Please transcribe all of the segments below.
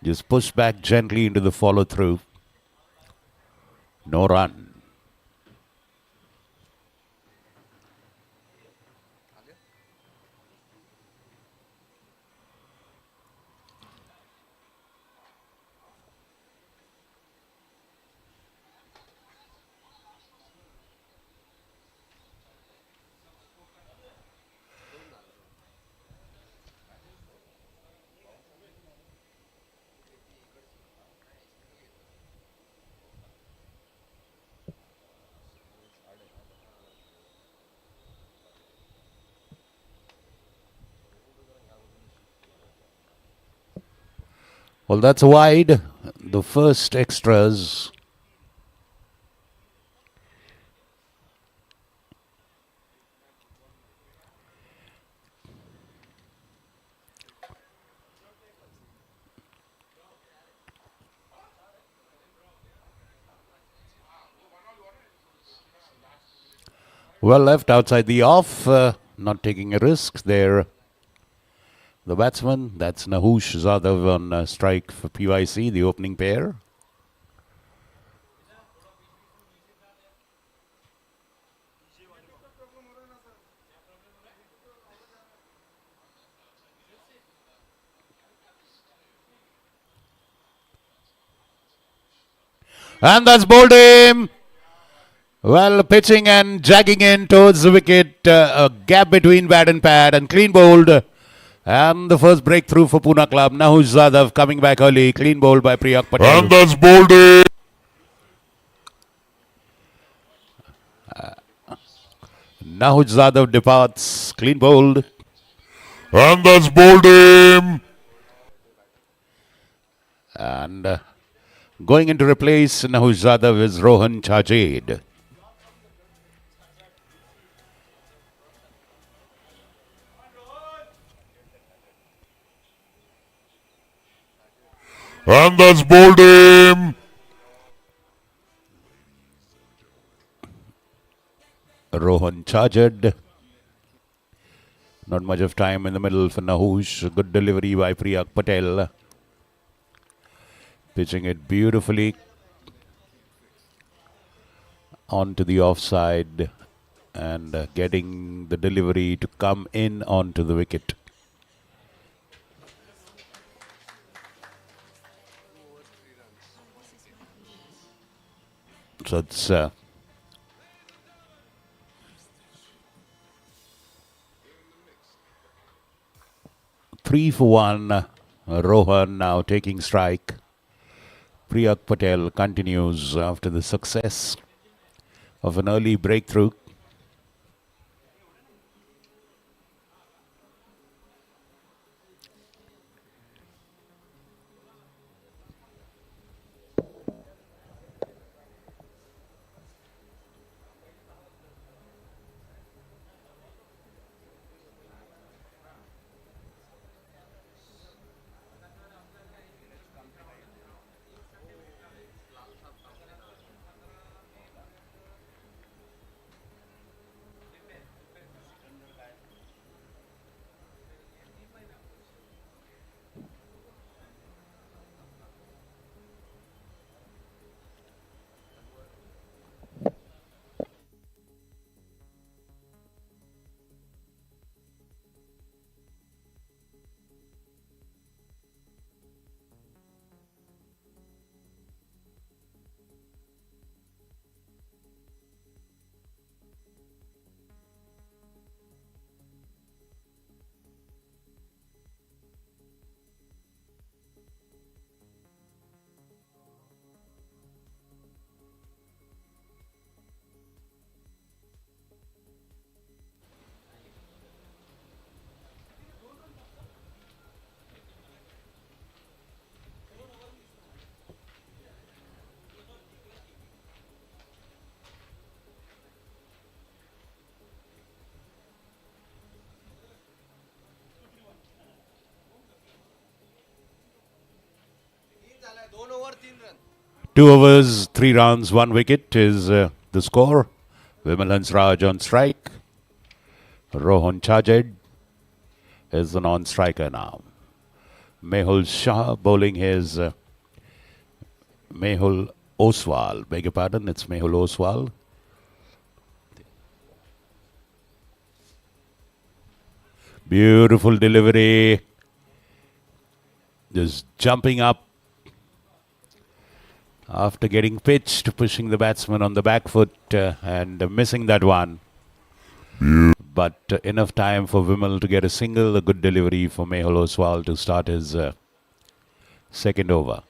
Just push back gently into the follow-through. No run. Well, that's wide. The first extras. Well left outside the off. Not taking a risk there. The batsman, that's Nahush Zadav on strike for PYC, the opening pair. And that's bowled him. Well, pitching and jagging in towards the wicket. A gap between bat and pad and clean bowled. And the first breakthrough for Poona Club. Nahush Zadav coming back early. Clean bowled by Priyak Patel. And that's bowled him. Nahush Zadav departs. Clean bowled. And that's bowled him. And going in to replace Nahush Zadav is Rohan Chajed. And that's bowled him. Rohan Chajed. Not much of time in the middle for Nahush. Good delivery by Priyak Patel. Pitching it beautifully onto the offside and getting the delivery to come in onto the wicket. So it's 3 for 1. Rohan now taking strike. Priyak Patel continues after the success of an early breakthrough. Two overs, 3 runs, 1 wicket is the score. Vimal Hansraj on strike. Rohan Chajed is the non-striker now. Mehul Shah bowling his Mehul Oswal. Beg your pardon, it's Mehul Oswal. Beautiful delivery. Just jumping up after getting pitched, pushing the batsman on the back foot and missing that one. But enough time for Vimal to get a single. A good delivery for Mehul Oswal to start his second over.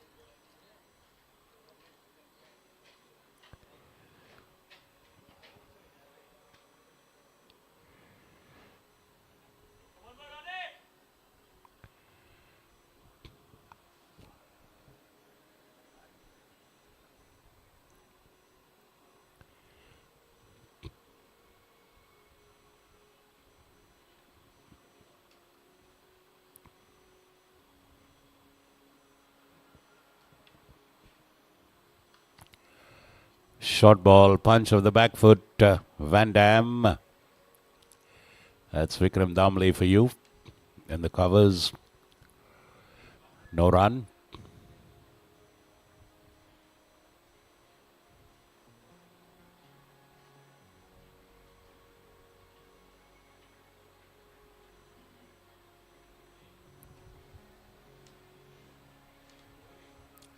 Short ball, punch of the back foot, Van Dam. That's Vikram Damle for you. And the covers, no run.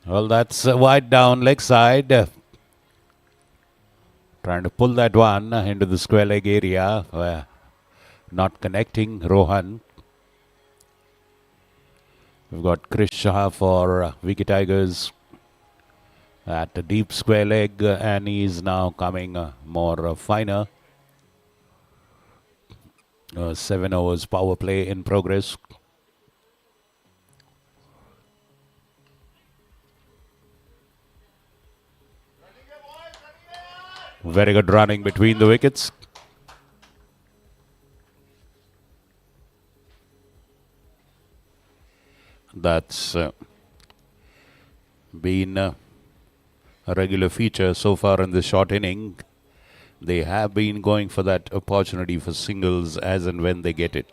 Well, that's wide down leg side. Trying to pull that one into the square leg area. Not connecting Rohan. We've got Krish Shah for Wicket Tigers at the deep square leg, and he's now coming more finer. 7 overs power play in progress. Very good running between the wickets. That's been a regular feature so far in the short inning. They have been going for that opportunity for singles as and when they get it.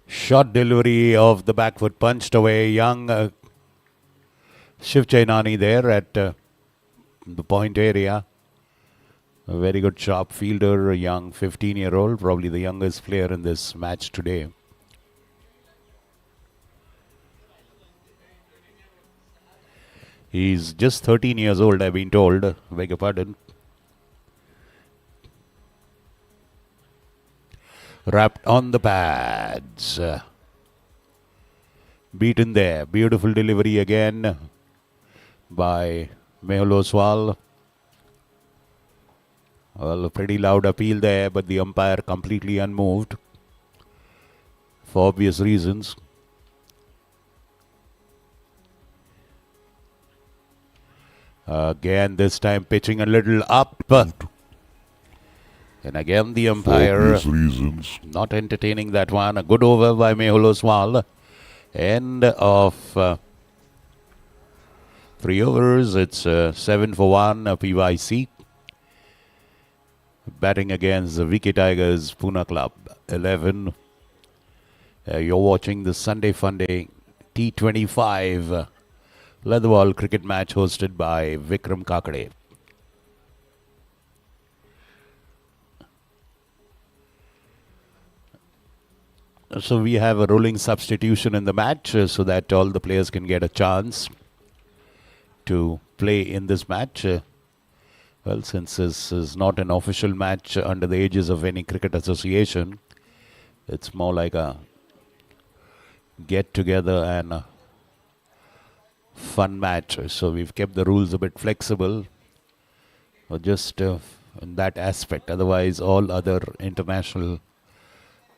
Short delivery of the back foot, punched away. Young Shiv Chainani there at the point area. A very good sharp fielder, a young 15-year-old, probably the youngest player in this match today. He's just 13 years old, I've been told. Beg your pardon. Wrapped on the pads. Beaten there. Beautiful delivery again by Mehul Oswal. Well, a pretty loud appeal there, but the umpire completely unmoved for obvious reasons. Again, this time pitching a little up. And again, the umpire not entertaining that one. A good over by Mehul Oswal. End of 3 overs. It's 7 for 1 PYC. Batting against the Wicket Tigers Poona Club 11. You're watching the Sunday Funday T25 leather ball cricket match hosted by Vikram Kakade. So we have a rolling substitution in the match so that all the players can get a chance to play in this match. Well, since this is not an official match under the aegis of any cricket association, it's more like a get-together and a fun match. So we've kept the rules a bit flexible, just in that aspect. Otherwise, all other international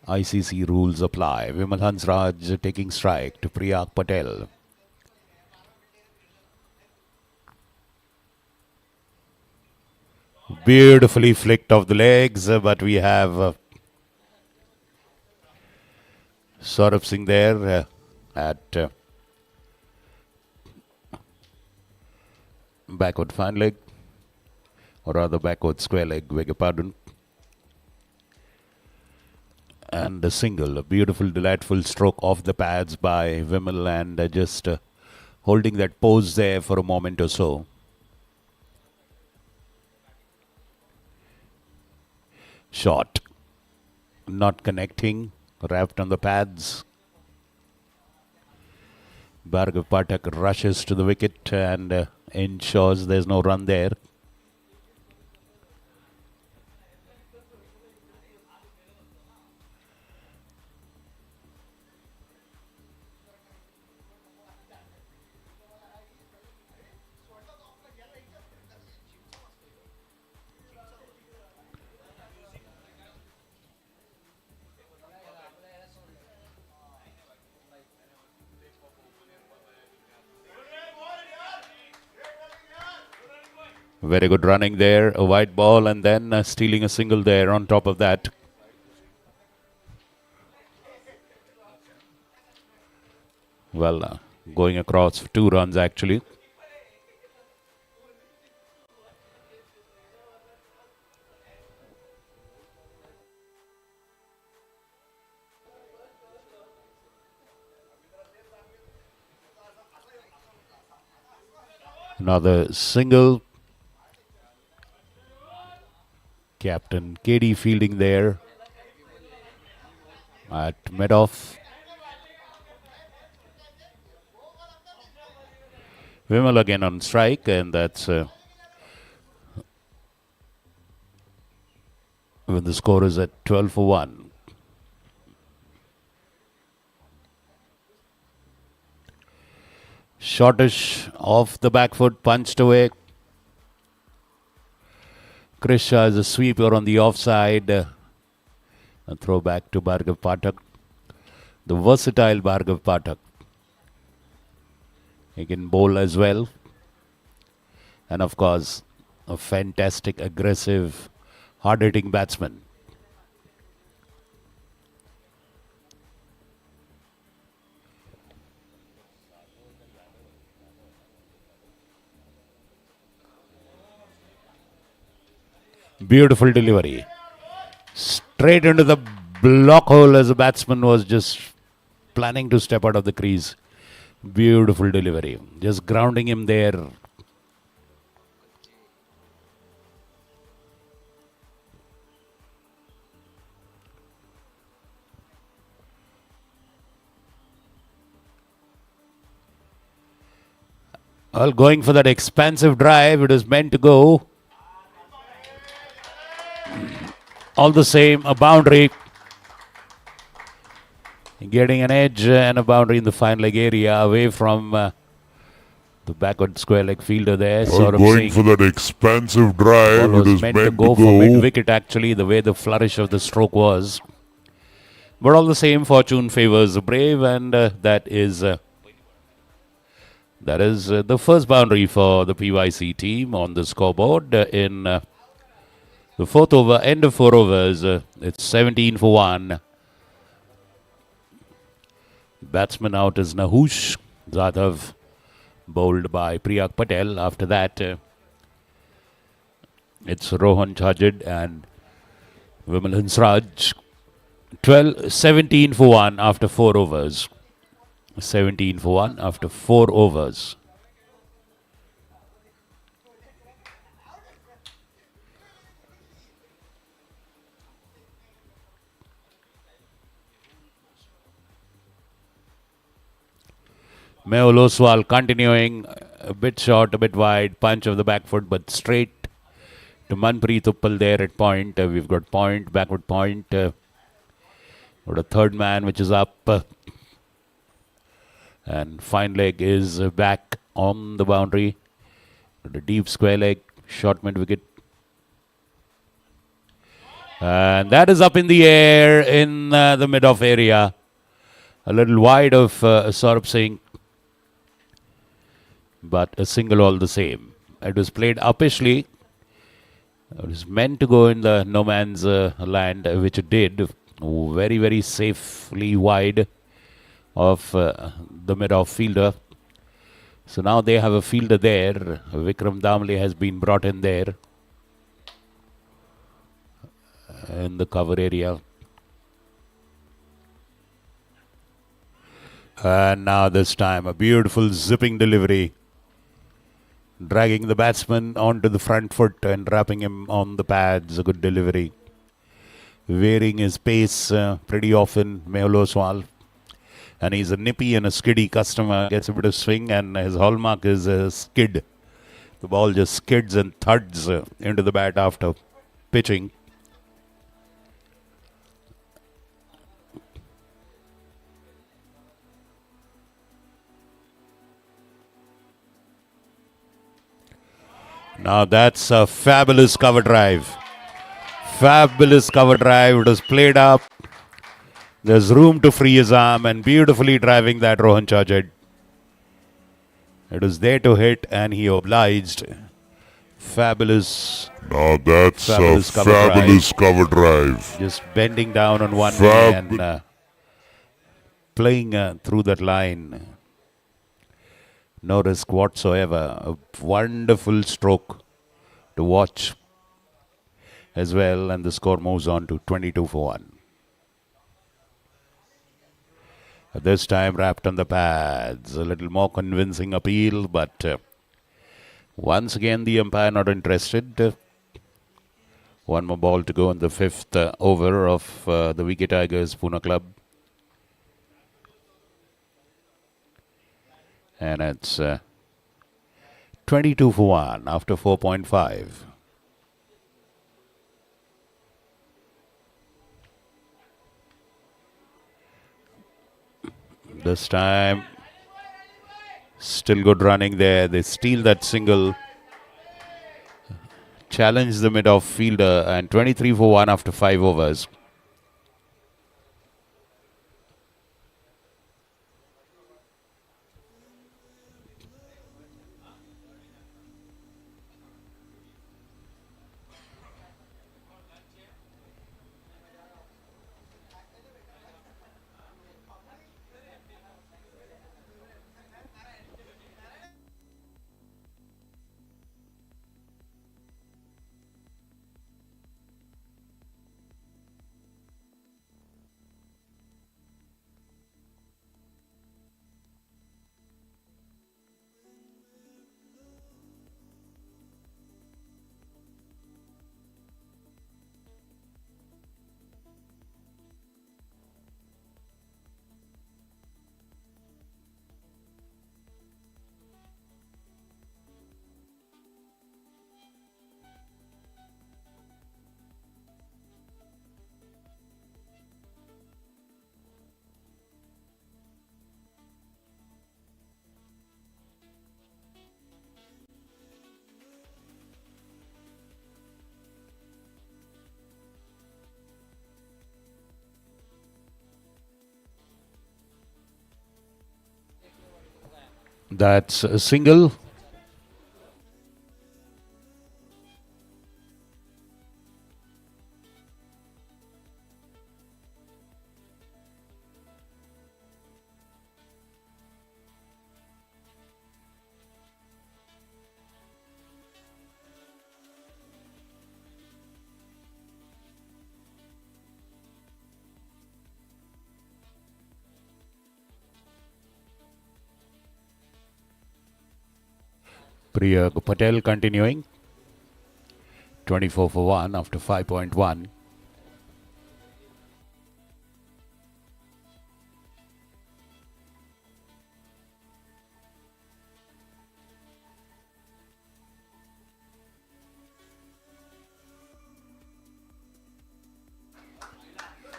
ICC rules apply. Vimal Hansraj taking strike to Priyak Patel. Beautifully flicked off the legs, but we have Saurabh Singh there at backward fine leg, or rather backward square leg, beg your pardon. And a single, a beautiful, delightful stroke off the pads by Vimal, and just holding that pose there for a moment or so. Shot, not connecting, wrapped on the pads. Bhargav Pathak rushes to the wicket and ensures there's no run there. Very good running there, a wide ball, and then stealing a single there on top of that. Well, going across for 2 runs actually. Another single. Captain KD fielding there at mid-off. Vimal again on strike, and that's when the score is at 12 for 1. Shortish off the back foot, punched away. Krisha is a sweeper on the offside. A throw back to Bhargav Pathak. The versatile Bhargav Pathak. He can bowl as well. And of course, a fantastic, aggressive, hard-hitting batsman. Beautiful delivery. Straight into the block hole as the batsman was just planning to step out of the crease. Beautiful delivery. Just grounding him there. Well, going for that expansive drive, it is meant to go. All the same, a boundary. Getting an edge and a boundary in the fine leg area away from the backward square leg fielder there. Going for that expansive drive. It was meant to go for mid-wicket actually, the way the flourish of the stroke was. But all the same, fortune favors the brave, and that is the first boundary for the PYC team on the scoreboard in the 4th over, end of 4 overs. It's 17 for 1. Batsman out is Nahush Jadhav, bowled by Priyak Patel. After that, it's Rohan Chajid and Vimal Hansraj. 17 for 1 after 4 overs. 17 for 1 after 4 overs. Mehul Oswal continuing, a bit short, a bit wide, punch of the back foot, but straight to Manpreet Uppal there at point. We've got point, backward point. Got a third man which is up. And fine leg is back on the boundary. Got a deep square leg, short mid wicket. And that is up in the air in the mid-off area. A little wide of Saurabh Singh, but a single all the same. It was played uppishly. It was meant to go in the no man's land, which it did. Very, very safely wide of the mid-off fielder. So now they have a fielder there. Vikram Damle has been brought in there in the cover area. And now this time a beautiful zipping delivery, dragging the batsman onto the front foot and wrapping him on the pads. A good delivery, varying his pace pretty often, Mehul Oswal. And he's a nippy and a skiddy customer, gets a bit of swing, and his hallmark is a skid. The ball just skids and thuds into the bat after pitching. Now that's a fabulous cover drive. Fabulous cover drive. It was played up. There's room to free his arm and beautifully driving that Rohan Chajed. It was there to hit and he obliged. Fabulous. Now that's a fabulous cover drive. Just bending down on one knee and playing through that line. No risk whatsoever. A wonderful stroke to watch as well. And the score moves on to 22 for 1. This time wrapped on the pads. A little more convincing appeal, but once again the umpire not interested. One more ball to go in the 5th over of the Wicket Tigers Poona Club. And it's 22 for 1 after 4.5. This time, still good running there. They steal that single, challenge the mid-off fielder, and 23 for 1 after 5 overs. That's a single. Priya Patel continuing. 24 for 1 after 5.1.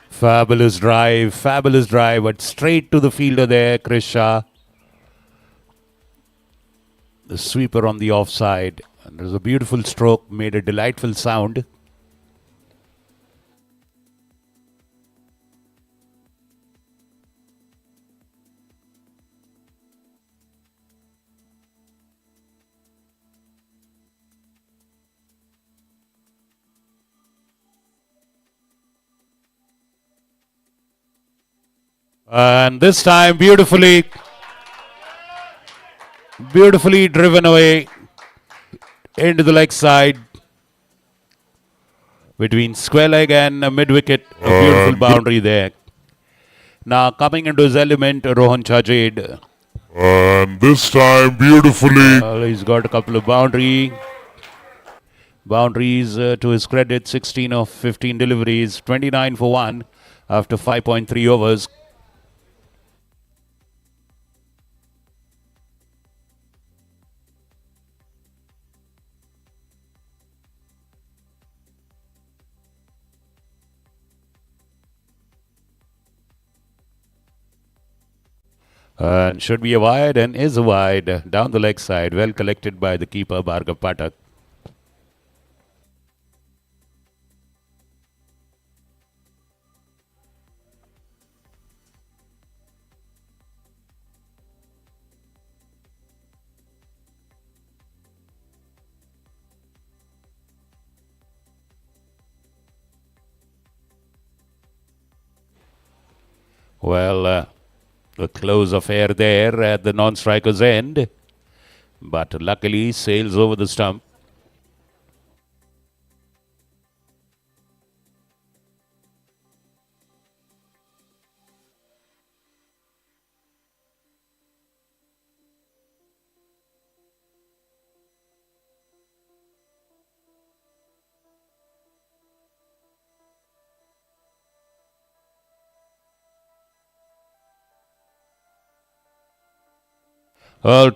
Fabulous drive, but straight to the fielder there, Krish Shah. The sweeper on the offside. And there's a beautiful stroke, made a delightful sound. And this time beautifully driven away into the leg side between square leg and mid wicket. A beautiful boundary there. Now coming into his element, Rohan Chajed. And this time beautifully. He's got a couple of boundaries to his credit. 16 of 15 deliveries, 29 for 1 after 5.3 overs. And should be a wide and is a wide down the leg side. Well collected by the keeper, Bhargav Pathak. Well, a close affair there at the non-striker's end. But luckily sails over the stump.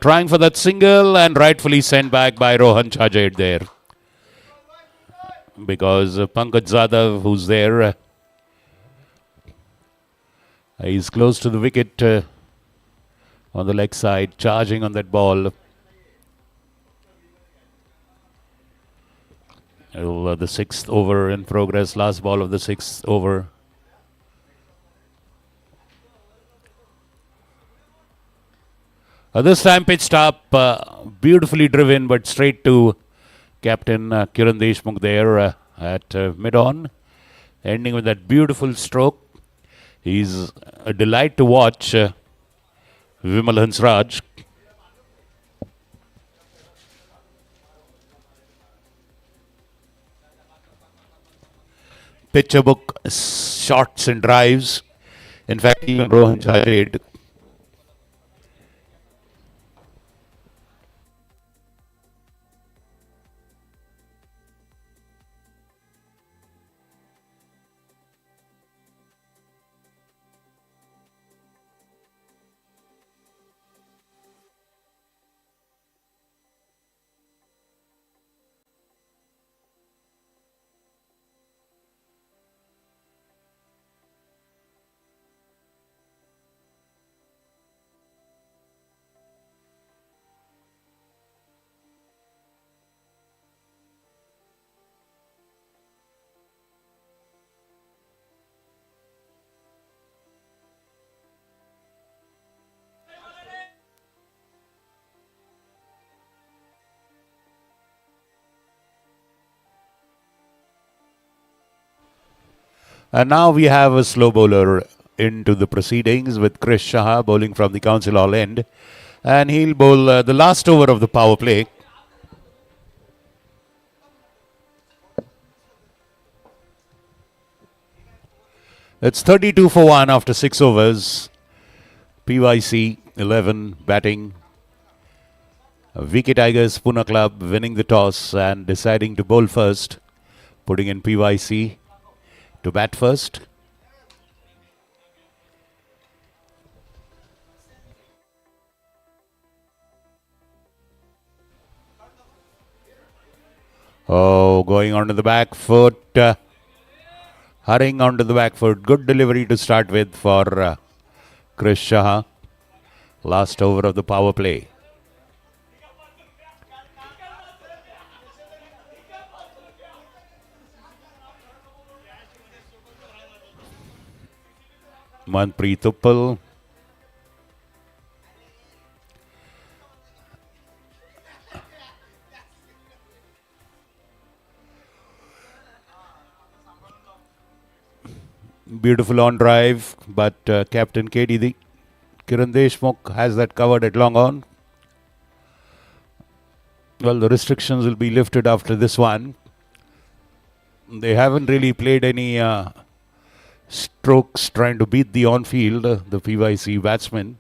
Trying for that single and rightfully sent back by Rohan Chajed there. Because Pankaj Zadav, who's there, he's close to the wicket on the leg side, charging on that ball. The sixth over in progress, last ball of the sixth over. This time pitched up, beautifully driven, but straight to Captain Kiran Deshmukh there at mid-on, ending with that beautiful stroke. He's a delight to watch, Vimal Hansraj. Picture book shots and drives. In fact, even Rohan Chajed. And now we have a slow bowler into the proceedings with Krish Shah bowling from the Council Hall end. And he'll bowl the last over of the power play. It's 32 for 1 after 6 overs. PYC 11 batting. VK Tigers Poona Club winning the toss and deciding to bowl first, putting in PYC to bat first. Oh, going onto the back foot. Hurrying onto the back foot. Good delivery to start with for Krish Shah. Last over of the power play. Manpreet Uppal. Beautiful on drive, but Captain KD Kiran Deshmukh has that covered at long on. Well, the restrictions will be lifted after this one. They haven't really played any strokes trying to beat the on-field. The PYC batsmen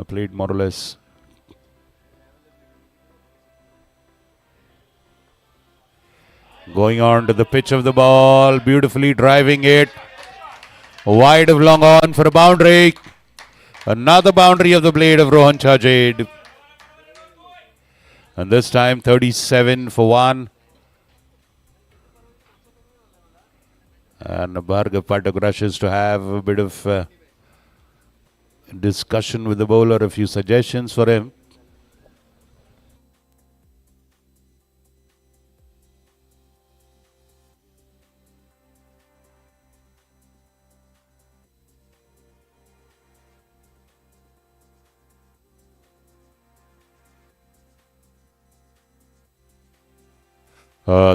played more or less. Going on to the pitch of the ball, beautifully driving it. Wide of long on for a boundary. Another boundary of the blade of Rohan Chajed. And this time 37 for 1. And Bhargav Pathak rushes to have a bit of discussion with the bowler, a few suggestions for him.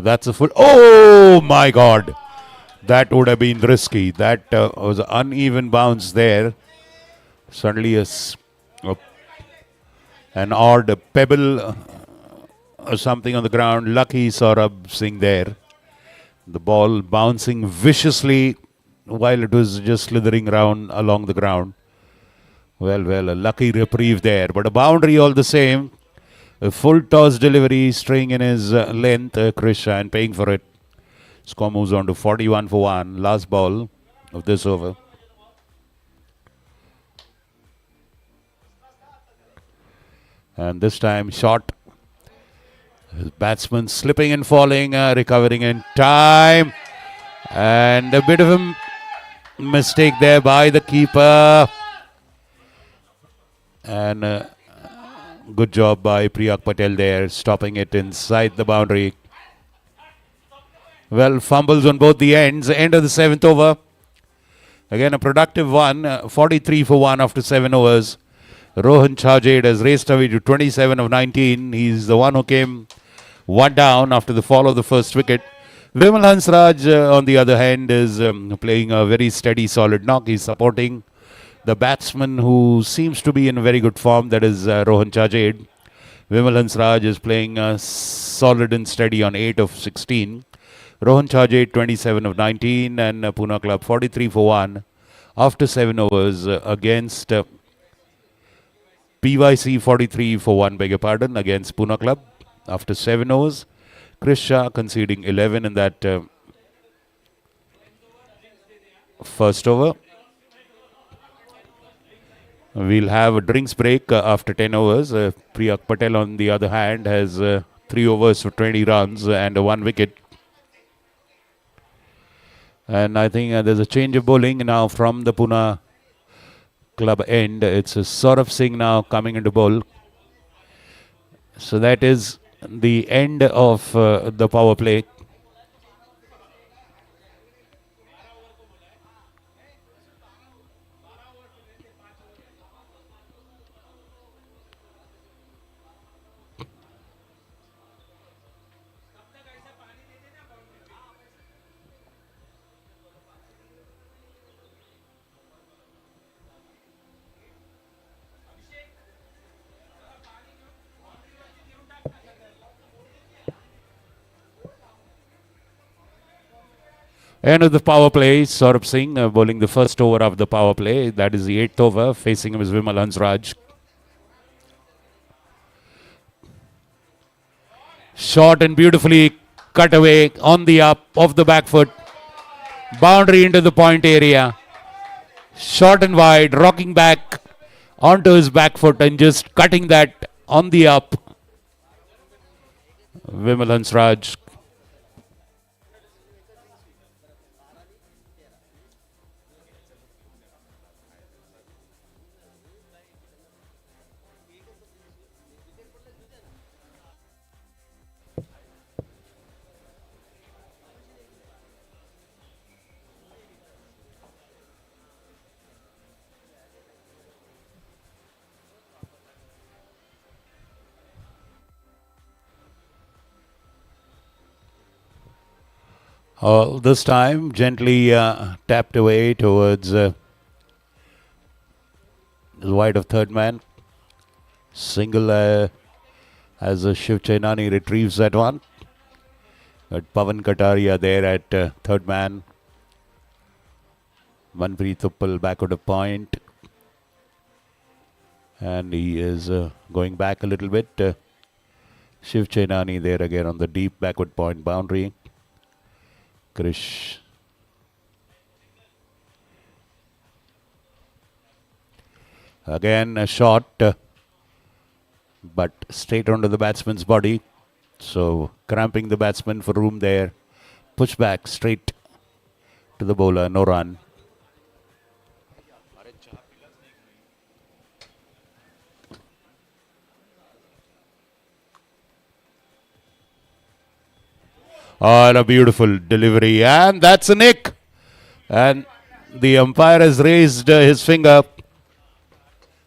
That's a full. Oh my God! That would have been risky. That was an uneven bounce there. Suddenly an odd pebble or something on the ground. Lucky Saurabh Singh there. The ball bouncing viciously while it was just slithering around along the ground. Well, a lucky reprieve there. But a boundary all the same. A full toss delivery, staying in his length, Krisha, and paying for it. Score moves on to 41 for 1. Last ball of this over. And this time short. His batsman slipping and falling, recovering in time. And a bit of a mistake there by the keeper. And good job by Priyak Patel there, stopping it inside the boundary. Well, fumbles on both the ends. End of the 7th over. Again, a productive one. 43 for 1 after 7 overs. Rohan Chajed has raced away to 27 of 19. He's the one who came one down after the fall of the first wicket. Vimal Hansraj, on the other hand, is playing a very steady, solid knock. He's supporting the batsman who seems to be in very good form, that is Rohan Chajed. Vimal Hansraj is playing solid and steady on 8 of 16. Rohan Chajed 27 of 19 and Poona Club 43 for 1 after 7 overs against PYC 43 for 1, beg your pardon, against Poona Club after 7 overs. Chris Shah conceding 11 in that first over. We'll have a drinks break after 10 overs. Priyak Patel, on the other hand, has 3 overs for 20 runs and 1 wicket. And I think there's a change of bowling now from the Poona Club end. It's Saurabh Singh now coming into bowl. So that is the end of the power play. End of the power play, Saurabh Singh bowling the first over of the power play. That is the 8th over. Facing him is Vimal Hansraj. Short and beautifully cut away on the up, off the back foot. Boundary into the point area. Short and wide, rocking back onto his back foot and just cutting that on the up. Vimal Hansraj. This time gently tapped away towards the wide of third man. Single as Shiv Chainani retrieves that one. But Pavan Kataria there at third man. Manpreet Uppal back at a point. And he is going back a little bit. Shiv Chainani there again on the deep backward point boundary. Krish. Again a shot, but straight onto the batsman's body. So cramping the batsman for room there. Push back straight to the bowler, no run. Oh, and a beautiful delivery. And that's a nick. And the umpire has raised his finger.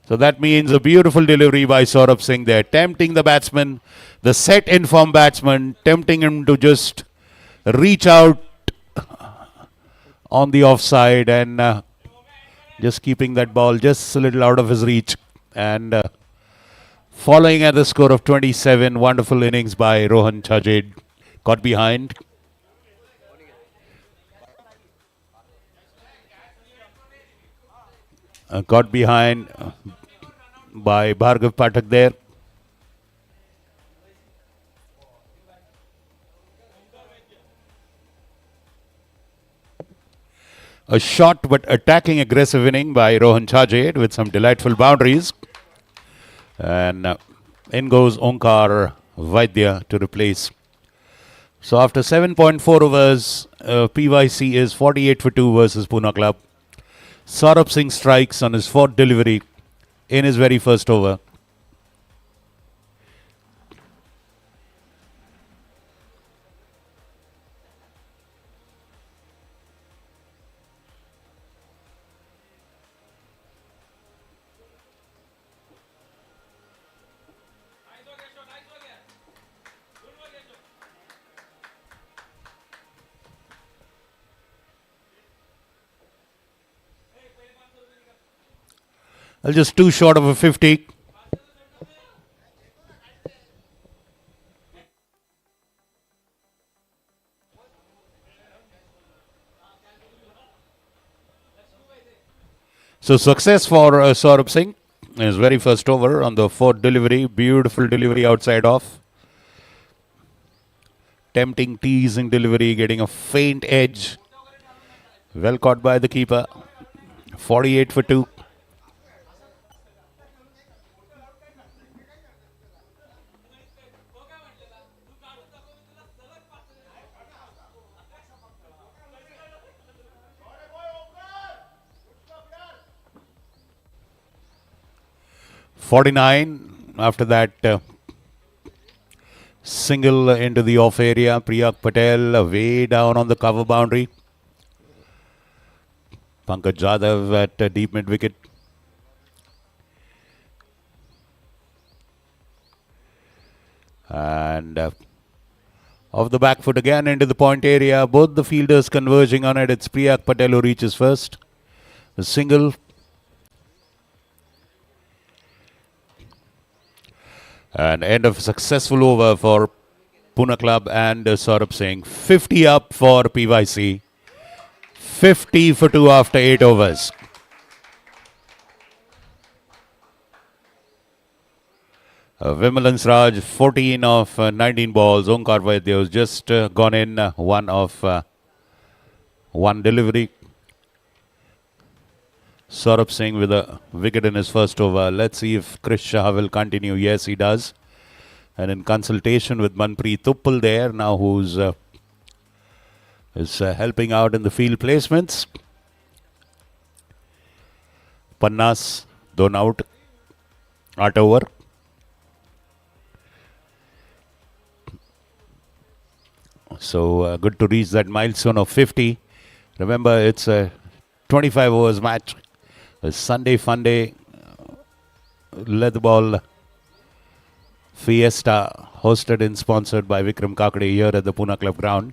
So that means a beautiful delivery by Saurabh Singh there. Tempting the batsman, the set in form batsman, tempting him to just reach out on the offside and just keeping that ball just a little out of his reach. And following at the score of 27, wonderful innings by Rohan Chajed. Got behind. Got behind by Bhargav Pathak there. A short but attacking aggressive inning by Rohan Chajed with some delightful boundaries. And in goes Onkar Vaidya to replace. So after 7.4 overs, PYC is 48 for 2 versus Poona Club. Saurabh Singh strikes on his fourth delivery in his very first over. Just too short of a 50. So success for Saurabh Singh in his very first over on the fourth delivery. Beautiful delivery outside off. Tempting, teasing delivery, getting a faint edge. Well caught by the keeper. 48 for 2. .49 after that single into the off area. Priyak Patel way down on the cover boundary. Pankaj Jadhav at deep mid wicket. And off the back foot again into the point area. Both the fielders converging on it. It's Priyak Patel who reaches first. The single. And end of a successful over for Poona Club and Saurabh Singh. 50 up for PYC. 50 for 2 after 8 overs. Vimalan Raj, 14 of 19 balls. Onkar Vaidya has just gone in one of one delivery. Saurabh Singh with a wicket in his first over. Let's see if Krish Shah will continue. Yes, he does. And in consultation with Manpreet Uppal there now, who's is helping out in the field placements. Pannas, don't out. 8 over. So good to reach that milestone of 50. Remember, it's a 25 overs match. A Sunday fun day. Leather ball fiesta hosted and sponsored by Vikram Kakade here at the Poona Club ground.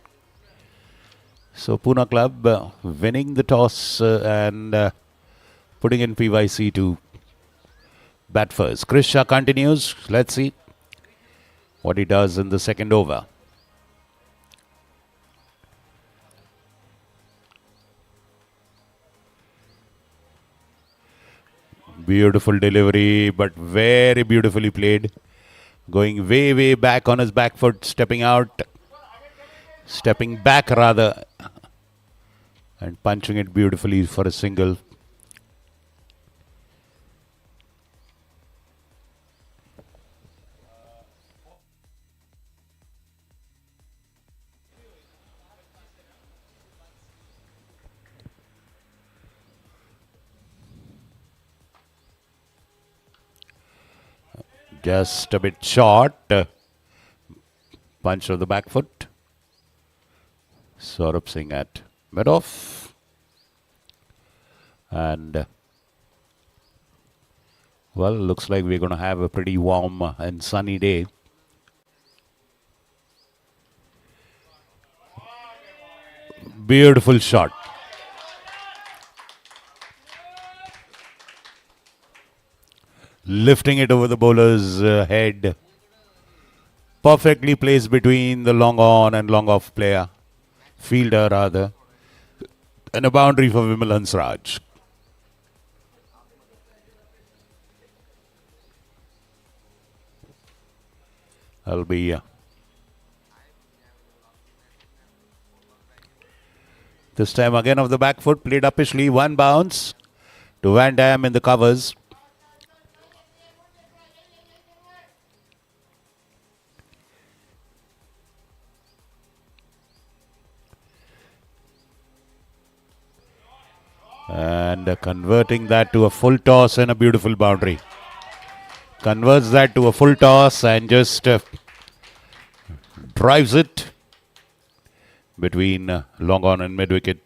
So Poona Club winning the toss and putting in PYC to bat first. Chris Shah continues. Let's see what he does in the second over. Beautiful delivery, but very beautifully played. Going way, way back on his back foot, stepping back rather, and punching it beautifully for a single. Just a bit short. Punch of the back foot. Saurabh Singh at mid-off. And well, looks like we're going to have a pretty warm and sunny day. Beautiful shot. Lifting it over the bowler's head. Perfectly placed between the long on and long off player. Fielder rather. And a boundary for Vimal Hansraj. That'll be this time again of the back foot, played uppishly, one bounce to Van Dam in the covers. And converting that to a full toss and a beautiful boundary. Converts that to a full toss and just drives it between long on and mid wicket.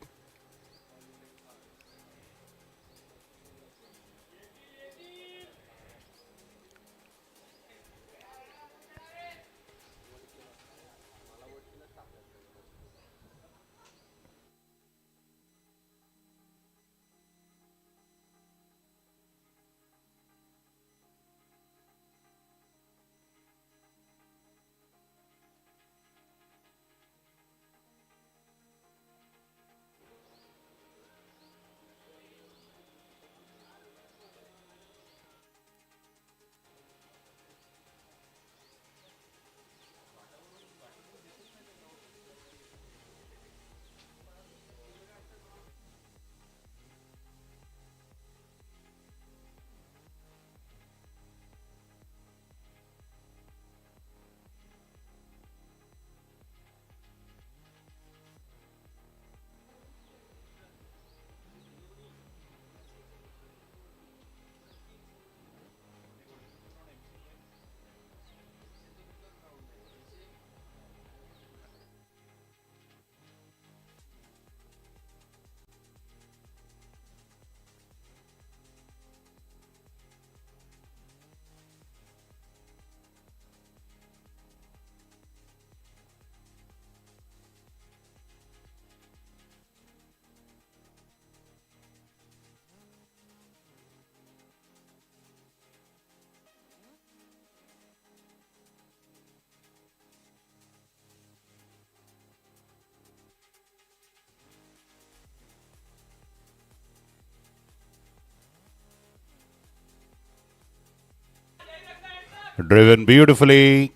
Driven beautifully.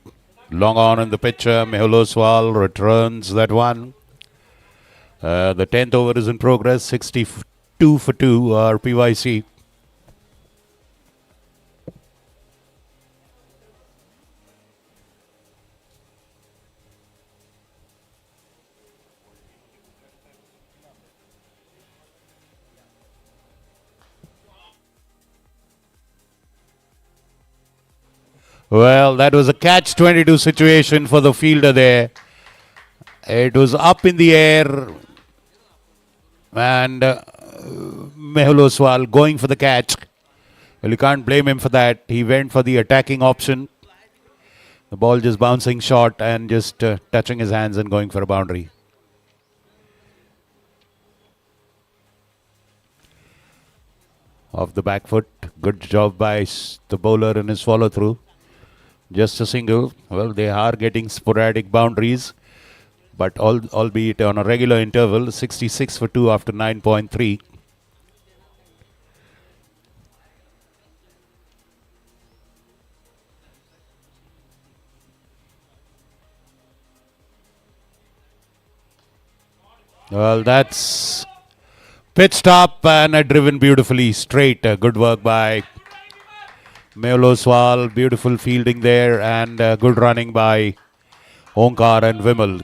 Long on in the picture. Mehul Oswal returns that one. The 10th over is in progress. 62 for 2 are PYC. Well, that was a catch-22 situation for the fielder there. It was up in the air and Mehul Oswal going for the catch. Well, you can't blame him for that. He went for the attacking option. The ball just bouncing short and just touching his hands and going for a boundary. off the back foot. Good job by the bowler in his follow through. Just a single. Well, they are getting sporadic boundaries, but albeit on a regular interval. 66 for 2 after 9.3. Well, that's pitched up and driven beautifully straight. Good work by Meoloswal. Beautiful fielding there and good running by Onkar and Vimal.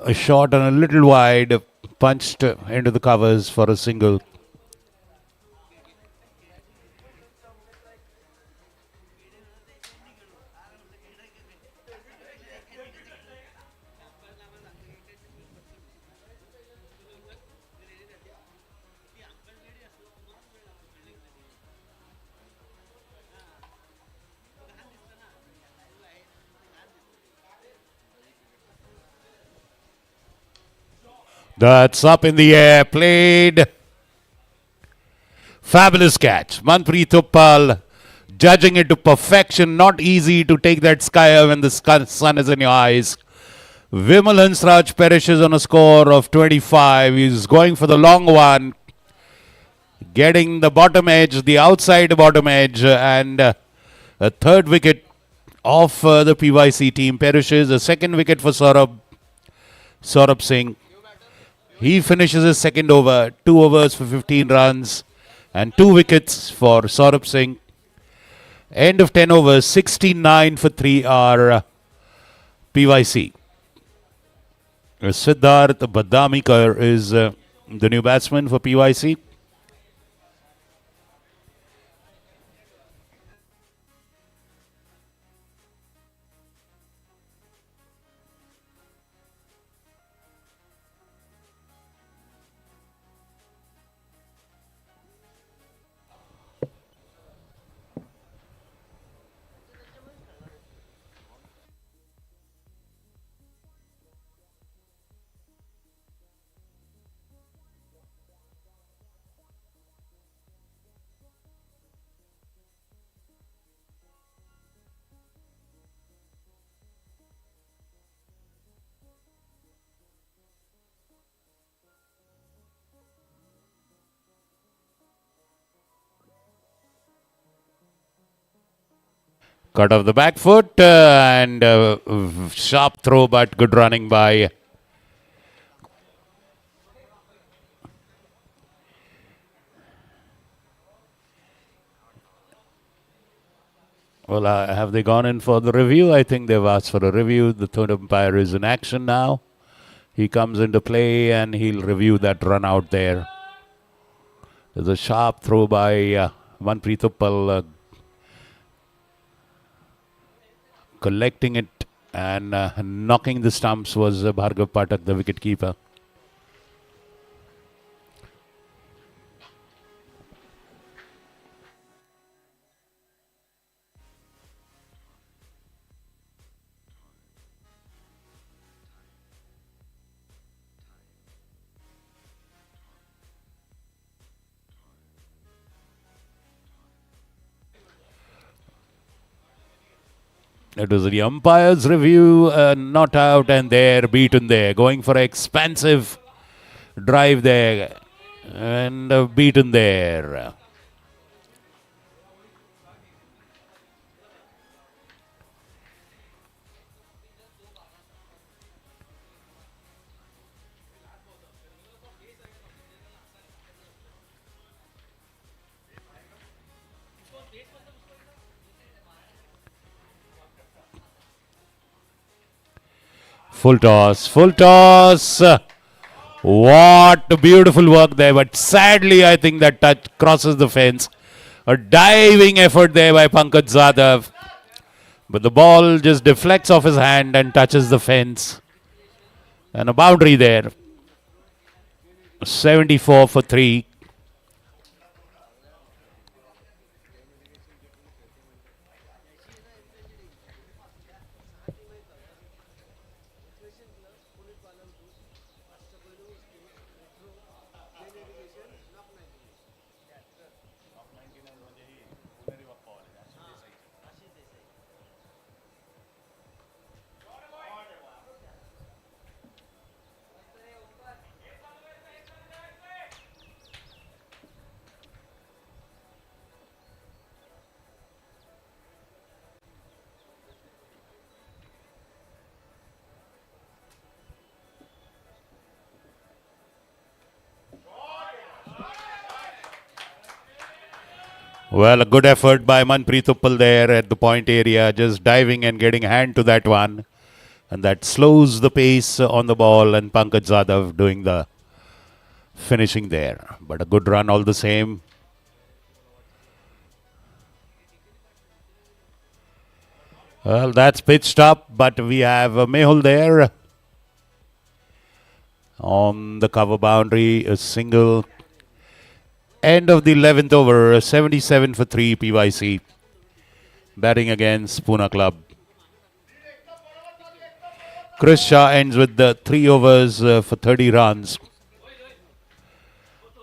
A shot and a little wide, punched into the covers for a single. That's up in the air, played. Fabulous catch. Manpreet Uppal judging it to perfection. Not easy to take that sky when the sun is in your eyes. Vimal Hansraj perishes on a score of 25. He's going for the long one. Getting the bottom edge, the outside bottom edge, and a third wicket of the PYC team perishes. A second wicket for Saurabh Singh. He finishes his second over, 2 overs for 15 runs and 2 wickets for Saurabh Singh. End of 10 overs, 69 for 3 are PYC. Siddharth Badamikar is the new batsman for PYC. Cut off the back foot and sharp throw, but good running by well, have they gone in for the review? I think they've asked for a review. The third umpire is in action now. He comes into play and he'll review that run out there. There's a sharp throw by Manpreet Uppal, collecting it and knocking the stumps was Bhargav Pathak, the wicket keeper. It was the umpire's review, not out and there, beaten there. Going for an expansive drive there and beaten there. Full toss, full toss. What beautiful work there, but sadly I think that touch crosses the fence. A diving effort there by Pankaj Zadav. But the ball just deflects off his hand and touches the fence. And a boundary there. 74 for 3. Well, a good effort by Manpreet Uppal there at the point area, just diving and getting hand to that one. And that slows the pace on the ball, and Pankaj Jadhav doing the finishing there. But a good run all the same. Well, that's pitched up, but we have Mehul there on the cover boundary, a single. End of the 11th over, 77 for 3 PYC. Batting against Poona Club. Chris Shah ends with the 3 overs for 30 runs.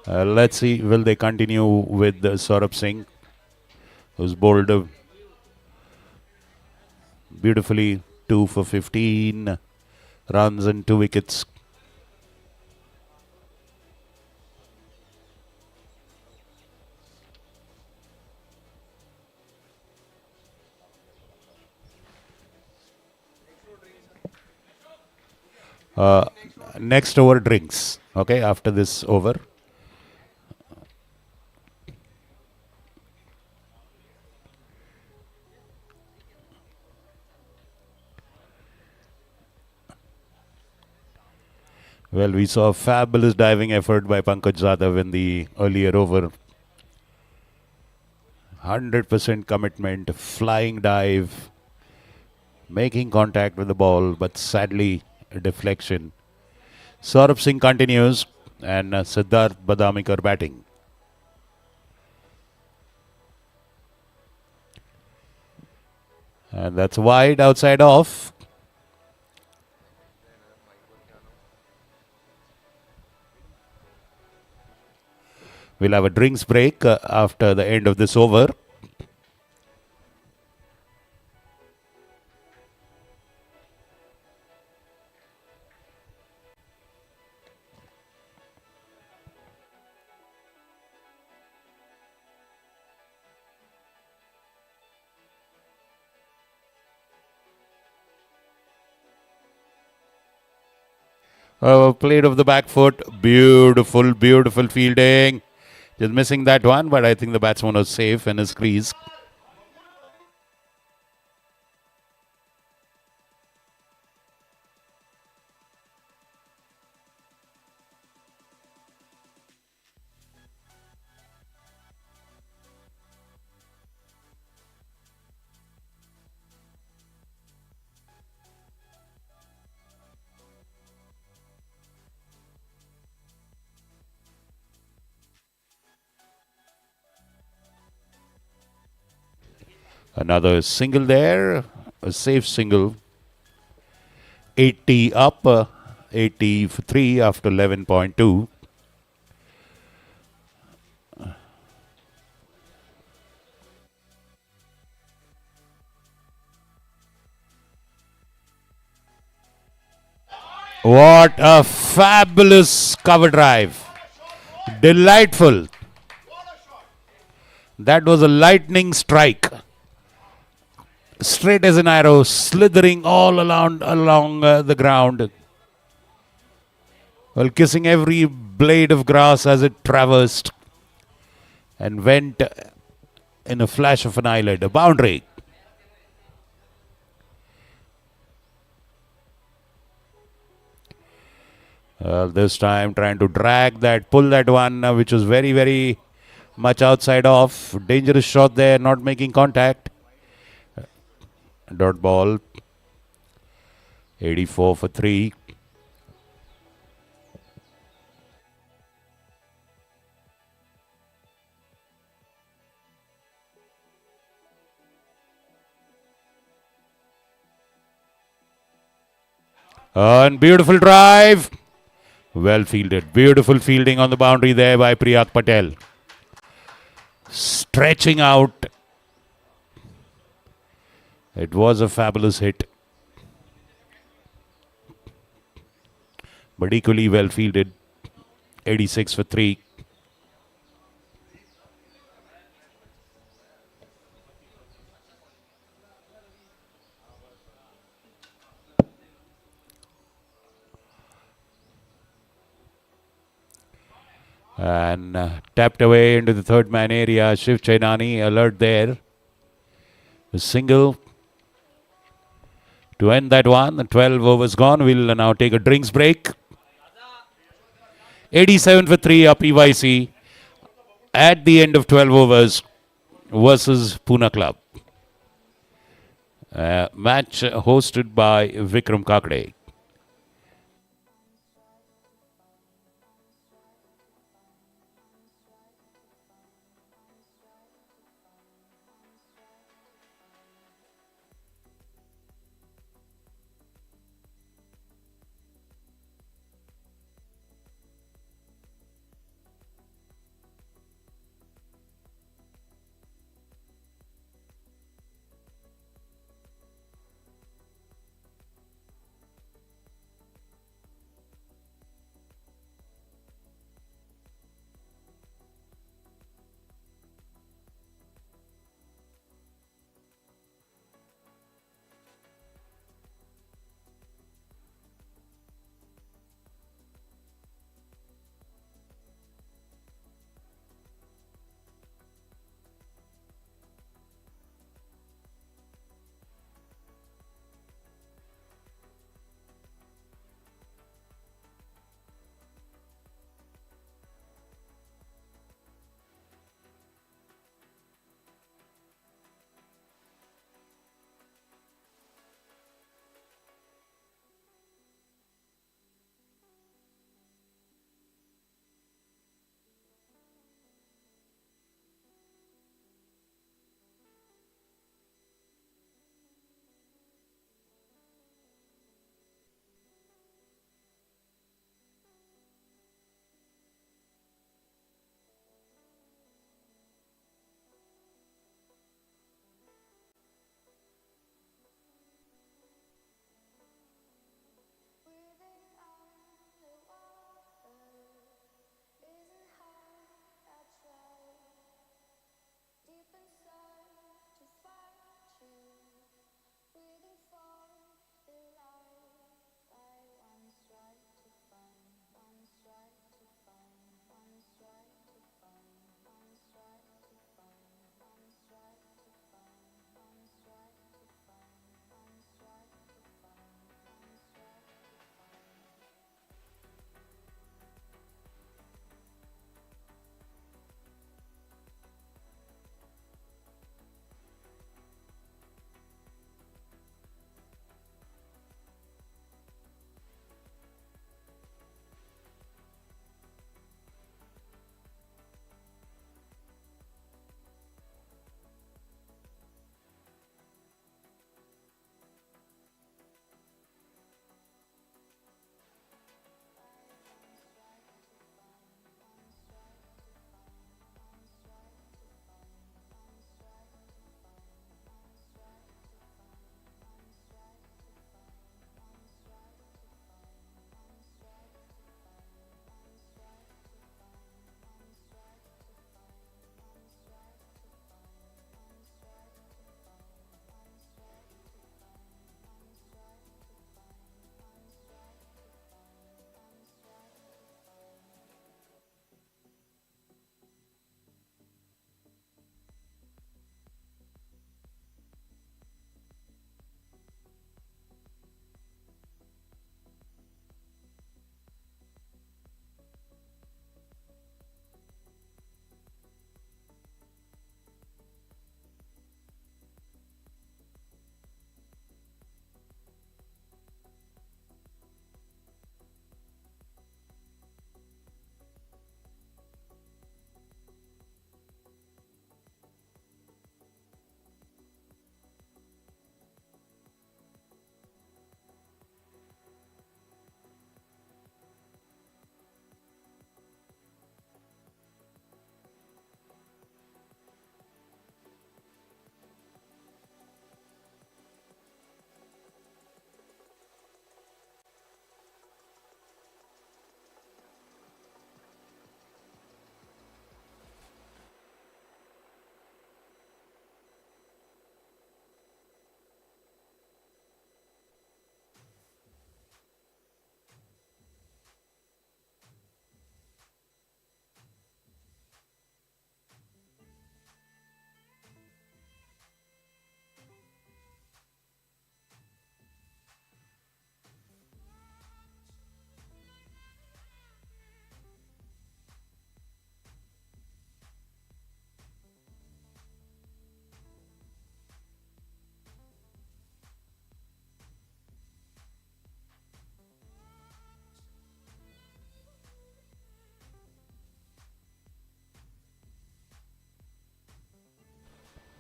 Let's see, will they continue with Saurabh Singh, who's bowled beautifully, 2 for 15 runs and 2 wickets. Next over drinks, okay, after this over. Well, we saw a fabulous diving effort by Pankaj Jadhav in the earlier over. 100% commitment, flying dive, making contact with the ball, but sadly a deflection. Saurabh Singh continues, and Siddharth Badamikar batting. And that's wide, outside off. We'll have a drinks break after the end of this over. Played off the back foot. Beautiful, beautiful fielding. Just missing that one, but I think the batsman was safe in his crease. Another single there, a safe single. 80 up, 80 for 3 after 11.2. What a fabulous cover drive. Delightful. That was a lightning strike. Straight as an arrow, slithering all along the ground. Well, kissing every blade of grass as it traversed and went in a flash of an eyelid. A boundary. This time trying to drag that, pull that one, which was very, very much outside off. Dangerous shot there, not making contact. Dot ball. 84 for 3. And beautiful drive. Well fielded. Beautiful fielding on the boundary there by Priyak Patel. Stretching out. It was a fabulous hit. But equally well fielded. 86 for 3. And tapped away into the third man area. Shiv Chainani alert there. A single to end that one. The 12 overs gone. We'll now take a drinks break. 87 for 3 up PYC at the end of 12 overs versus Poona Club. Match hosted by Vikram Kakade.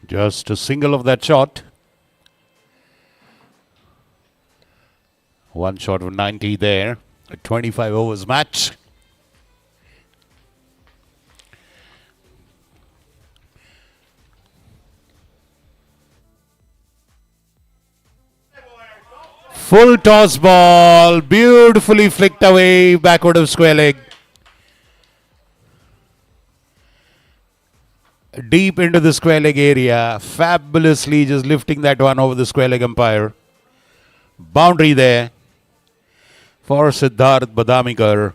Just a single of that shot. One shot of 90 there. A 25 overs match. Full toss ball. Beautifully flicked away backward of square leg. Deep into the square leg area. Fabulously just lifting that one over the square leg umpire. Boundary there for Siddharth Badamikar.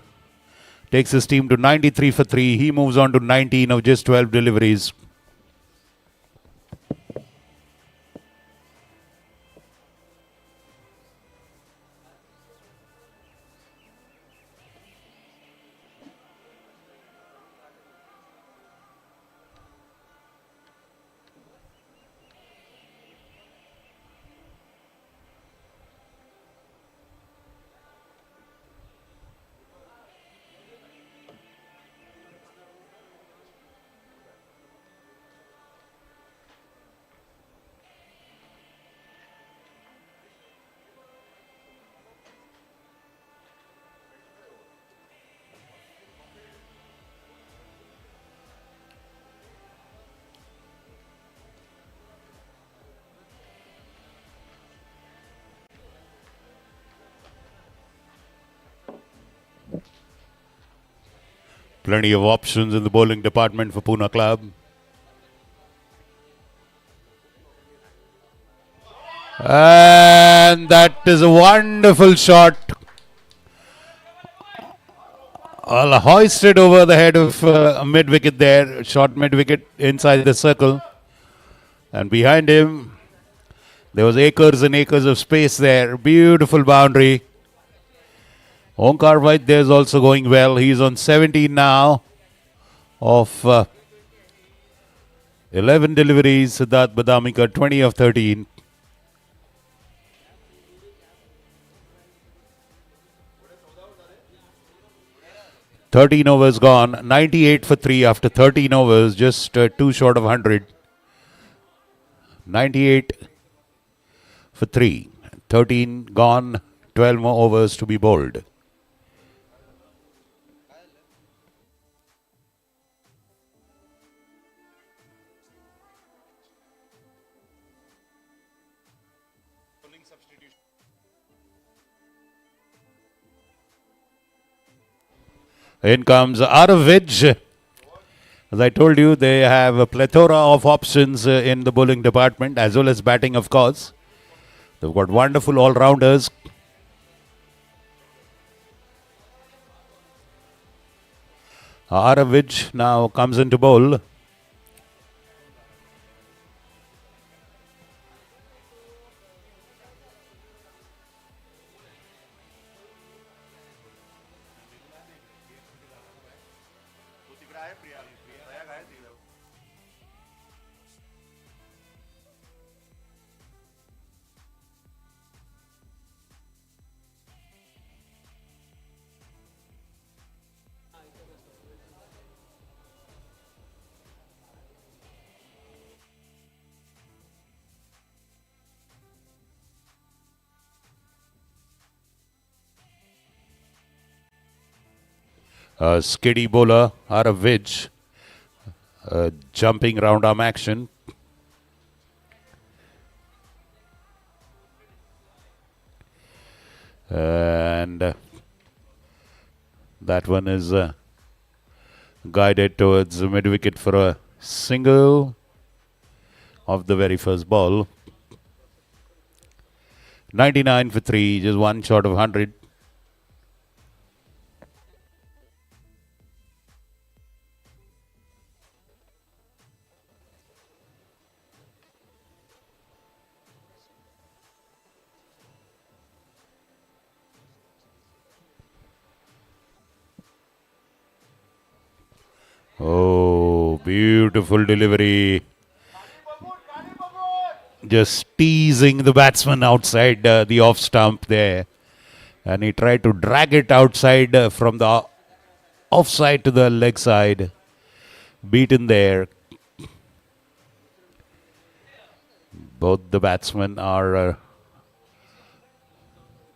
Takes his team to 93 for 3. He moves on to 19 of just 12 deliveries. Plenty of options in the bowling department for Poona Club. And that is a wonderful shot. All hoisted over the head of mid-wicket there. Shot mid-wicket inside the circle. And behind him, there was acres and acres of space there. Beautiful boundary. Onkar White there is also going well. He's on 17 now of 11 deliveries. Siddharth Badamikar 20 of 13. "13 overs gone, 98 for 3 after 13 overs, just 2 short of 100. 98 for 3, 13 gone, 12 more overs to be bowled. In comes Onar Viya. As I told you, they have a plethora of options in the bowling department, as well as batting, of course. They've got wonderful all-rounders. Onar Viya now comes into bowl. Skiddy bowler, Onar Viya, jumping round arm action. And that one is guided towards the mid-wicket for a single of the very first ball. 99 for 3, just 1 short of 100. Oh, beautiful delivery. Just teasing the batsman outside the off stump there. And he tried to drag it outside from the offside to the leg side. Beaten there. Both the batsmen are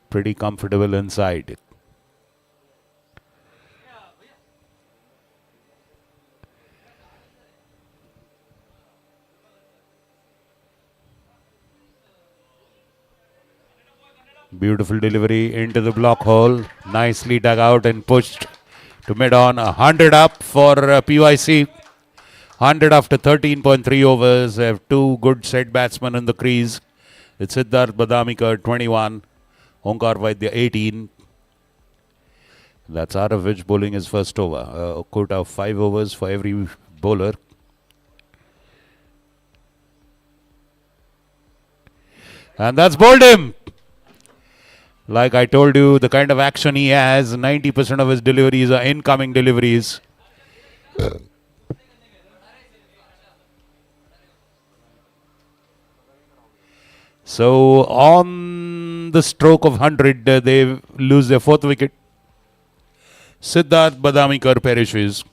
pretty comfortable inside. Beautiful delivery into the block hole. Nicely dug out and pushed to mid-on. 100 up for PYC. 100 after 13.3 overs. They have two good set batsmen in the crease. It's Siddharth Badamikar, 21. Onar Viya, 18. That's out of which bowling is first over. A quota of 5 overs for every bowler. And that's bowled him. Like I told you, the kind of action he has, 90% of his deliveries are incoming deliveries. So on the stroke of 100, they lose their fourth wicket. Siddharth Badamikar perishes.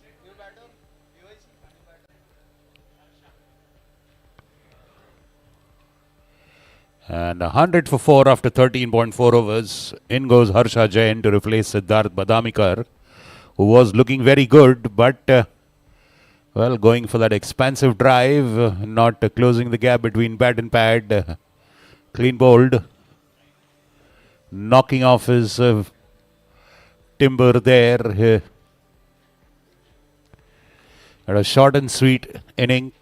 And 100 for 4 after 13.4 overs. In goes Harsha Jain to replace Siddharth Badamikar, who was looking very good, but well, going for that expansive drive, not closing the gap between bat and pad. Clean bowled. Knocking off his timber there. Had a short and sweet inning.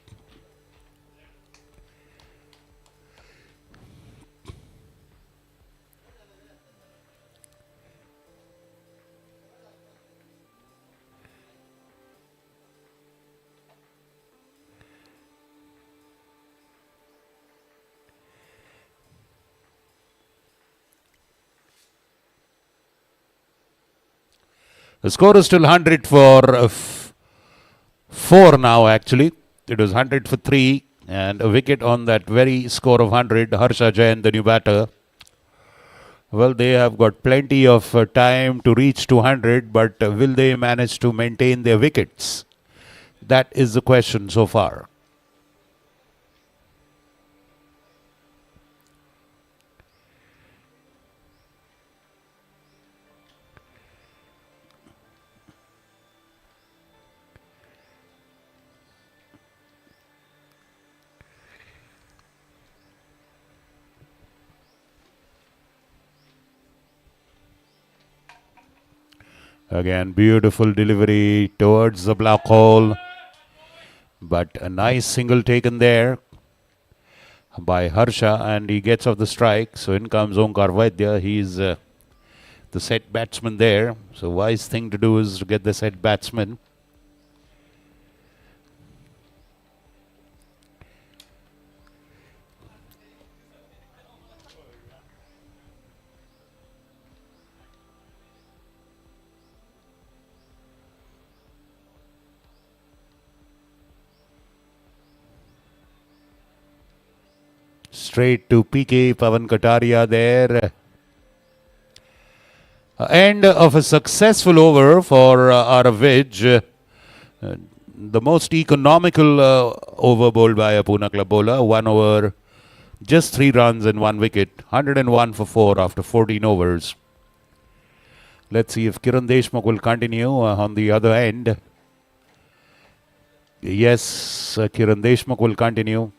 The score is still 100 for 4 now, actually. It was 100 for 3 and a wicket on that very score of 100. Harsha Jain, the new batter. Well, they have got plenty of time to reach 200, but will they manage to maintain their wickets? That is the question so far. Again, beautiful delivery towards the black hole. But a nice single taken there by Harsha, and he gets off the strike. So in comes Onar Viya. He's the set batsman there. So wise thing to do is to get the set batsman. Straight to PK Pawan Kataria there. End of a successful over for Aravij. The most economical over bowled by a Poona club bowler. 1 over, just 3 runs and 1 wicket. 101 for 4 after 14 overs. Let's see if Kiran Deshmukh will continue on the other end. Yes, Kiran Deshmukh will continue.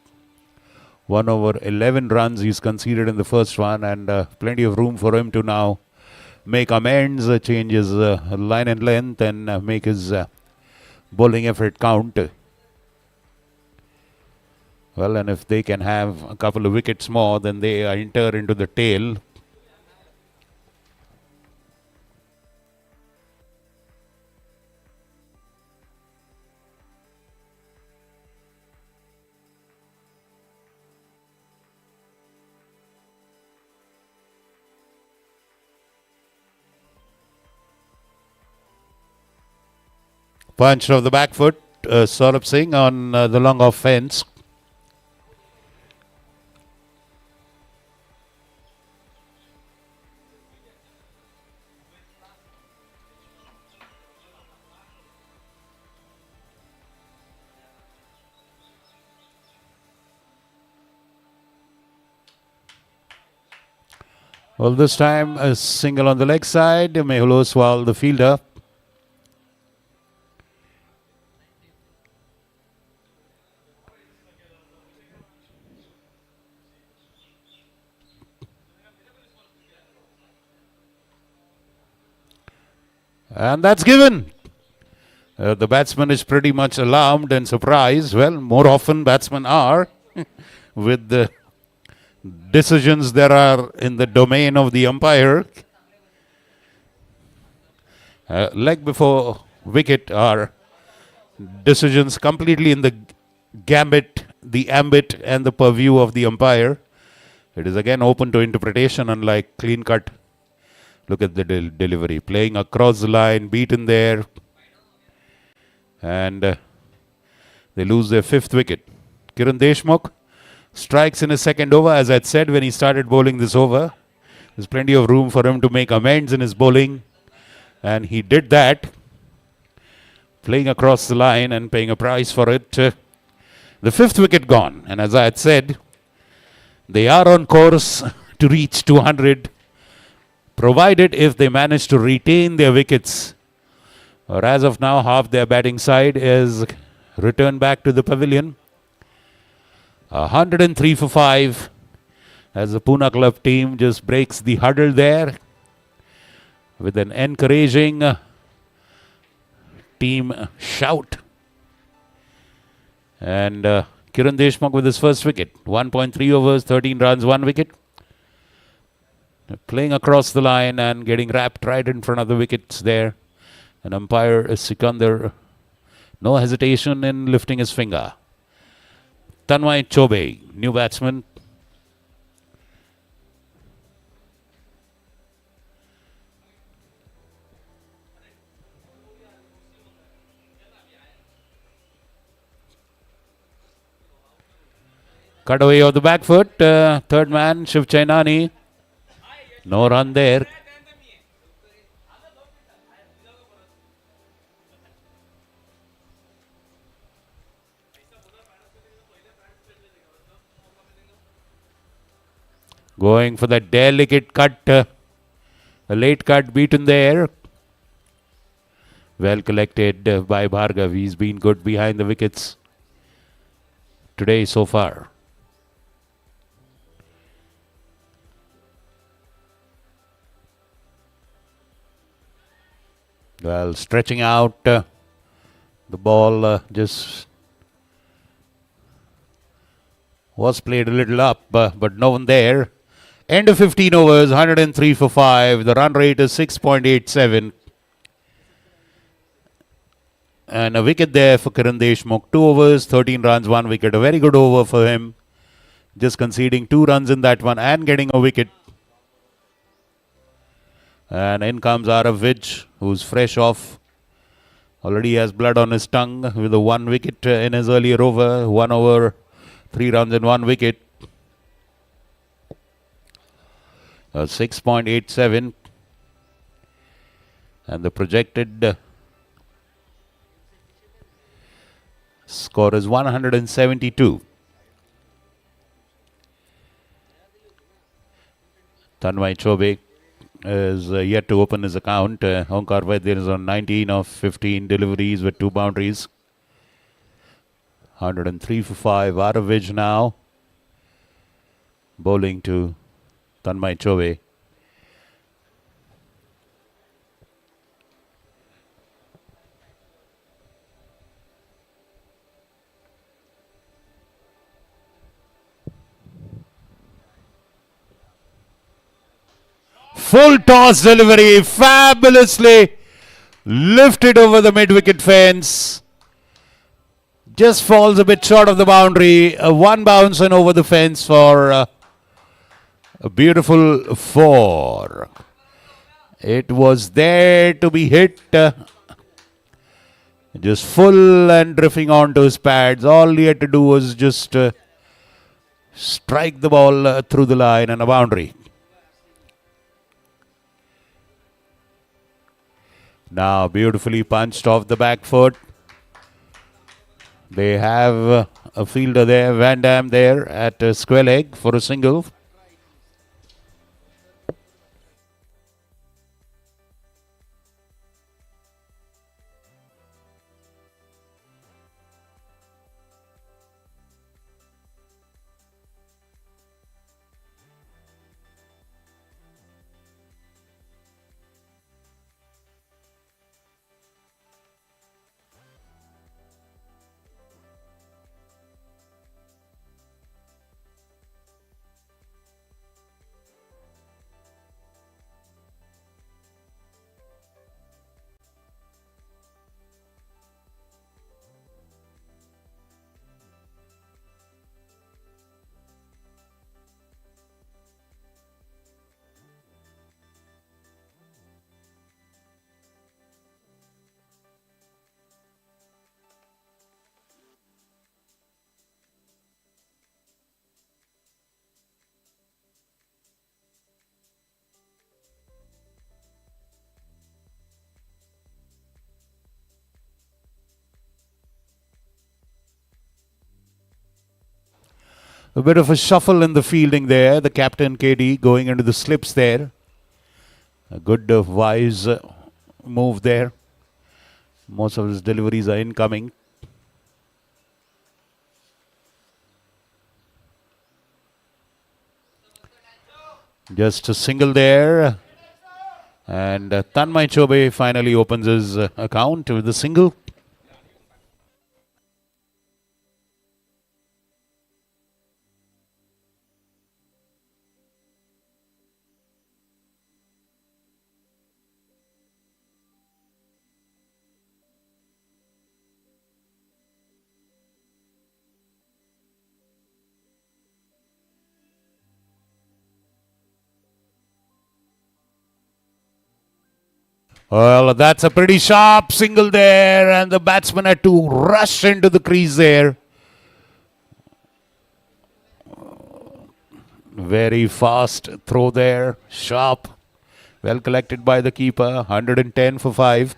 1 over 11 runs he's conceded in the first one, and plenty of room for him to now make amends, change his line and length, and make his bowling effort count. Well, and if they can have a couple of wickets more, then they enter into the tail. Punch of the back foot, Saurabh Singh on the long off fence. Well, this time a single on the leg side. Mehul Oswal, the fielder. And that's given. The batsman is pretty much alarmed and surprised. Well, more often batsmen are with the decisions that are in the domain of the umpire. Leg before wicket are decisions completely in the gambit, the ambit and the purview of the umpire. It is again open to interpretation, unlike clean cut. Look at the delivery. Playing across the line, beaten there. And they lose their 5th wicket. Kiran Deshmukh strikes in his 2nd over. As I said when he started bowling this over, there's plenty of room for him to make amends in his bowling. And he did that, playing across the line and paying a price for it. The 5th wicket gone. And as I had said, they are on course to reach 200, provided if they manage to retain their wickets. Or as of now, half their batting side is returned back to the pavilion. 103 for 5 as the Poona Club team just breaks the huddle there with an encouraging team shout. And Kiran Deshmukh with his first wicket. 1.3 overs, 13 runs, 1 wicket. Playing across the line and getting wrapped right in front of the wickets there. And umpire Sikandar, no hesitation in lifting his finger. Tanmay Chobe, new batsman. Cut away of the back foot. Third man, Shiv Chainani. No run there. Going for that delicate cut. A late cut beaten there. Well collected by Bhargav. He's been good behind the wickets today so far. Well, stretching out. The ball just was played a little up, but no one there. End of 15 overs, 103 for 5. The run rate is 6.87. And a wicket there for Kiran Deshmukh. 2 overs, 13 runs, 1 wicket. A very good over for him. Just conceding 2 runs in that one and getting a wicket. And in comes Onar Viya, who's fresh off. Already has blood on his tongue with a 1 wicket in his earlier over. 1 over, 3 runs and 1 wicket. 6.87. And the projected score is 172. Tanmay Chobe is yet to open his account. Onar Viya is on 19 of 15 deliveries with 2 boundaries. 103 for 5. Onar Viya now bowling to Tanmay Chobe. Full toss delivery, fabulously lifted over the mid-wicket fence. Just falls a bit short of the boundary. One bounce and over the fence for a beautiful 4. It was there to be hit. Just full and drifting onto his pads. All he had to do was just strike the ball through the line and a boundary. Now beautifully punched off the back foot. They have a fielder there, Van Dam there at square leg for a single. A bit of a shuffle in the fielding there. The captain KD going into the slips there. A good wise move there. Most of his deliveries are incoming. Just a single there. And Tanmay Chobe finally opens his account with a single. Well, that's a pretty sharp single there, and the batsman had to rush into the crease there. Very fast throw there, sharp, well collected by the keeper. 110 for 5.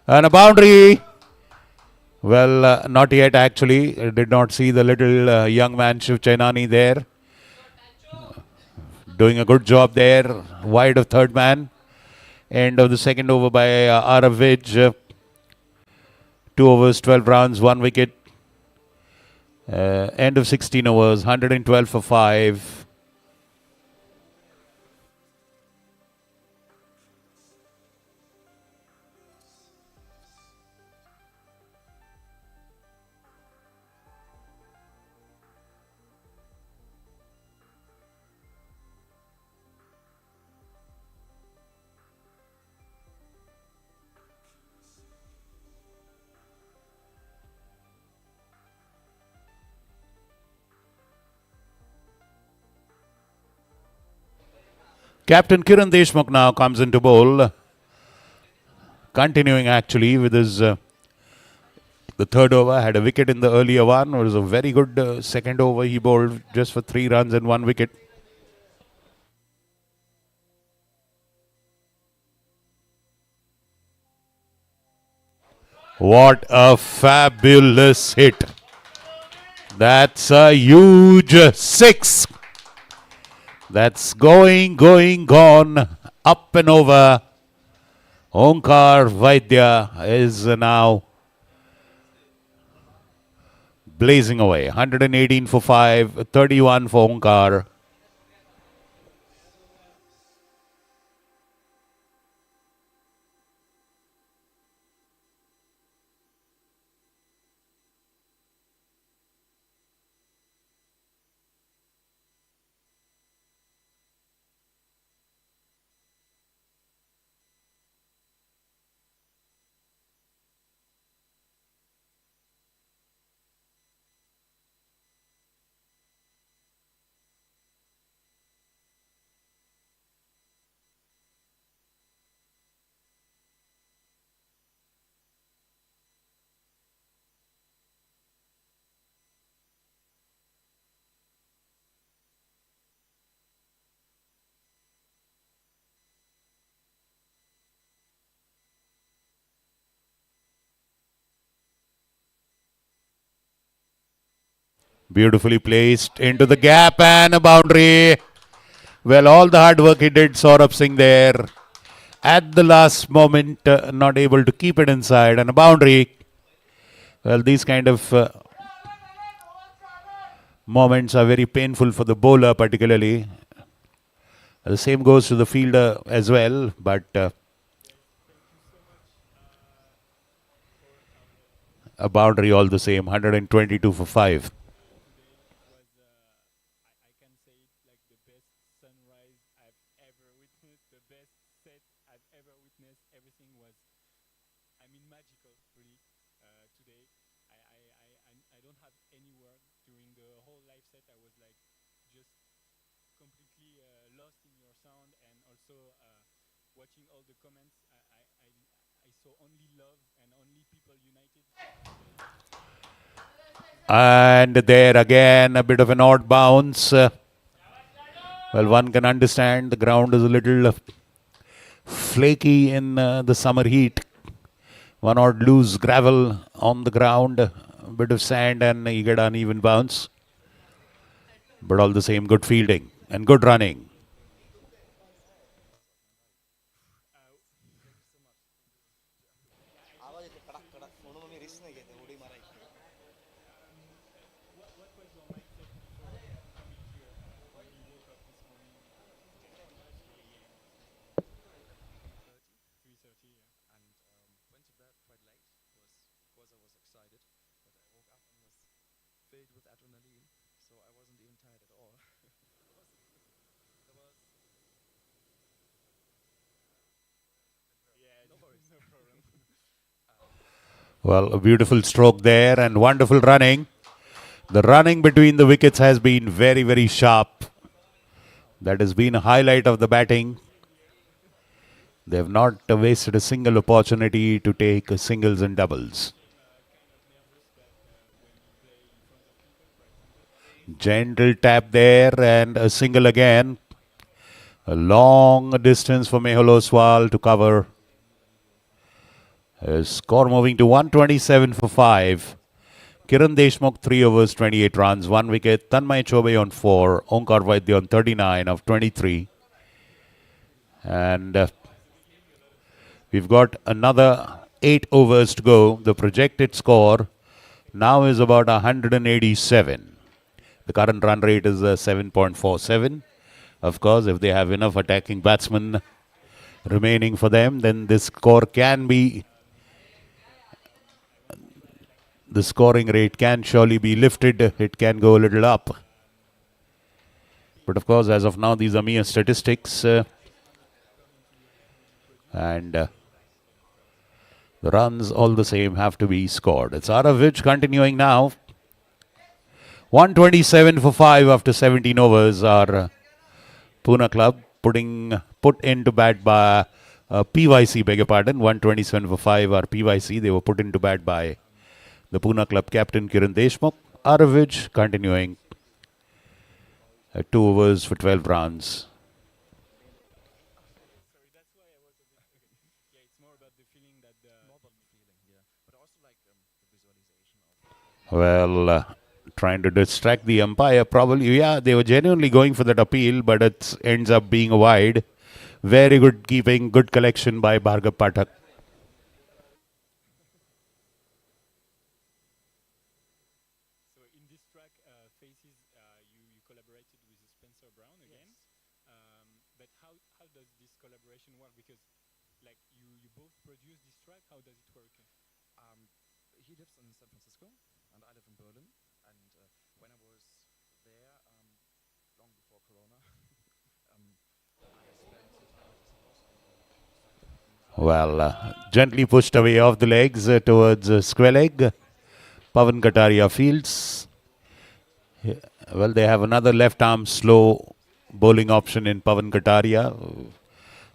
And a boundary. Well, not yet actually. I did not see the little young man Shiv Chainani there. Doing a good job there. Wide of third man. End of the second over by Onar Viya. 2 overs, 12 rounds, 1 wicket. End of 16 overs, 112 for 5. Captain Kiran Deshmukh now comes into bowl. Continuing actually with his the third over. Had a wicket in the earlier one. It was a very good second over. He bowled just for 3 runs and 1 wicket. What a fabulous hit. That's a huge 6. That's gone, up and over. Onar Viya is now blazing away. 118 for 5, 31 for Onar. Beautifully placed into the gap and a boundary. Well, all the hard work he did, Saurabh Singh there. At the last moment, not able to keep it inside and a boundary. Well, these kind of moments are very painful for the bowler particularly. The same goes to the fielder as well, but a boundary all the same. 122 for 5. And there again, a bit of an odd bounce. Well, one can understand the ground is a little flaky in the summer heat. One odd loose gravel on the ground, a bit of sand, and you get uneven bounce. But all the same, good fielding and good running. Well, a beautiful stroke there and wonderful running. The running between the wickets has been very, very sharp. That has been a highlight of the batting. They have not wasted a single opportunity to take singles and doubles. Gentle tap there and a single again. A long distance for Mehul Oswal to cover. Score moving to 127 for 5. Kiran Deshmukh 3 overs 28 runs, 1 wicket. Tanmay Chobe on 4. Onkar Vaidya on 39 of 23. And we've got another 8 overs to go. The projected score now is about 187. The current run rate is 7.47. Of course, if they have enough attacking batsmen remaining for them, then this score can be, the scoring rate can surely be lifted. It can go a little up. But of course, as of now, these are mere statistics. And the runs, all the same, have to be scored. It's out of which continuing now. 127 for 5 after 17 overs are Poona club put into bat by PYC, beg your pardon. 127 for 5 are PYC. They were put into bat by the Poona club captain Kiran Deshmukh. Out of which continuing 2 overs for 12 runs. Well, trying to distract the umpire, probably. Yeah, they were genuinely going for that appeal, but it ends up being a wide. Very good keeping, good collection by Bhargav Pathak. Well, gently pushed away off the legs towards square leg. Pavan Kataria fields. Well, they have another left arm slow bowling option in Pavan Kataria.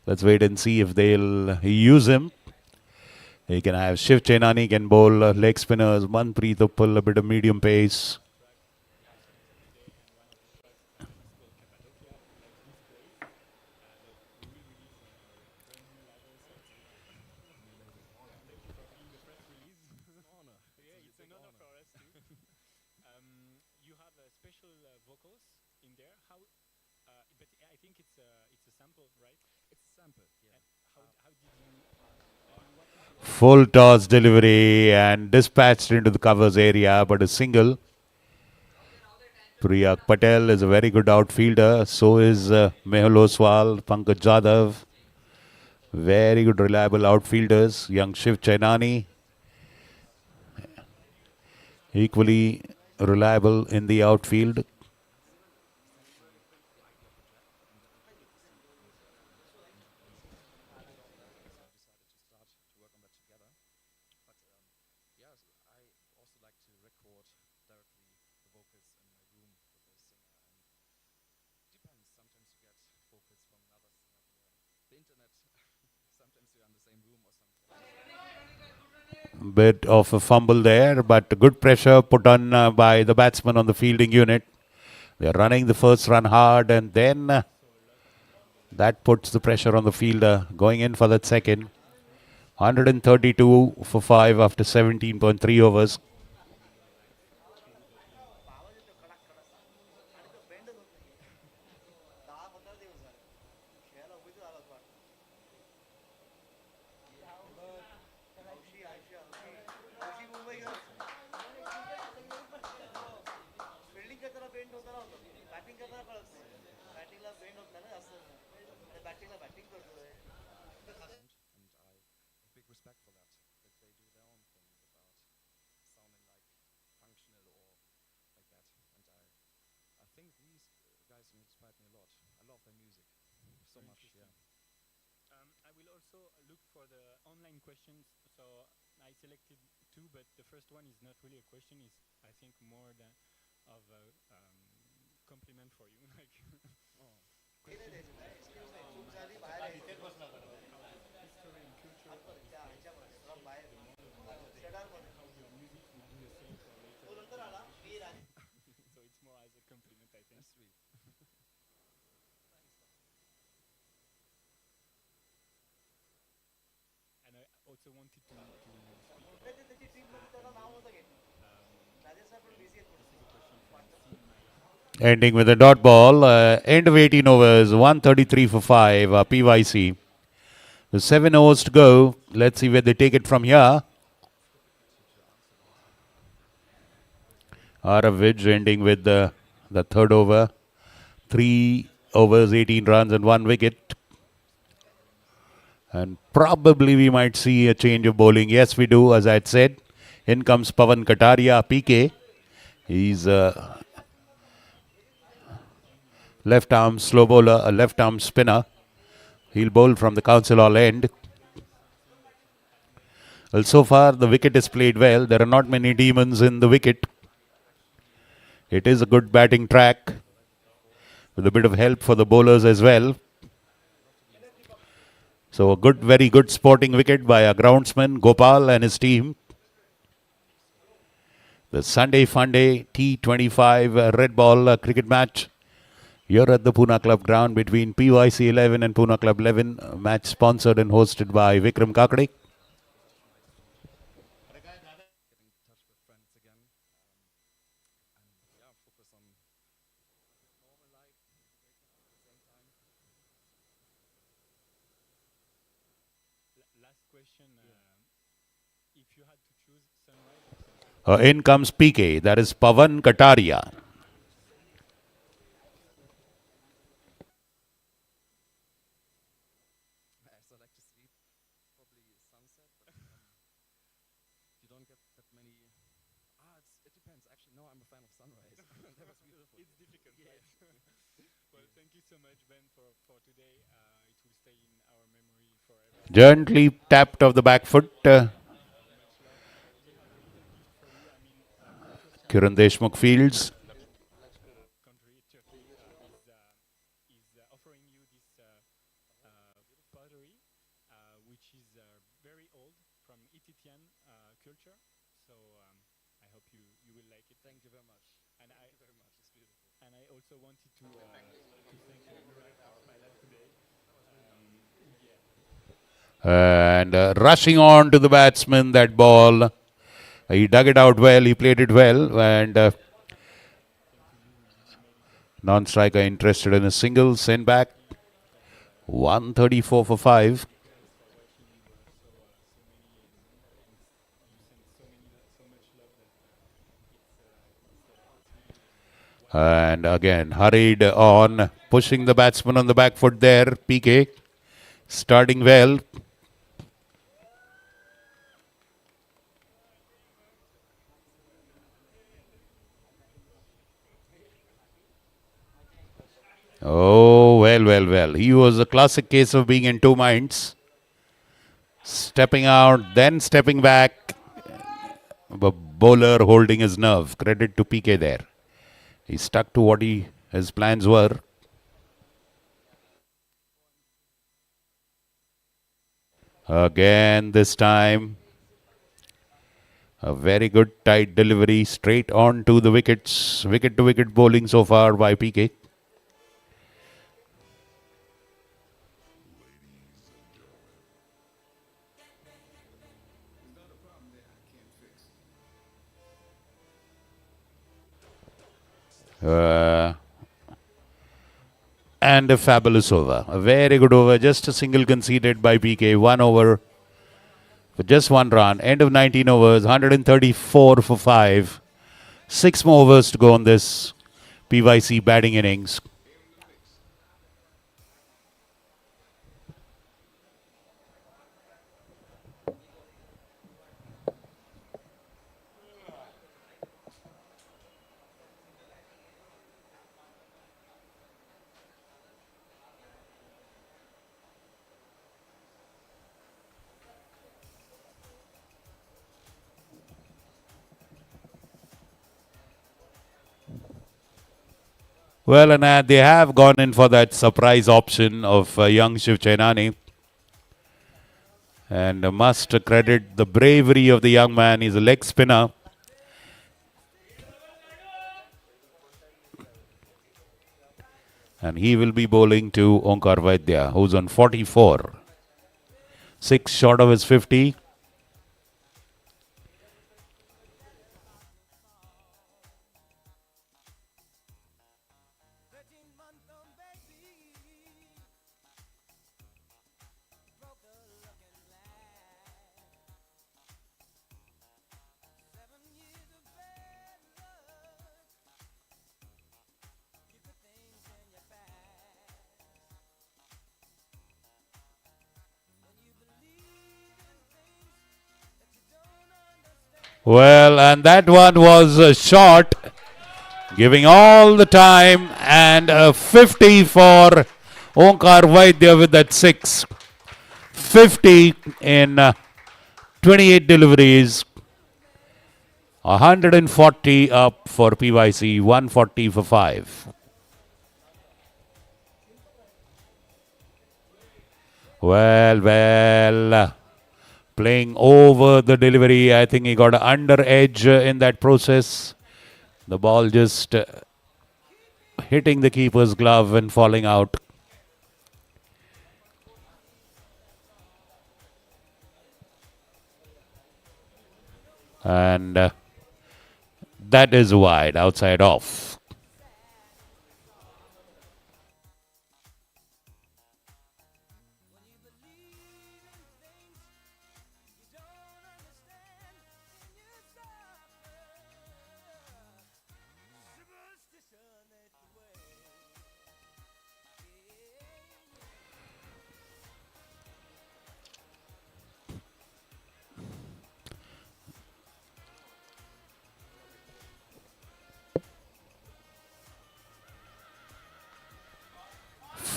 Let's wait and see if they'll use him. He can have Shiv Chenani, can bowl leg spinners. Manpreet Uppal, a bit of medium pace. Full toss delivery and dispatched into the covers area, but a single. Priyak Patel is a very good outfielder. So is Mehul Oswal, Pankaj Jadhav. Very good, reliable outfielders. Young Shiv Chainani, equally reliable in the outfield. Bit of a fumble there, but good pressure put on by the batsman on the fielding unit. They're running the first run hard, and then that puts the pressure on the fielder going in for that second. 132 for 5 after 17.3 overs. Ending with a dot ball. End of 18 overs, 133 for 5, PYC. The 7 overs to go. Let's see where they take it from here. Aravic ending with the third over. 3 overs, 18 runs and 1 wicket. And probably we might see a change of bowling. Yes, we do, as I had said. In comes Pawan Kataria, PK. He's a left arm slow bowler, a left arm spinner. He'll bowl from the council hall end. Well, so far the wicket is played well. There are not many demons in the wicket. It is a good batting track with a bit of help for the bowlers as well. So a good, very good sporting wicket by a groundsman, Gopal and his team. The Sunday Funday T25 red ball cricket match here at the Poona Club ground between PYC 11 and Poona Club 11. Match sponsored and hosted by Vikram Kakade. In comes PK, that is Pawan Kataria. Gently tapped off the back foot. Kiran Deshmukh fields. And rushing on to the batsman, that ball. He dug it out well, he played it well. And non-striker interested in a single, send back. 134 for 5. And again, hurried on, pushing the batsman on the back foot there. PK starting well. Oh, well. He was a classic case of being in two minds. Stepping out, then stepping back. The bowler holding his nerve. Credit to PK there. He stuck to what his plans were. Again, this time, a very good tight delivery straight on to the wickets. Wicket to wicket bowling so far by PK. And a fabulous over. A very good over. Just a single conceded by PK. 1 over for just 1 run. End of 19 overs. 134 for 5. 6 more overs to go on this PYC batting innings. Well, and they have gone in for that surprise option of young Shiv Chainani. And must credit the bravery of the young man. He's a leg spinner. And he will be bowling to Onar Viya, who's on 44. 6 short of his 50. Well, and that one was short, giving all the time, and a 50 for Onar Viya with that 6. 50 in 28 deliveries. 140 up for PYC, 140 for 5. Well. Playing over the delivery. I think he got an under edge in that process. The ball just hitting the keeper's glove and falling out. And that is wide, outside off.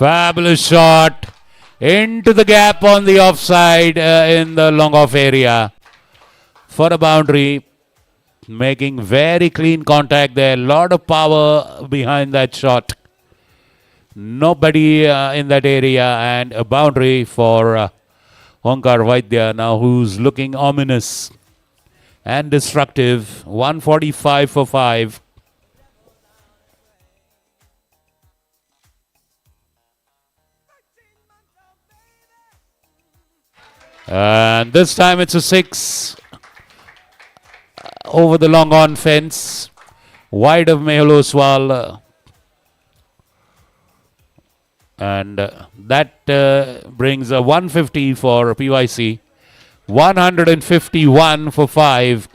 Fabulous shot into the gap on the offside in the long off area for a boundary. Making very clean contact there. A lot of power behind that shot. Nobody in that area, and a boundary for Onar Viya now, who's looking ominous and destructive. 145 for 5. And this time it's a 6 over the long on fence, wide of Mehul Oswal. And that brings a 150 for PYC, 151 for 5.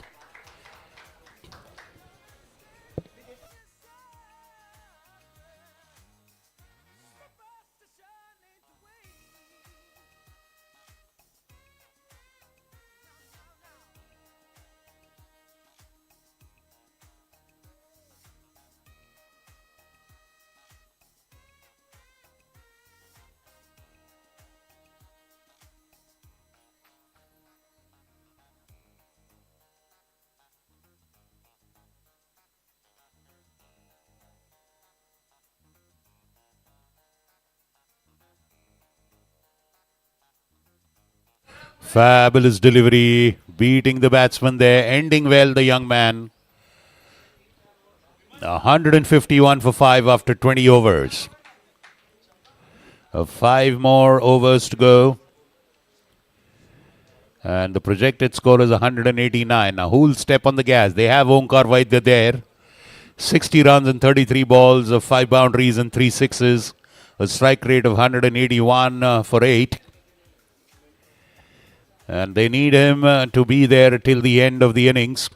Fabulous delivery, beating the batsman there, ending well the young man. 151 for 5 after 20 overs. 5 more overs to go. And the projected score is 189. Now who'll step on the gas? They have Onkar Vaidya there. 60 runs and 33 balls, 5 boundaries and 3 sixes. A strike rate of 181 for 8. And they need him to be there till the end of the innings.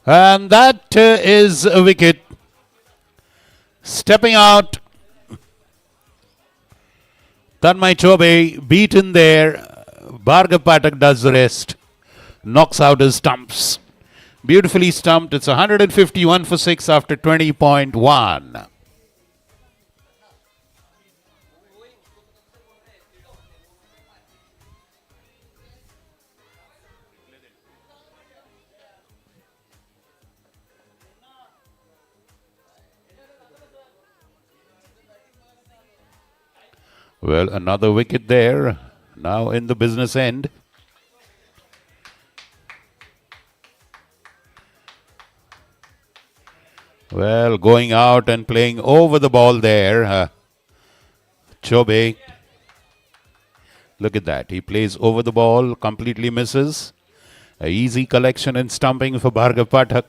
And that is a wicket. Stepping out, Tanmay Chobe beaten there. Bhargav Pathak does the rest. Knocks out his stumps. Beautifully stumped. It's 151 for 6 after 20.1. Well, another wicket there. Now in the business end. Well, going out and playing over the ball there. Chobe. Look at that. He plays over the ball, completely misses. A easy collection and stumping for Bhargav Pathak.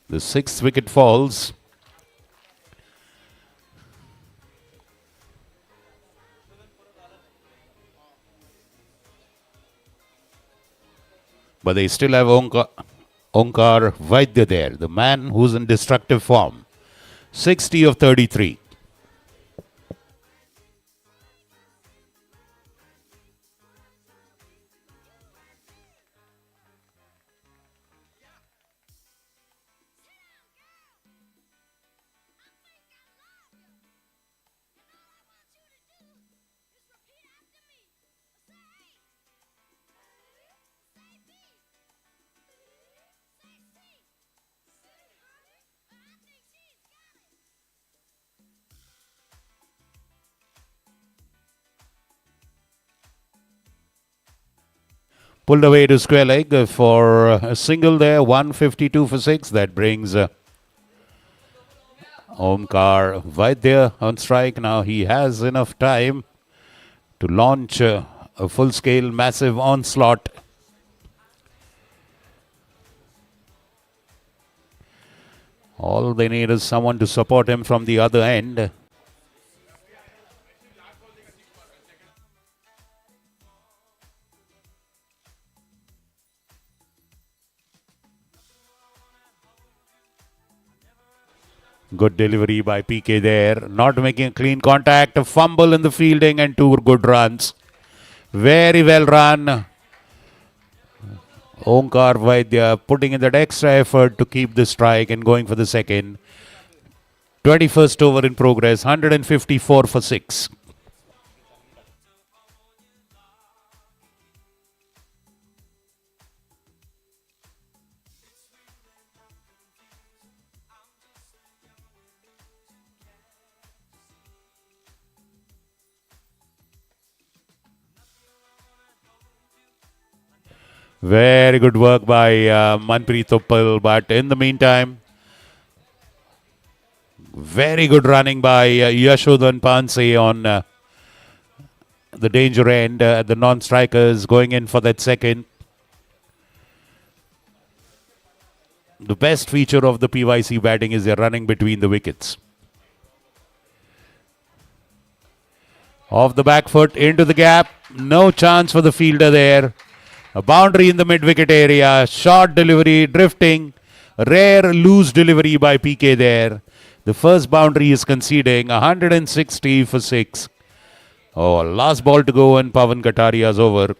The 6th wicket falls. But they still have Onkar Vaidya there, the man who's in destructive form. 60 of 33. Pulled away to square leg for a single there, 152 for 6. That brings Omkar Vaidya on strike. Now he has enough time to launch a full-scale massive onslaught. All they need is someone to support him from the other end. Good delivery by PK there. Not making a clean contact. A fumble in the fielding and 2 good runs. Very well run. Onkar Vaidya putting in that extra effort to keep the strike and going for the second. 21st over in progress. 154 for 6. Very good work by Manpreet Uppal, but in the meantime, very good running by Yashodhan Panse on the danger end. The non-strikers going in for that second. The best feature of the PYC batting is they're running between the wickets. Off the back foot, into the gap. No chance for the fielder there. A boundary in the mid-wicket area. Short delivery, drifting. Rare loose delivery by PK there. The first boundary is conceding. 160 for 6. Oh, last ball to go and Pawan Kataria's over.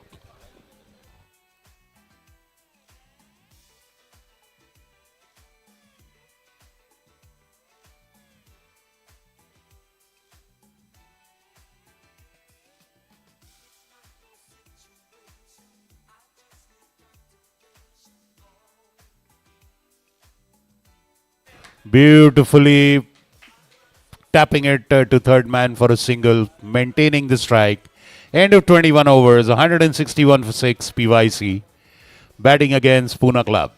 Beautifully tapping it to third man for a single, maintaining the strike. End of 21 overs, 161 for 6, PYC. Batting against Poona Club.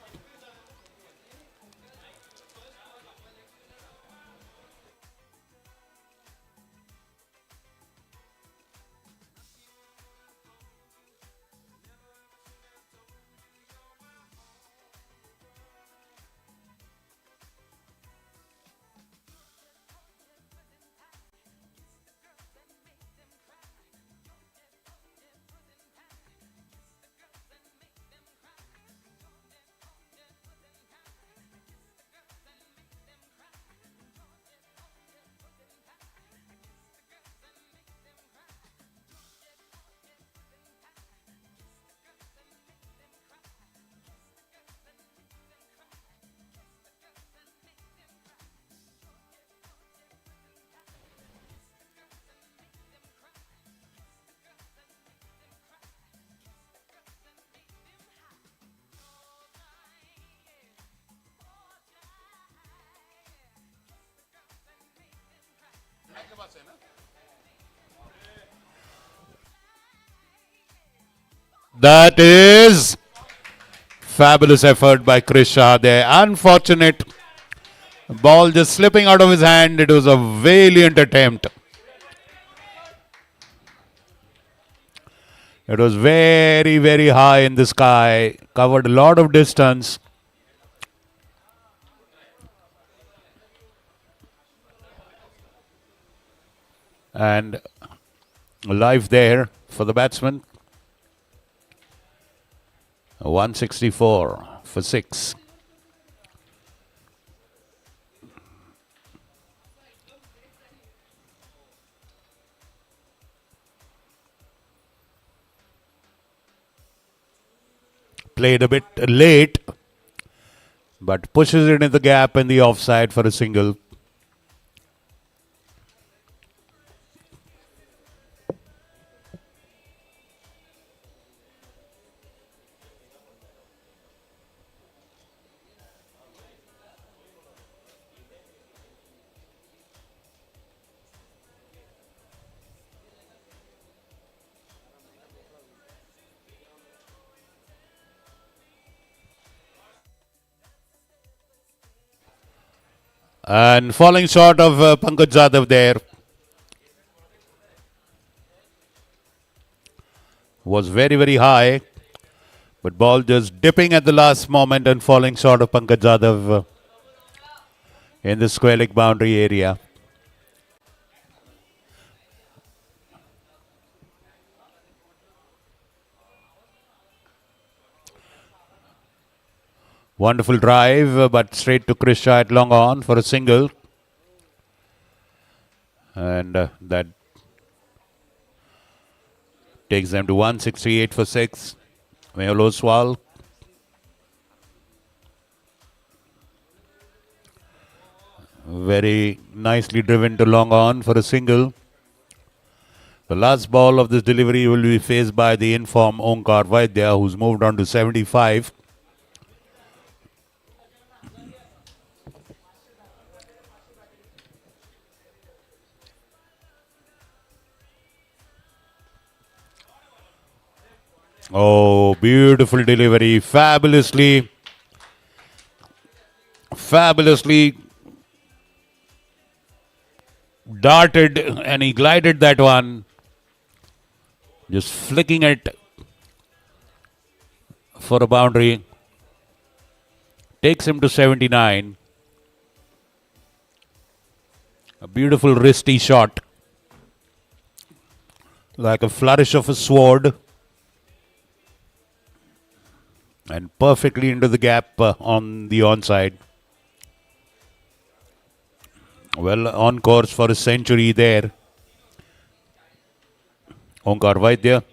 That is fabulous effort by Chris Shah there. Unfortunate ball just slipping out of his hand. It was a valiant attempt. It was very, very high in the sky. Covered a lot of distance. And live there for the batsman. 164 for 6. Played a bit late, but pushes it in the gap in the offside for a single. And falling short of Pankaj Jadhav there. Was very, very high. But ball just dipping at the last moment and falling short of Pankaj Jadhav in the square leg boundary area. Wonderful drive, but straight to Chris Shah at long on for a single. And that takes them to 168 for 6. Mehul Oswal. Very nicely driven to long on for a single. The last ball of this delivery will be faced by the in-form Onar Viya, who's moved on to 75. Oh, beautiful delivery. Fabulously darted, and he glided that one. Just flicking it for a boundary. Takes him to 79. A beautiful wristy shot. Like a flourish of a sword. And perfectly into the gap on the onside. Well, on course for a century there. Onar Viya.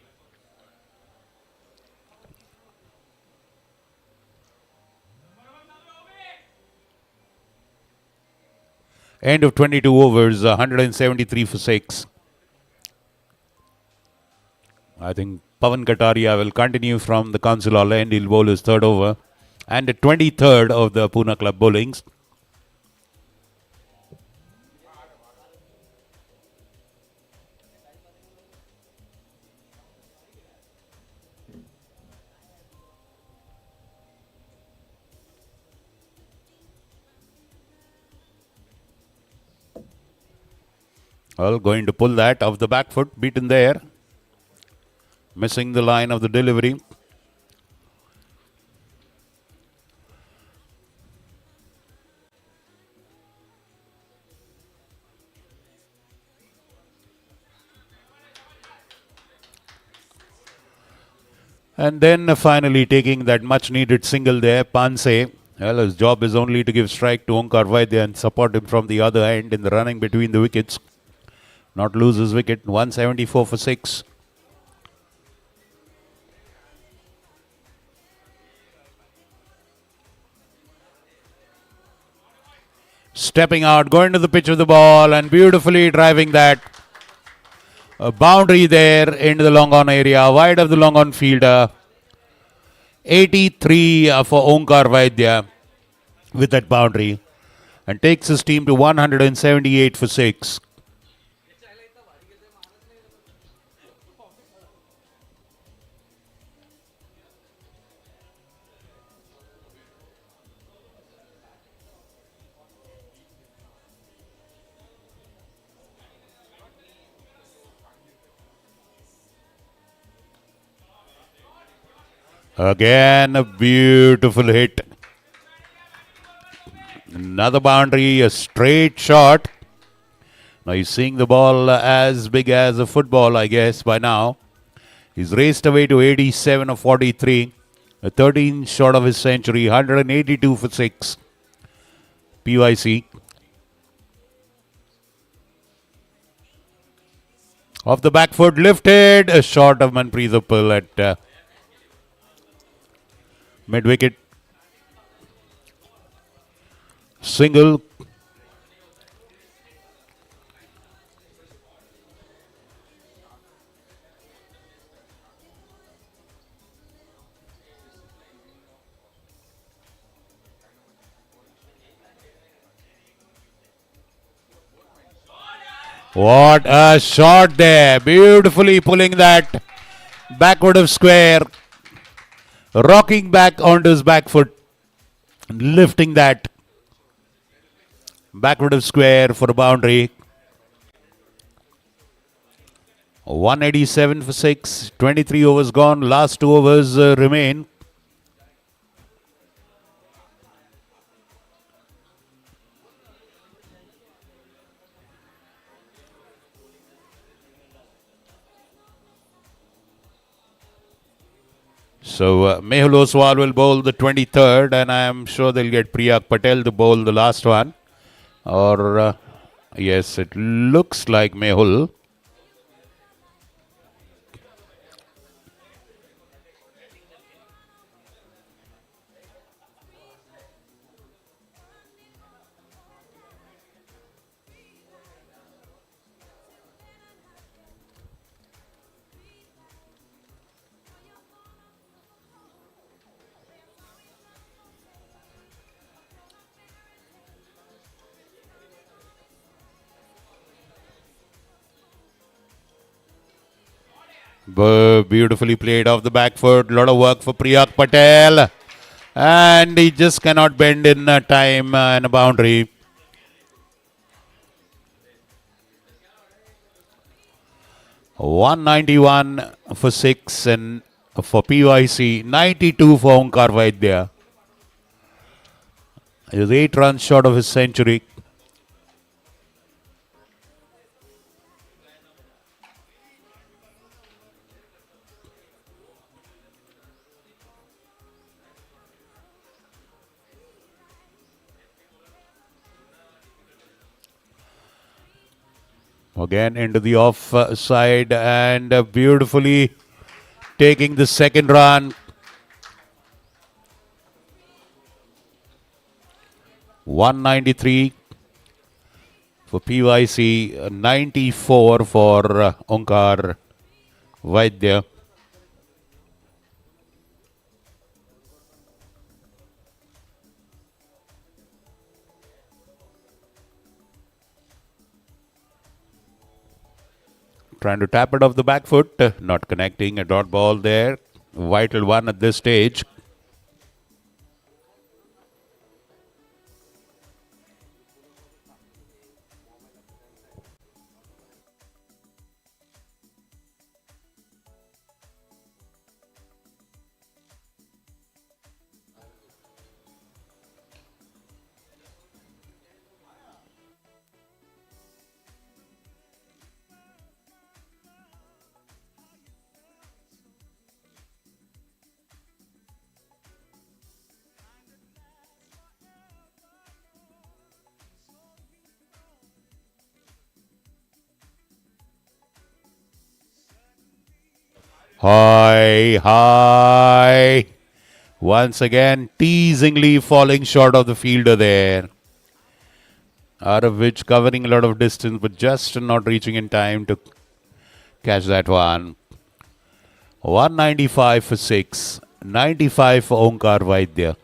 End of 22 overs, 173 for 6. I think Pawan Kataria will continue from the Console end. He'll bowl his third over. And the 23rd of the Poona Club bowlings. Well, going to pull that off the back foot, beaten there. Missing the line of the delivery. And then finally taking that much needed single there, Panse. Well, his job is only to give strike to Onkar Vaidya and support him from the other end in the running between the wickets. Not lose his wicket. 174 for 6. Stepping out, going to the pitch of the ball and beautifully driving that. A boundary there into the long on area, wide of the long on fielder. 83 for Onkar Vaidya with that boundary and takes his team to 178 for 6. Again, a beautiful hit. Another boundary, a straight shot. Now he's seeing the ball as big as a football, I guess, by now. He's raced away to 87 of 43. A 13 short of his century, 182 for 6. PYC. Off the back foot, lifted. A shot of Manpreet Uppal at mid-wicket. Single. What a shot there. Beautifully pulling that backward of square. Rocking back onto his back foot. Lifting that backward of square for a boundary. 187 for 6. 23 overs gone. Last 2 overs remain. So Mehul Oswal will bowl the 23rd, and I am sure they'll get Priyak Patel to bowl the last one. Or, yes, it looks like Mehul. Beautifully played off the back foot. Lot of work for Priyak Patel. And he just cannot bend in time and a boundary. $191 for 6 and for PYC. 92 for Onkar Vaidya. He was 8 runs short of his century. Again into the off side and beautifully taking the second run. 193 for PYC, 94 for Onkar Vaidya. Trying to tap it off the back foot, not connecting, a dot ball there. Vital one at this stage. High. Once again, teasingly falling short of the fielder there. Out of which covering a lot of distance, but just not reaching in time to catch that one. 195 for 6. 95 for Onkar Vaidya.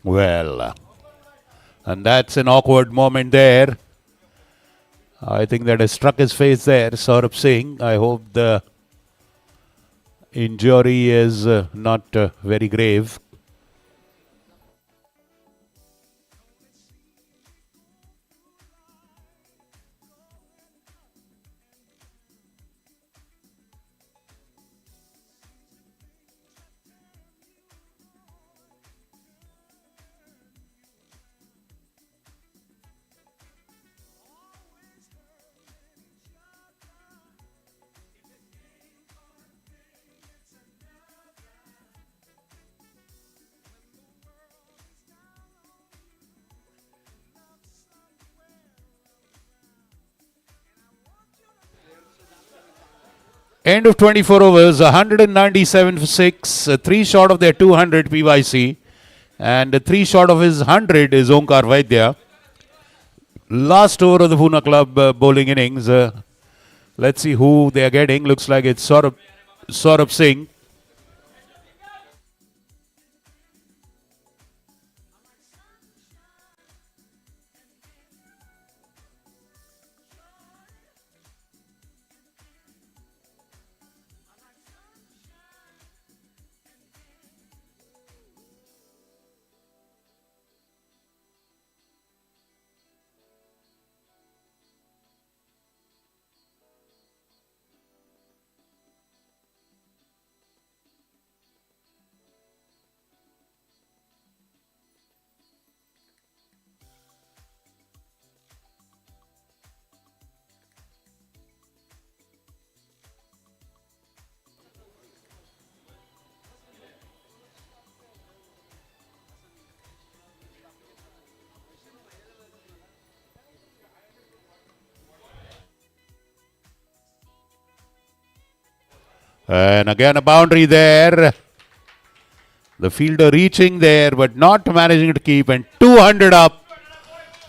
Well, and that's an awkward moment there. I think that has struck his face there, Saurabh Singh. I hope the injury is not very grave. End of 24 overs, 197 for 6, 3 short of their 200 PYC, and 3 short of his 100 is Onkar Vaidya. Last over of the Poona club bowling innings. Let's see who they are getting. Looks like it's Saurabh Singh. And again a boundary there. The fielder reaching there but not managing to keep, and 200 up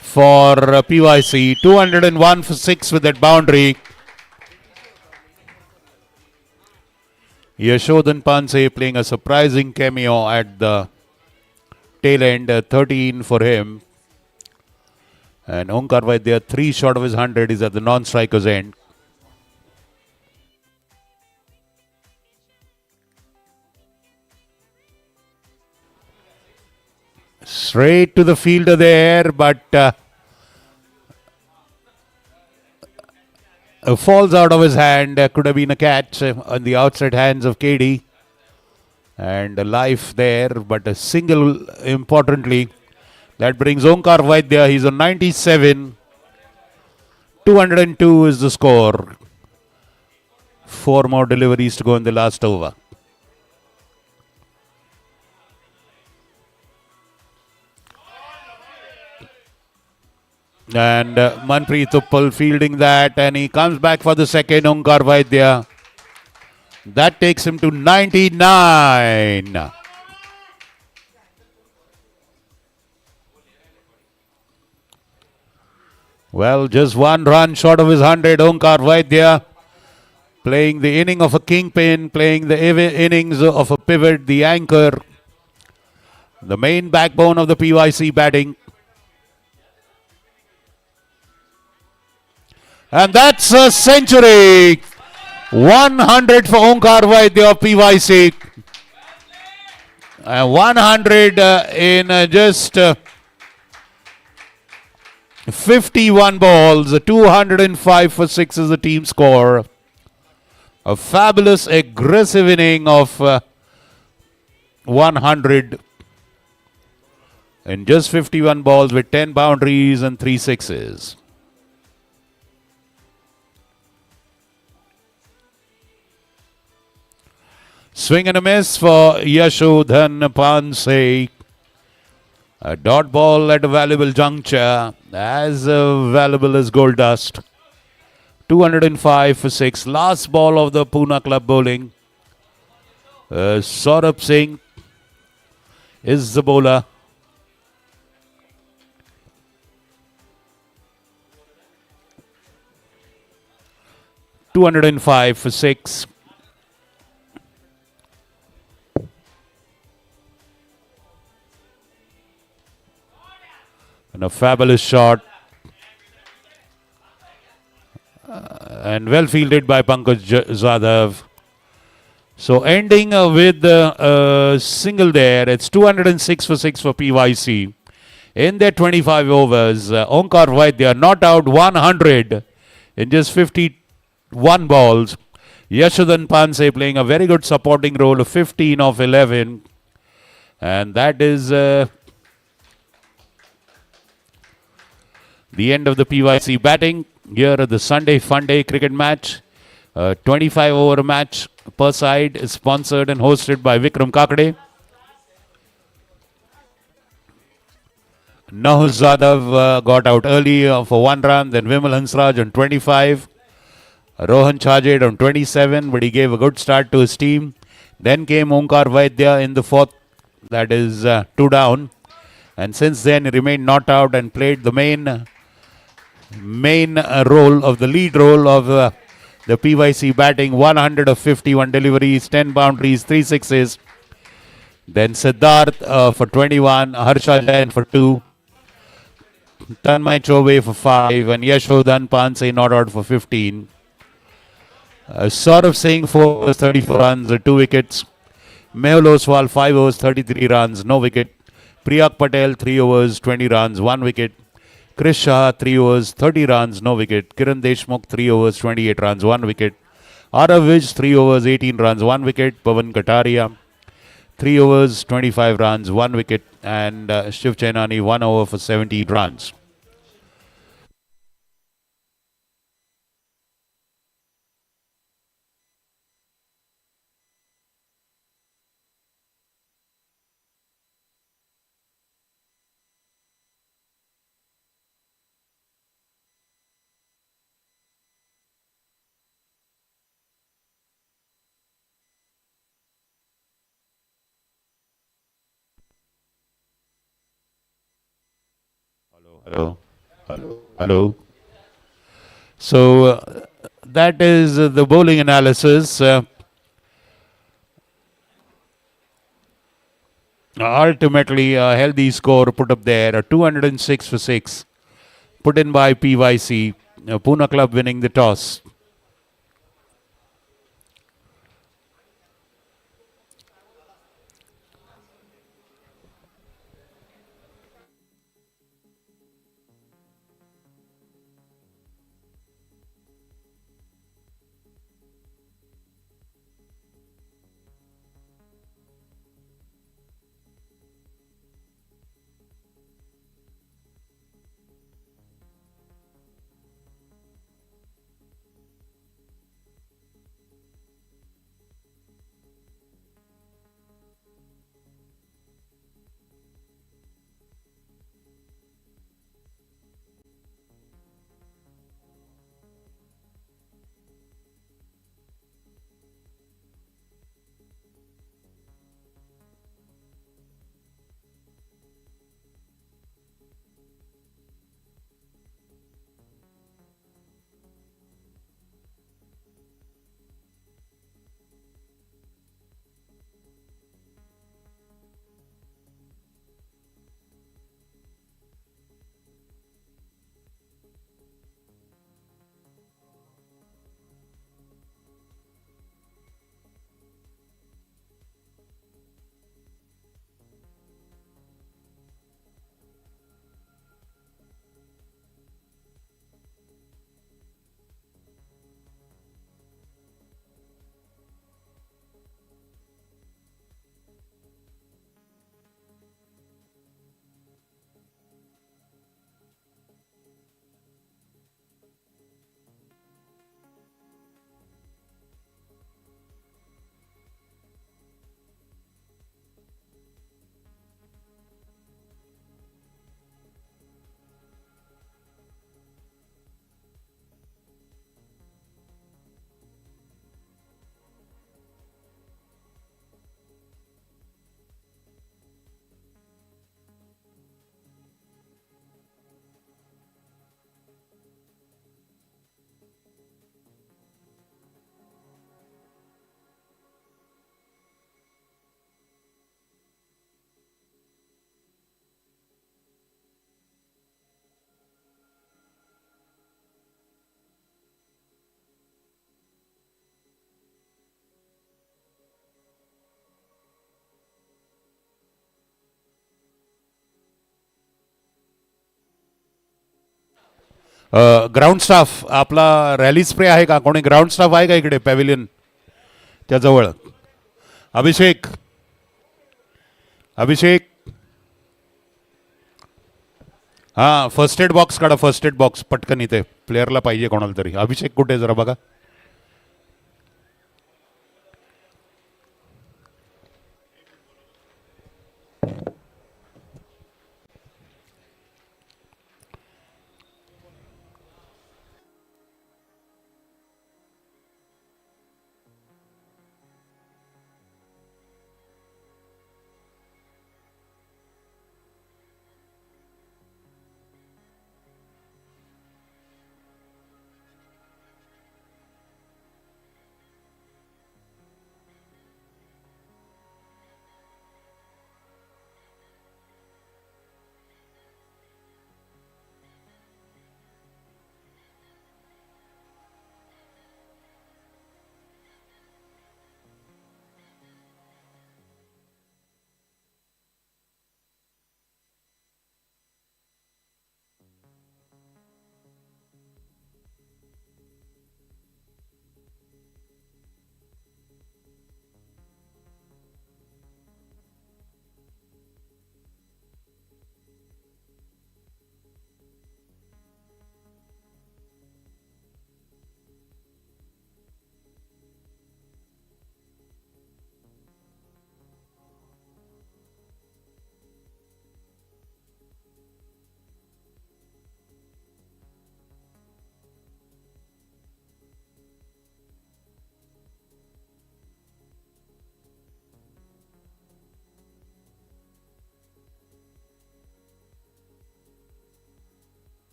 for PYC. 201 for 6 with that boundary. Yashodhan Panse playing a surprising cameo at the tail end. 13 for him. And Onkar Vaidya 3 short of his 100 is at the non-striker's end. Straight to the fielder there, but falls out of his hand. Could have been a catch on the outside hands of KD. And a life there, but a single importantly. That brings Onkar Vaidya. He's on 97. 202 is the score. 4 more deliveries to go in the last over. And Manpreet Uppal fielding that, and he comes back for the second. Onkar Vaidya. That takes him to 99. Well, just 1 run short of his 100. Onkar Vaidya playing the inning of a kingpin, playing the innings of a pivot, the anchor, the main backbone of the PYC batting. And that's a century. 100 for Onkar Vaidya of PYC. 100 in just 51 balls. 205 for 6 is the team score. A fabulous, aggressive inning of 100 in just 51 balls with 10 boundaries and 3 sixes. Swing and a miss for Yashodhan Panse. A dot ball at a valuable juncture, as valuable as gold dust. 205 for 6. Last ball of the Poona club bowling. Saurabh Singh is the bowler. $205 for 6. And a fabulous shot. And well fielded by Pankaj Zadav. So ending with a single there. It's 206 for 6 for PYC. In their 25 overs, Onkar Vaidya not out 100 in just 51 balls. Yashodhan Panse playing a very good supporting role of 15 of 11. And that is the end of the PYC batting here at the Sunday Fun Day cricket match. 25 over match per side is sponsored and hosted by Vikram Kakade. Nahuz Zadav got out early for 1 run, then Vimal Hansraj on 25. Rohan Chajed on 27, but he gave a good start to his team. Then came Onkar Vaidya in the 4th, that is 2 down. And since then he remained not out and played the main role of the lead role of the PYC batting. 100 of 51 deliveries, 10 boundaries, 3 sixes. Then Siddharth for 21, Harsha Jain for 2. Tanmay Chobe for 5 and Yashodhan Panse not out for 15. Saurabh Singh 4 overs 34 runs, 2 wickets. Mehul Oswal 5 overs 33 runs, no wicket. Priyak Patel 3 overs 20 runs, 1 wicket. Krish Shah 3 overs 30 runs, no wicket. Kiran Deshmukh 3 overs 28 runs, 1 wicket. Arav Vij 3 overs 18 runs, 1 wicket. Pavan Kataria 3 overs 25 runs, 1 wicket. And Shiv Chainani 1 over for 17 runs. Hello. So that is the bowling analysis. Ultimately, a healthy score put up there, 206 for 6, put in by PYC. Poona club winning the toss. Ground staff आपला rally spray आहे का? कोणी ground staff आहे का इकडे pavilion त्याजवळ? अभिषेक अभिषेक हां, first aid box काढा. First aid box पटकन इथे प्लेअरला पाहिजे कोणाला तरी. अभिषेक कुठे जरा बघा.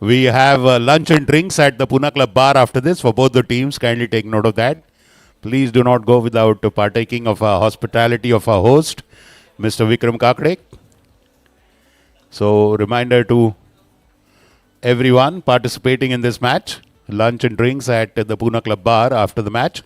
We have lunch and drinks at the Poona Club bar after this for both the teams. Kindly take note of that. Please do not go without partaking of our hospitality of our host, Mr. Vikram Kakade. So, reminder to everyone participating in this match, lunch and drinks at the Poona Club bar after the match.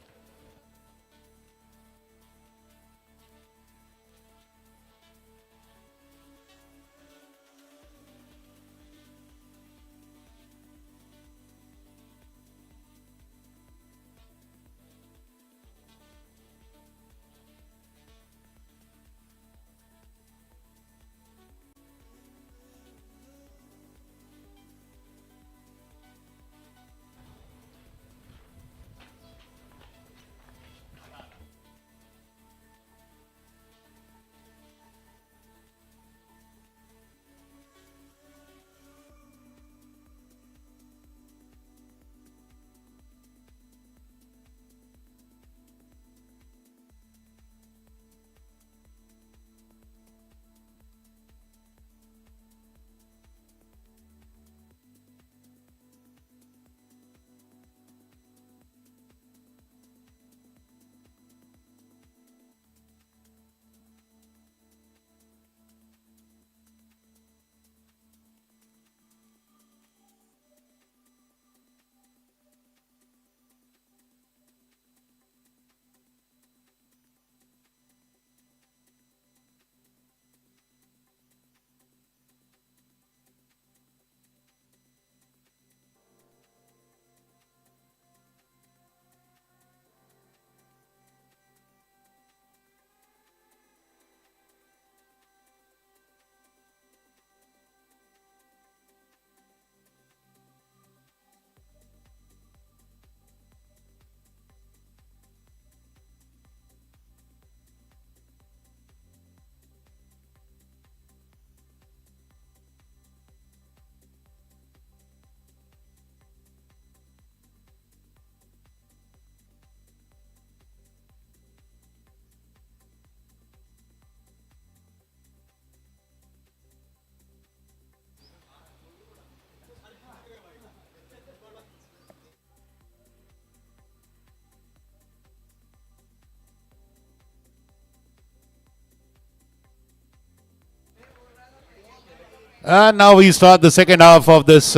And now we start the second half of this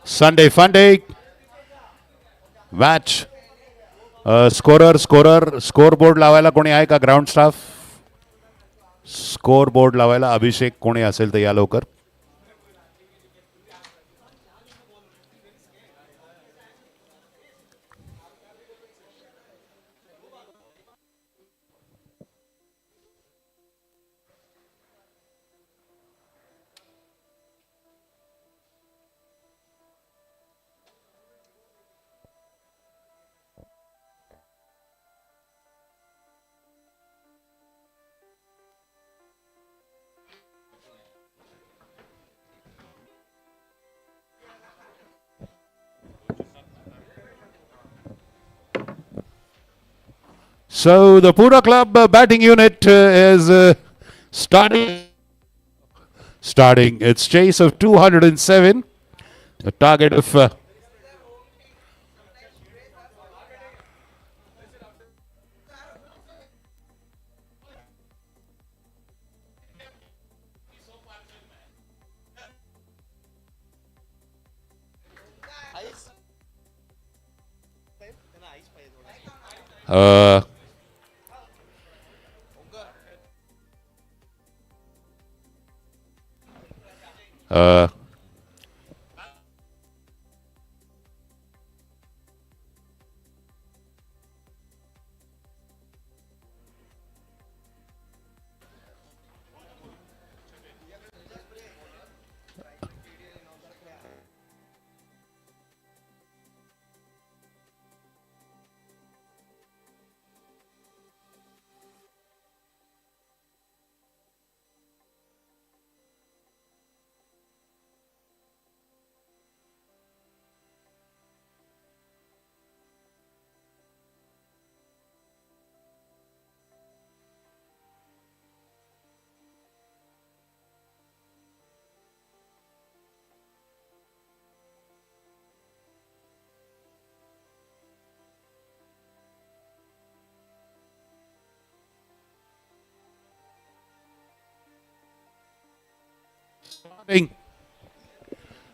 Sunday Fun Day match. Scoreboard लावायला कोणी आहे का ground staff? Scoreboard लावायला अभिषेक कोणी असेल तर या लवकर. So the Poona Club batting unit is starting its chase of 207. A target of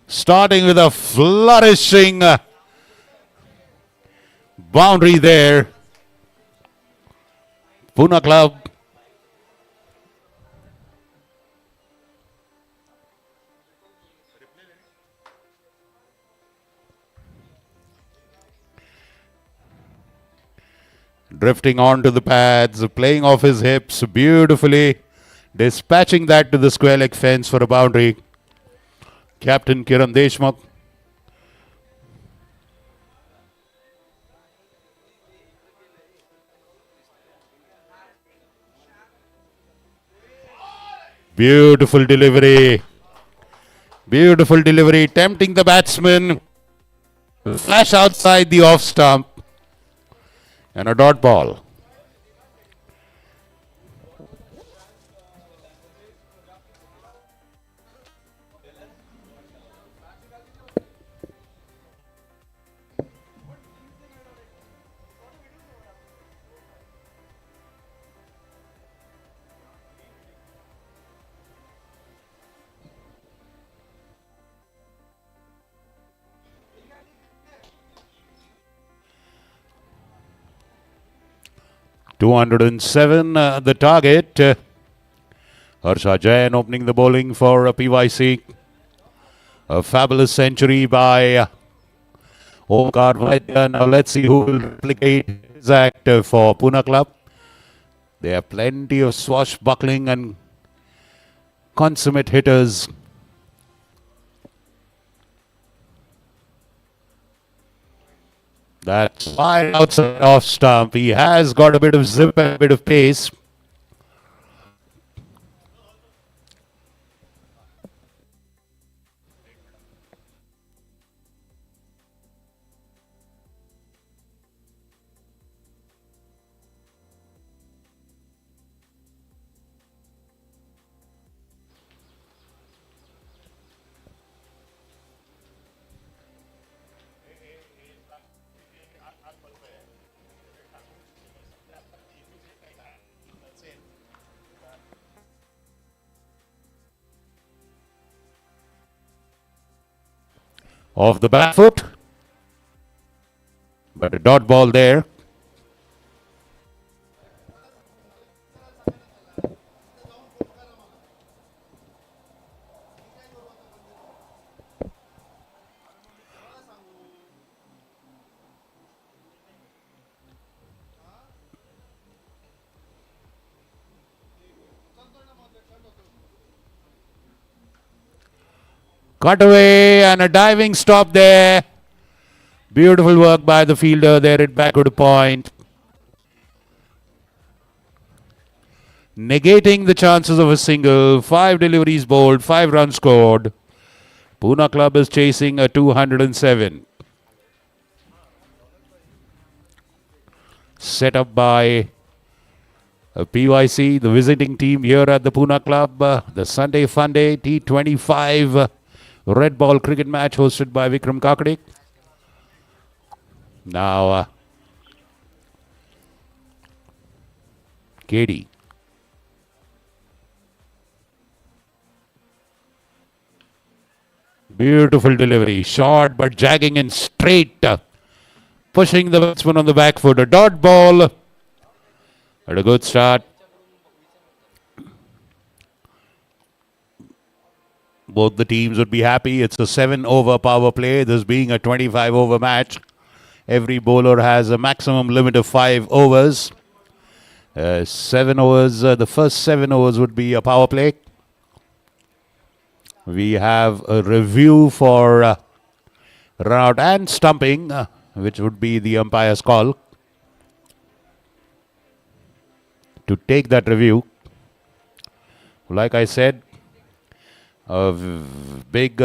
Starting with a flourishing boundary there. Poona Club. Drifting onto the pads, playing off his hips beautifully, dispatching that to the square leg fence for a boundary. Captain Kiran Deshmukh. Beautiful delivery. Beautiful delivery, tempting the batsman. Flash outside the off stump. And a dot ball. .207 the target. Harsha Jain opening the bowling for PYC. A fabulous century by Onar Viya. Now let's see who will replicate his act for Poona Club. There are plenty of swashbuckling and consummate hitters. That's wide outside off stump. He has got a bit of zip and a bit of pace. Off the back foot. But a dot ball there. Cut away and a diving stop there. Beautiful work by the fielder there at backward point. Negating the chances of a single. 5 deliveries bowled, 5 runs scored. Poona Club is chasing a 207. Set up by PYC, the visiting team here at the Poona Club. The Sunday Fun Day T25 red ball cricket match hosted by Vikram Kakade. Now, KD. Beautiful delivery. Short but jagging in straight. Pushing the batsman on the back foot. A dot ball. At a good start. Both the teams would be happy. It's a 7-over power play. This being a 25-over match. Every bowler has a maximum limit of 5 overs. 7 overs. The first 7 overs would be a power play. We have a review for run out and stumping, which would be the umpire's call. To take that review, like I said, a big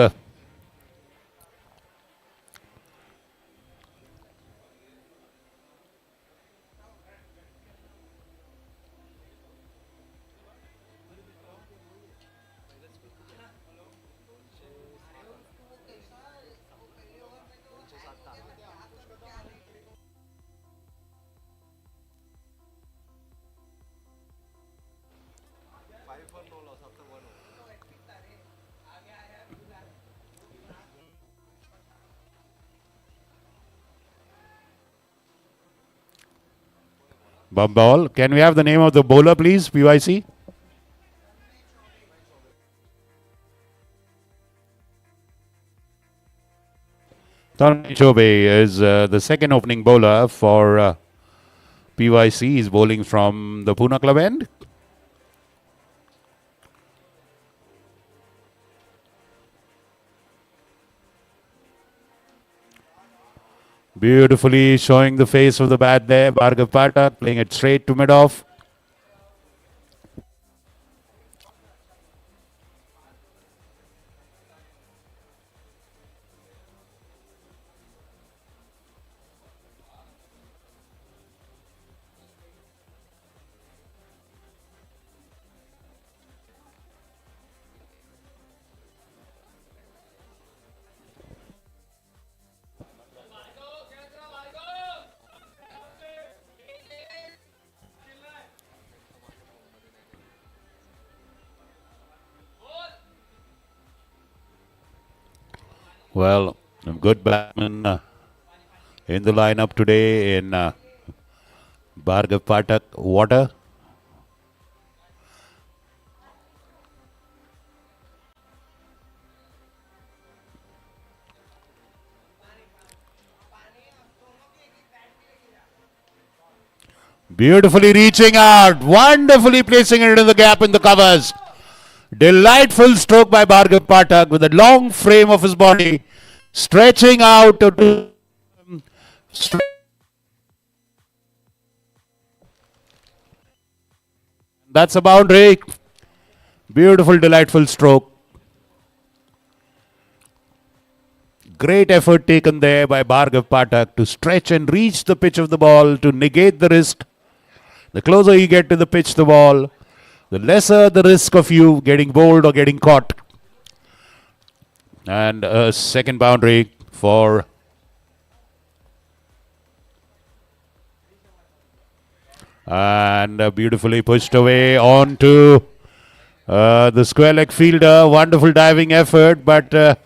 Bump ball. Can we have the name of the bowler, please, PYC? Tony Chobe is the second opening bowler for PYC. He's bowling from the Poona club end. Beautifully showing the face of the bat there. Bhargav Pathak playing it straight to mid-off. Well, a good batsman in the lineup today in Bhargav Pathak, Water. Beautifully reaching out, wonderfully placing it in the gap in the covers. Delightful stroke by Bhargav Pathak with the long frame of his body, stretching out to that's a boundary. Beautiful, delightful stroke. Great effort taken there by Bhargav Pathak to stretch and reach the pitch of the ball to negate the risk. The closer you get to the pitch, the ball, the lesser the risk of you getting bowled or getting caught. And a second boundary for and beautifully pushed away onto the square leg fielder. Wonderful diving effort, but the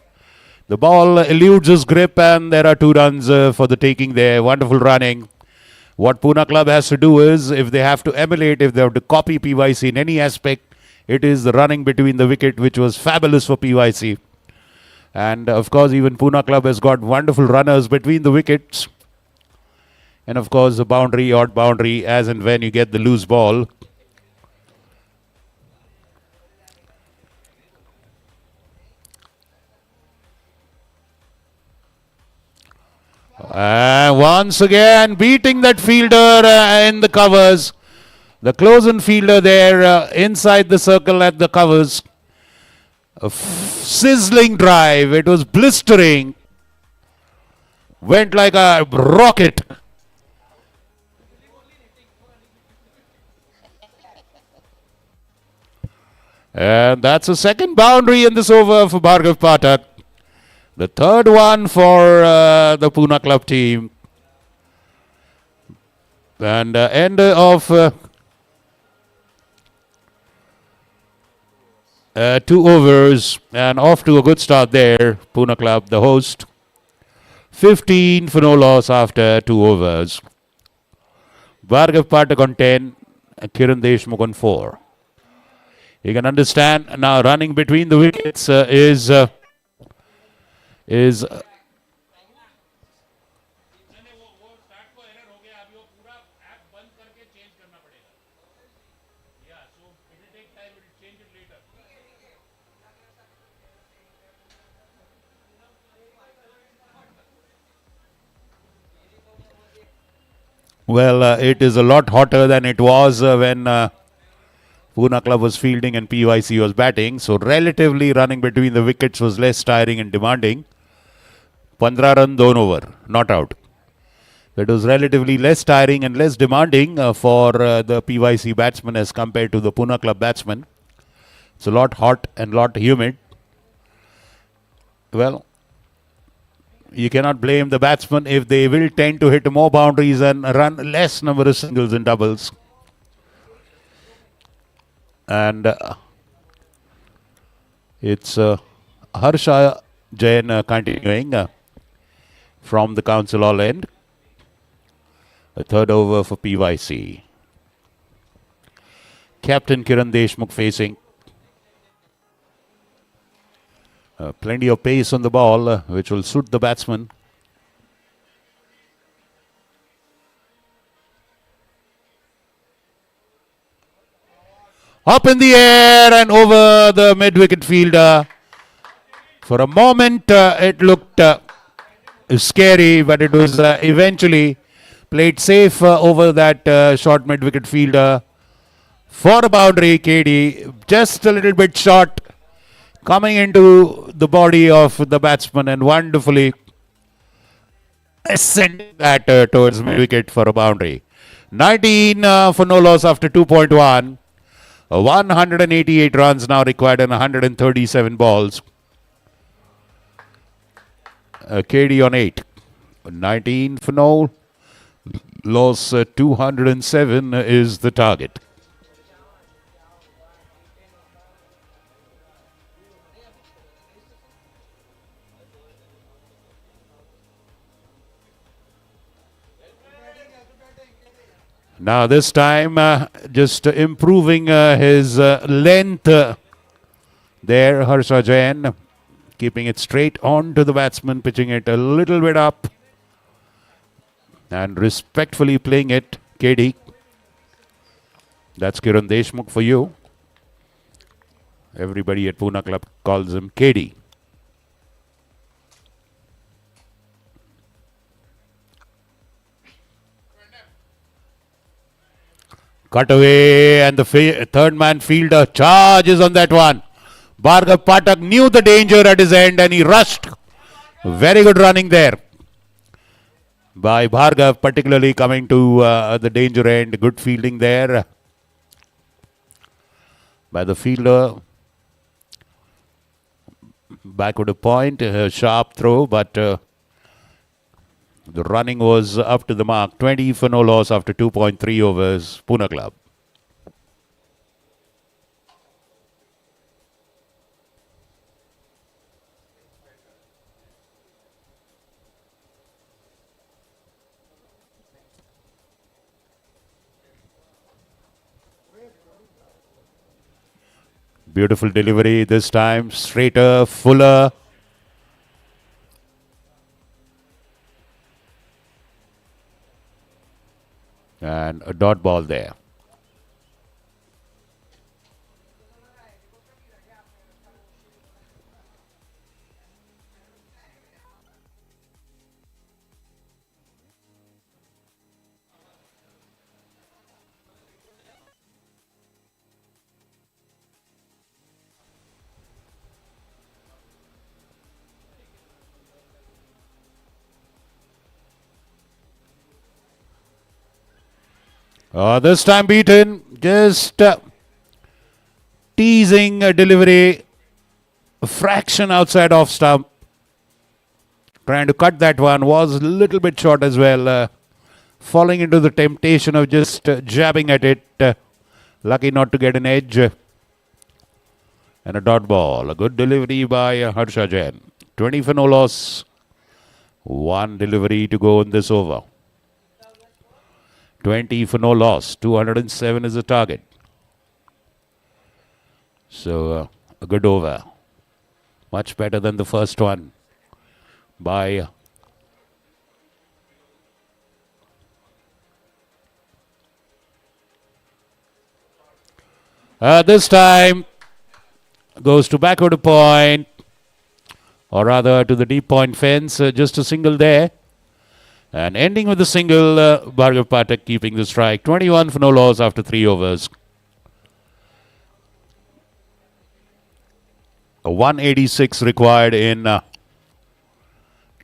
ball eludes his grip and there are 2 runs for the taking there. Wonderful running. What Poona club has to do is, if they have to emulate, if they have to copy PYC in any aspect, it is the running between the wicket, which was fabulous for PYC. And of course, even Poona club has got wonderful runners between the wickets. And of course, the boundary, odd boundary, as and when you get the loose ball. Once again, beating that fielder in the covers. The close-in fielder there inside the circle at the covers. A sizzling drive. It was blistering. Went like a rocket. And that's a second boundary in this over for Bhargav Pathak. The third one for the Poona club team. And end of 2 overs. And off to a good start there, Poona club, the host. 15 for no loss after 2 overs. Bhargav Pathak on 10, Kiran Deshmukh on 4. You can understand now running between the wickets is well, it is a lot hotter than it was when Poona club was fielding and PYC was batting. So relatively running between the wickets was less tiring and demanding. 15 run, 2 over, not out. It was relatively less tiring and less demanding for the PYC batsman as compared to the Poona club batsman. It's a lot hot and lot humid. Well, you cannot blame the batsman if they will tend to hit more boundaries and run less number of singles and doubles. And it's Harsha Jain continuing from the council all end. A third over for PYC. captain Kiran Deshmukh facing. Plenty of pace on the ball, which will suit the batsman. Up in the air and over the mid-wicket fielder. For a moment, it looked scary, but it was eventually played safe over that short mid-wicket fielder. For a boundary, KD, just a little bit short, coming into the body of the batsman and wonderfully sending that towards mid-wicket for a boundary. 19 for no loss after 2.1. 188 runs now required in 137 balls. KD on 8. 19 for no loss. 207 is the target. Now this time just improving his length there, Harsha Jain, keeping it straight on to the batsman, pitching it a little bit up and respectfully playing it. KD. That's Kiran Deshmukh for you. Everybody at Poona Club calls him KD. Cut away and the third man fielder charges on that one. Bhargav Pathak knew the danger at his end and he rushed. Very good running there by Bhargav, particularly coming to the danger end. Good fielding there by the fielder. Backward a point, a sharp throw, but the running was up to the mark. 20 for no loss after 2.3 overs, Poona Club. Beautiful delivery this time, straighter, fuller. And a dot ball there. This time beaten, just teasing a delivery, a fraction outside off stump. Trying to cut that one, was a little bit short as well. Falling into the temptation of just jabbing at it. Lucky not to get an edge. And a dot ball. A good delivery by Harsha Jain. 20 for no loss. One delivery to go in this over. 20 for no loss. 207 is the target. So, a good over. Much better than the first one by this time goes to backward point, or rather to the deep point fence. Just a single there. And ending with a single, Bhargav Pathak keeping the strike. 21 for no loss after 3 overs. A 186 required in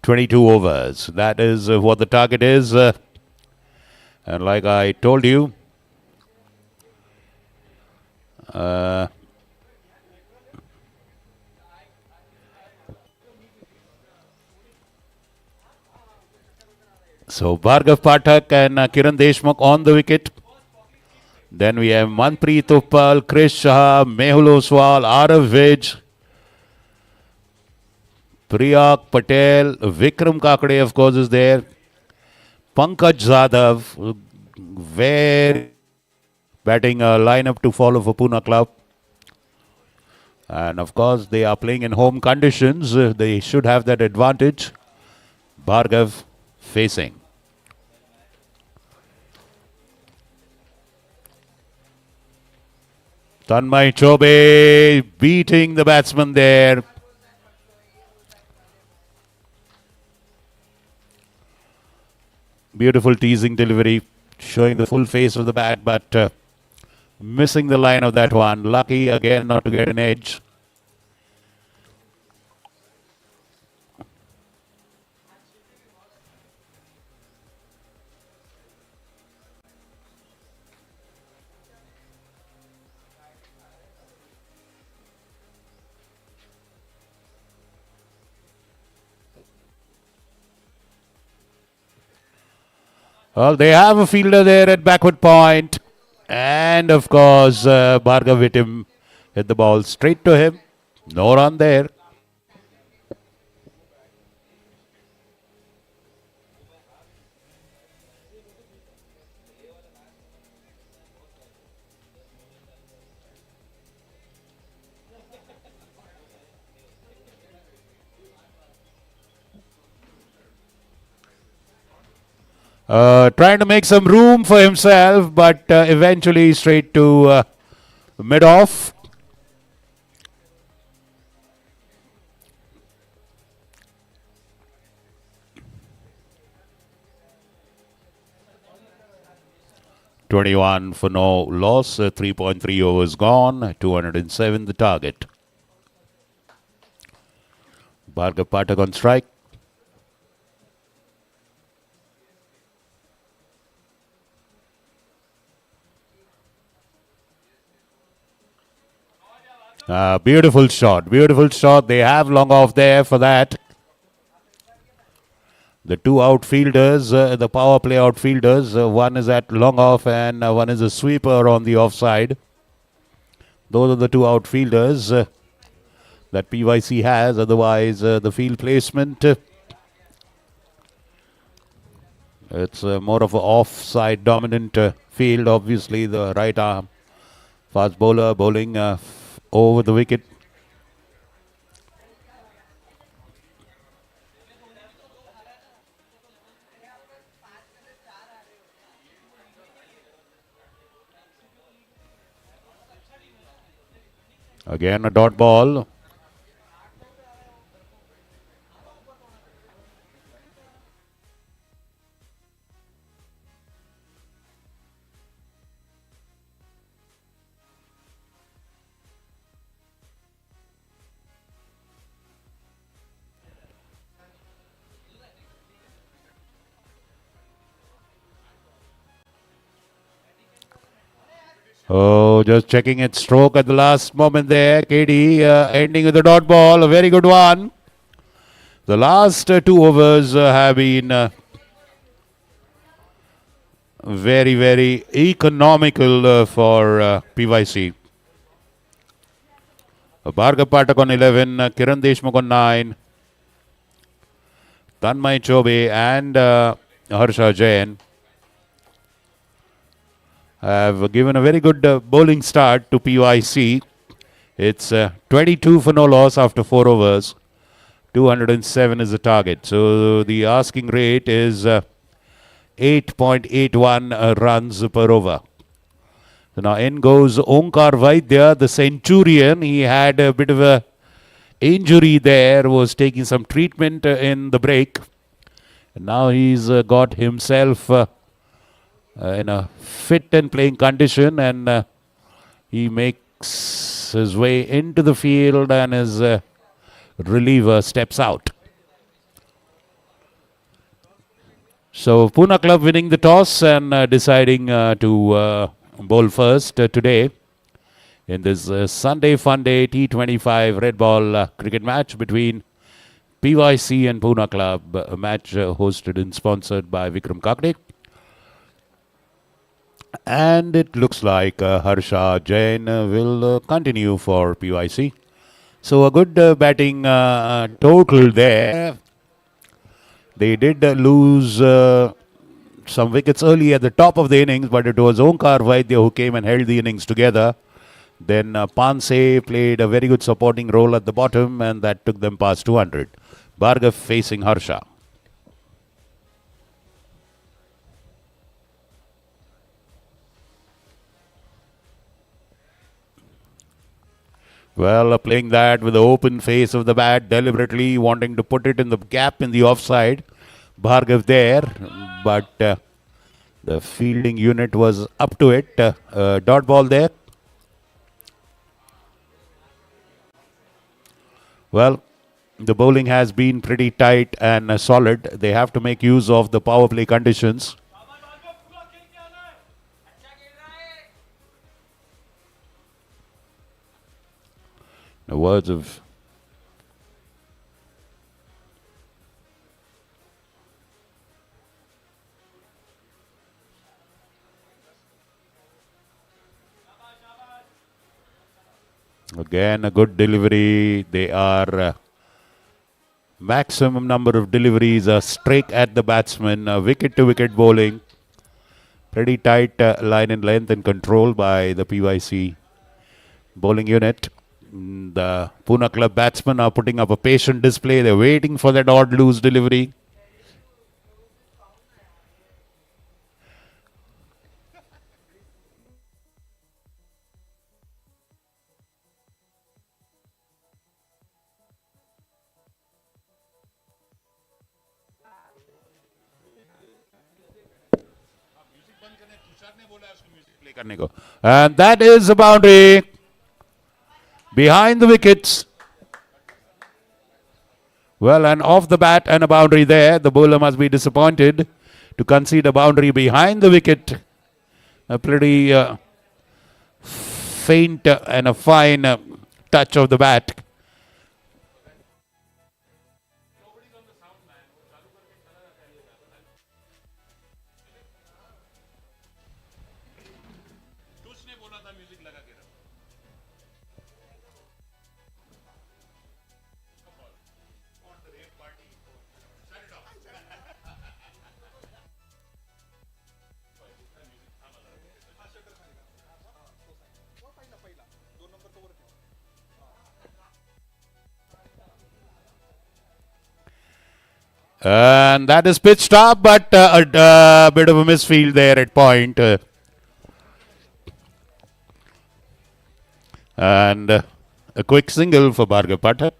22 overs. That is what the target is. And like I told you, so Bhargav Pathak and Kiran Deshmukh on the wicket. Then we have Manpreet Uppal, Krish Shah, Mehul Oswal, Onar Viya, Priyak Patel, Vikram Kakade of course is there. Pankaj Jadhav, very batting lineup to follow for Poona Club. And of course, they are playing in home conditions. They should have that advantage. Bhargav facing. Tanmay Chobe beating the batsman there. Beautiful teasing delivery, showing the full face of the bat, but missing the line of that one. Lucky again not to get an edge. Well, they have a fielder there at backward point. And of course, Bhargav hit the ball straight to him. No run there. Trying to make some room for himself, but eventually straight to mid-off. .21 for no loss, 3.3 overs gone, 207 the target. Bhargav Pathak on strike. Beautiful shot, beautiful shot. They have long off there for that. The two outfielders, the power play outfielders, one is at long off and one is a sweeper on the offside. Those are the two outfielders that PYC has. Otherwise, the field placement, it's more of an offside dominant field. Obviously, the right arm fast bowler bowling over the wicket. Again a dot ball. Oh, just checking its stroke at the last moment there. KD ending with a dot ball. A very good one. The last 2 overs have been very, very economical for PYC. Bhargav Pathak on 11, Kiran Deshmukh on 9, Tanmay Chobe and Harsha Jain have given a very good bowling start to PYC. It's 22 for no loss after 4 overs. 207 is the target. So the asking rate is 8.81 runs per over. So now in goes Onar Viya, the Centurion. He had a bit of a injury there, was taking some treatment in the break. And now he's got himself in a fit and playing condition, and he makes his way into the field and his reliever steps out. So Poona Club winning the toss and deciding to bowl first today in this Sunday Fun Day T25 red ball cricket match between PYC and Poona Club, a match hosted and sponsored by Vikram Kakde. And it looks like Harsha Jain will continue for PYC. So a good batting total there. They did lose some wickets early at the top of the innings, but it was Onkar Vaidya who came and held the innings together. Then Panse played a very good supporting role at the bottom, and that took them past 200. Bhargav facing Harsha. Well, playing that with the open face of the bat, deliberately wanting to put it in the gap in the offside. Bhargav there, but the fielding unit was up to it. Dot ball there. Well, the bowling has been pretty tight and solid. They have to make use of the power play conditions. The words of again a good delivery. They are maximum number of deliveries, a strike at the batsman, wicket to wicket bowling. Pretty tight line in length and control by the PYC bowling unit. The Poona club batsmen are putting up a patient display. They're waiting for that odd loose delivery. And that is a boundary behind the wickets. Well, and off the bat and a boundary there. The bowler must be disappointed to concede a boundary behind the wicket. A pretty faint and a fine touch of the bat. And that is pitched up, but a bit of a misfield there at point. And a quick single for Bhargav Pathak.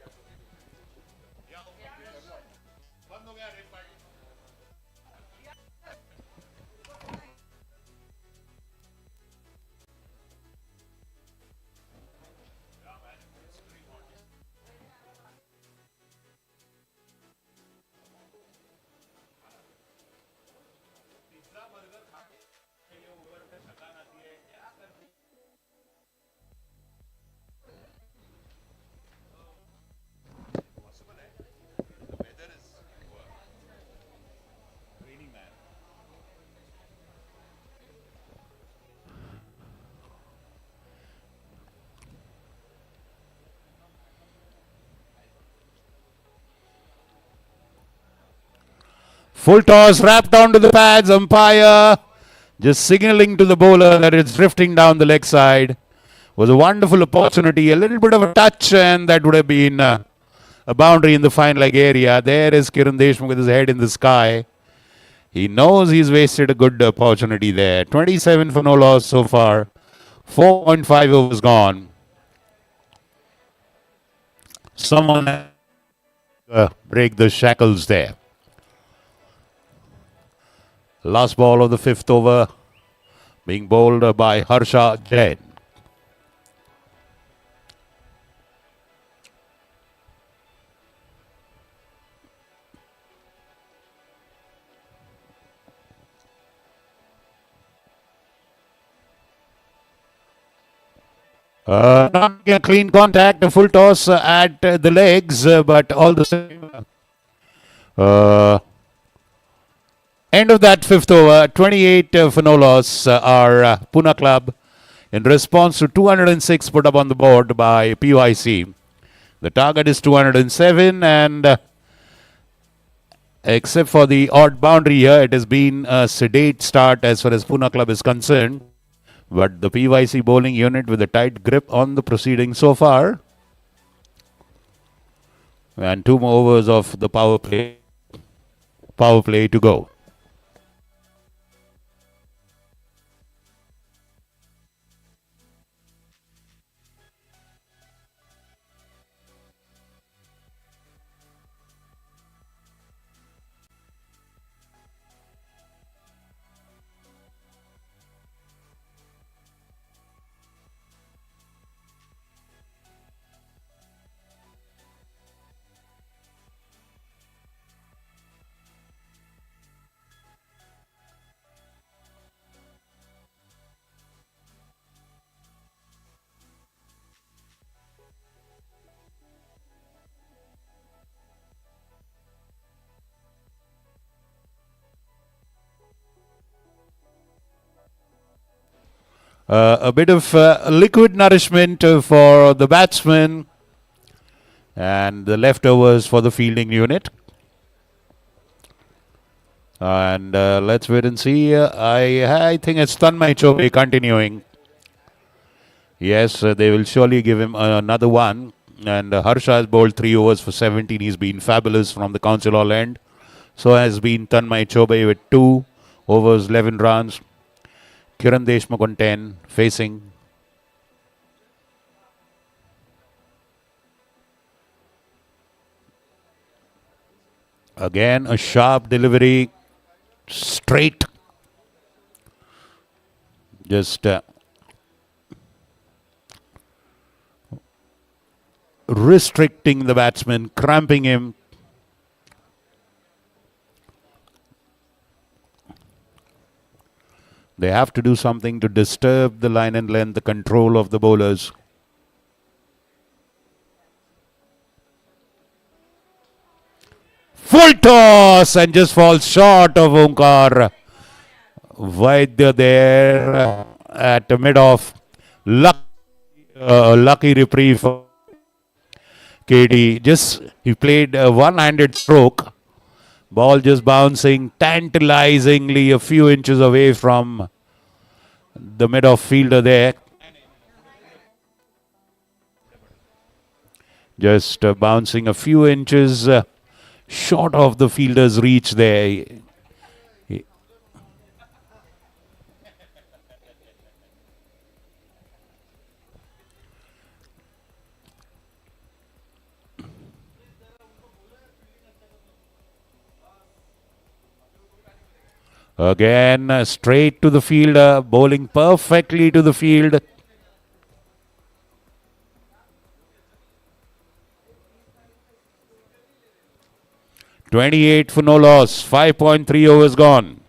Full toss wrapped onto the pads. Umpire just signaling to the bowler that it's drifting down the leg side. Was a wonderful opportunity. A little bit of a touch, and that would have been a boundary in the fine leg area. There is Kiran Deshmukh with his head in the sky. He knows he's wasted a good opportunity there. 27 for no loss so far. 4.5 overs gone. Someone break the shackles there. Last ball of the fifth over being bowled by Harsha Jain. Not a clean contact, a full toss at the legs, but all the same. End of that fifth over, 28 for no loss, our Poona club in response to 206 put up on the board by PYC. The target is 207, and Except for the odd boundary here, it has been a sedate start as far as Poona Club is concerned. But the PYC bowling unit with a tight grip on the proceedings so far. And 2 more overs of the power play to go. A bit of liquid nourishment for the batsman and the leftovers for the fielding unit. And let's wait and see. I think it's Tanmay Chobe continuing. Yes, they will surely give him another one. And Harsha has bowled 3 overs for 17. He's been fabulous from the council all end. So has been Tanmay Chobe with 2 overs, 11 runs. Kiran Deshmukh on 10, facing. Again, a sharp delivery, straight. Just restricting the batsman, cramping him. They have to do something to disturb the line and length, the control of the bowlers. Full toss and just falls short of Onar Viya there at the mid-off. Lucky reprieve for KD. He played a one-handed stroke. Ball just bouncing tantalizingly a few inches away from the mid-off fielder there. Just bouncing a few inches short of the fielder's reach there. Again, straight to the fielder, bowling perfectly to the field. .28 for no loss, 5.3 overs gone.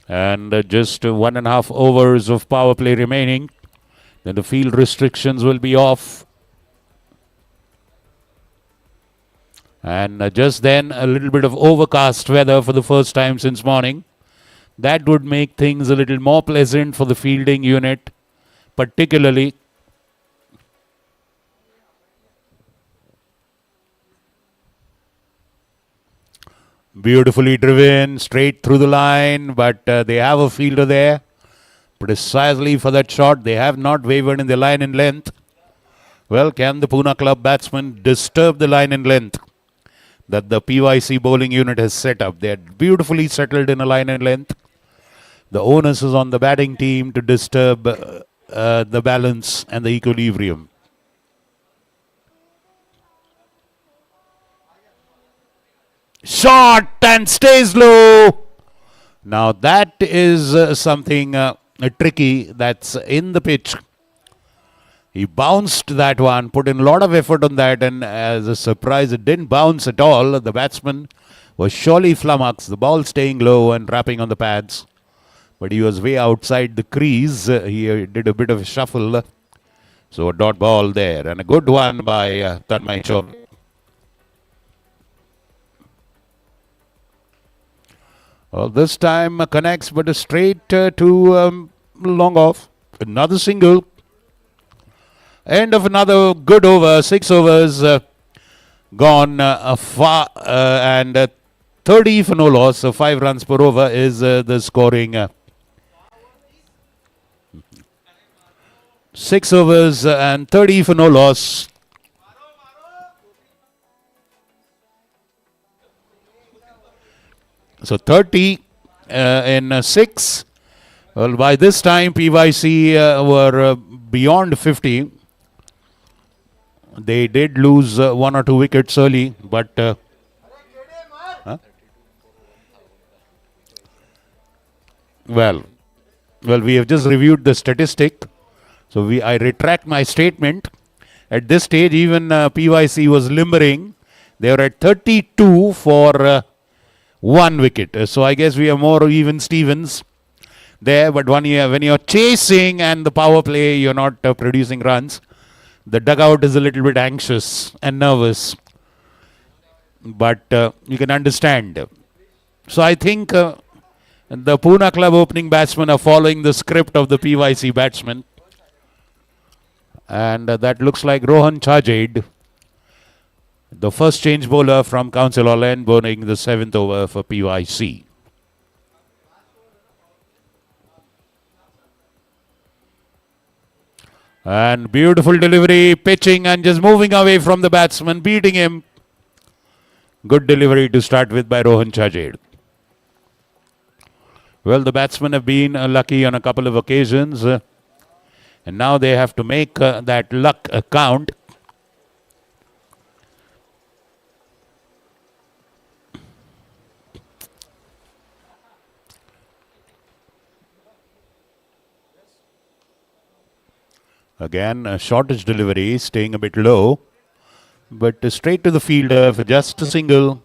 And just 1.5 overs of power play remaining. Then the field restrictions will be off. And just then, a little bit of overcast weather for the first time since morning. That would make things a little more pleasant for the fielding unit, particularly. Beautifully driven, straight through the line, but they have a fielder there. Precisely for that shot, they have not wavered in the line and length. Well, can the Poona Club batsman disturb the line and length that the PYC bowling unit has set up? They are beautifully settled in a line and length. The onus is on the batting team to disturb the balance and the equilibrium. Shot and stays low. Now that is something tricky that's in the pitch. He bounced that one, put in a lot of effort on that, and as a surprise, it didn't bounce at all. The batsman was surely flummoxed, the ball staying low and rapping on the pads. But he was way outside the crease. He did a bit of a shuffle. So a dot ball there, and a good one by Tanmay Chobe. Well, this time connects, but a straight to long off. Another single. End of another good over. 6 overs gone far and 30 for no loss. So 5 runs per over is the scoring. 6 overs and 30 for no loss. So 30 in 6. Well, by this time, PYC were beyond 50. They did lose 1 or 2 wickets early, but well, we have just reviewed the statistic. So I retract my statement. At this stage, even PYC was limbering. They were at 32 for 1 wicket. So I guess we are more even Stevens there. But when you're chasing and the power play, you're not producing runs. The dugout is a little bit anxious and nervous. But you can understand. So I think the Poona club opening batsmen are following the script of the PYC batsmen. And that looks like Rohan Chajed, the first change bowler from Consolidating, bowling the 7th over for PYC. And beautiful delivery, pitching and just moving away from the batsman, beating him. Good delivery to start with by Rohan Chajed. Well, the batsmen have been lucky on a couple of occasions. And now they have to make that luck count. Again, a shortish delivery, staying a bit low. But straight to the fielder for just a single.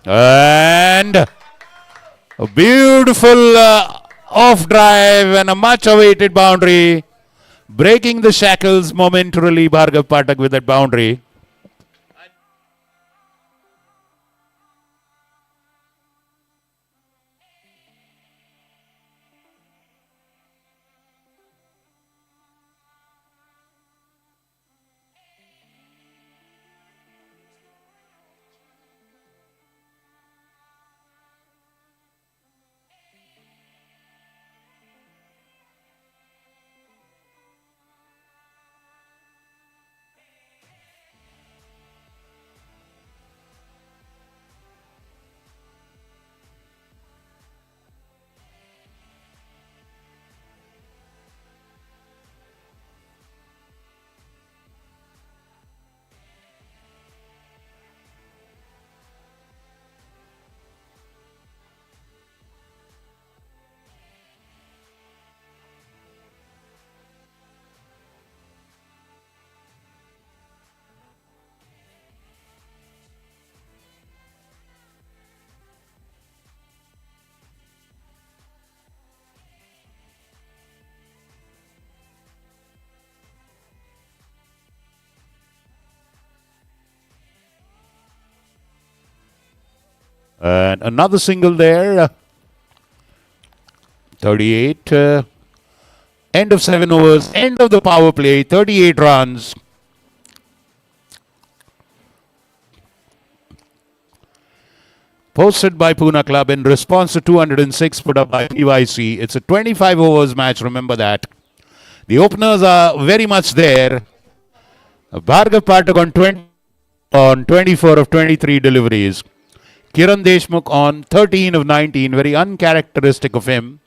And a beautiful off drive and a much awaited boundary. Breaking the shackles momentarily, Bhargav Pathak with that boundary. And another single there. 38. End of 7 overs. End of the power play. 38 runs. Posted by Poona Club in response to 206 put up by PYC. It's a 25 overs match, remember that. The openers are very much there. Bhargav Pathak on 24 of 23 deliveries. Kiran Deshmukh on 13 of 19, very uncharacteristic of him.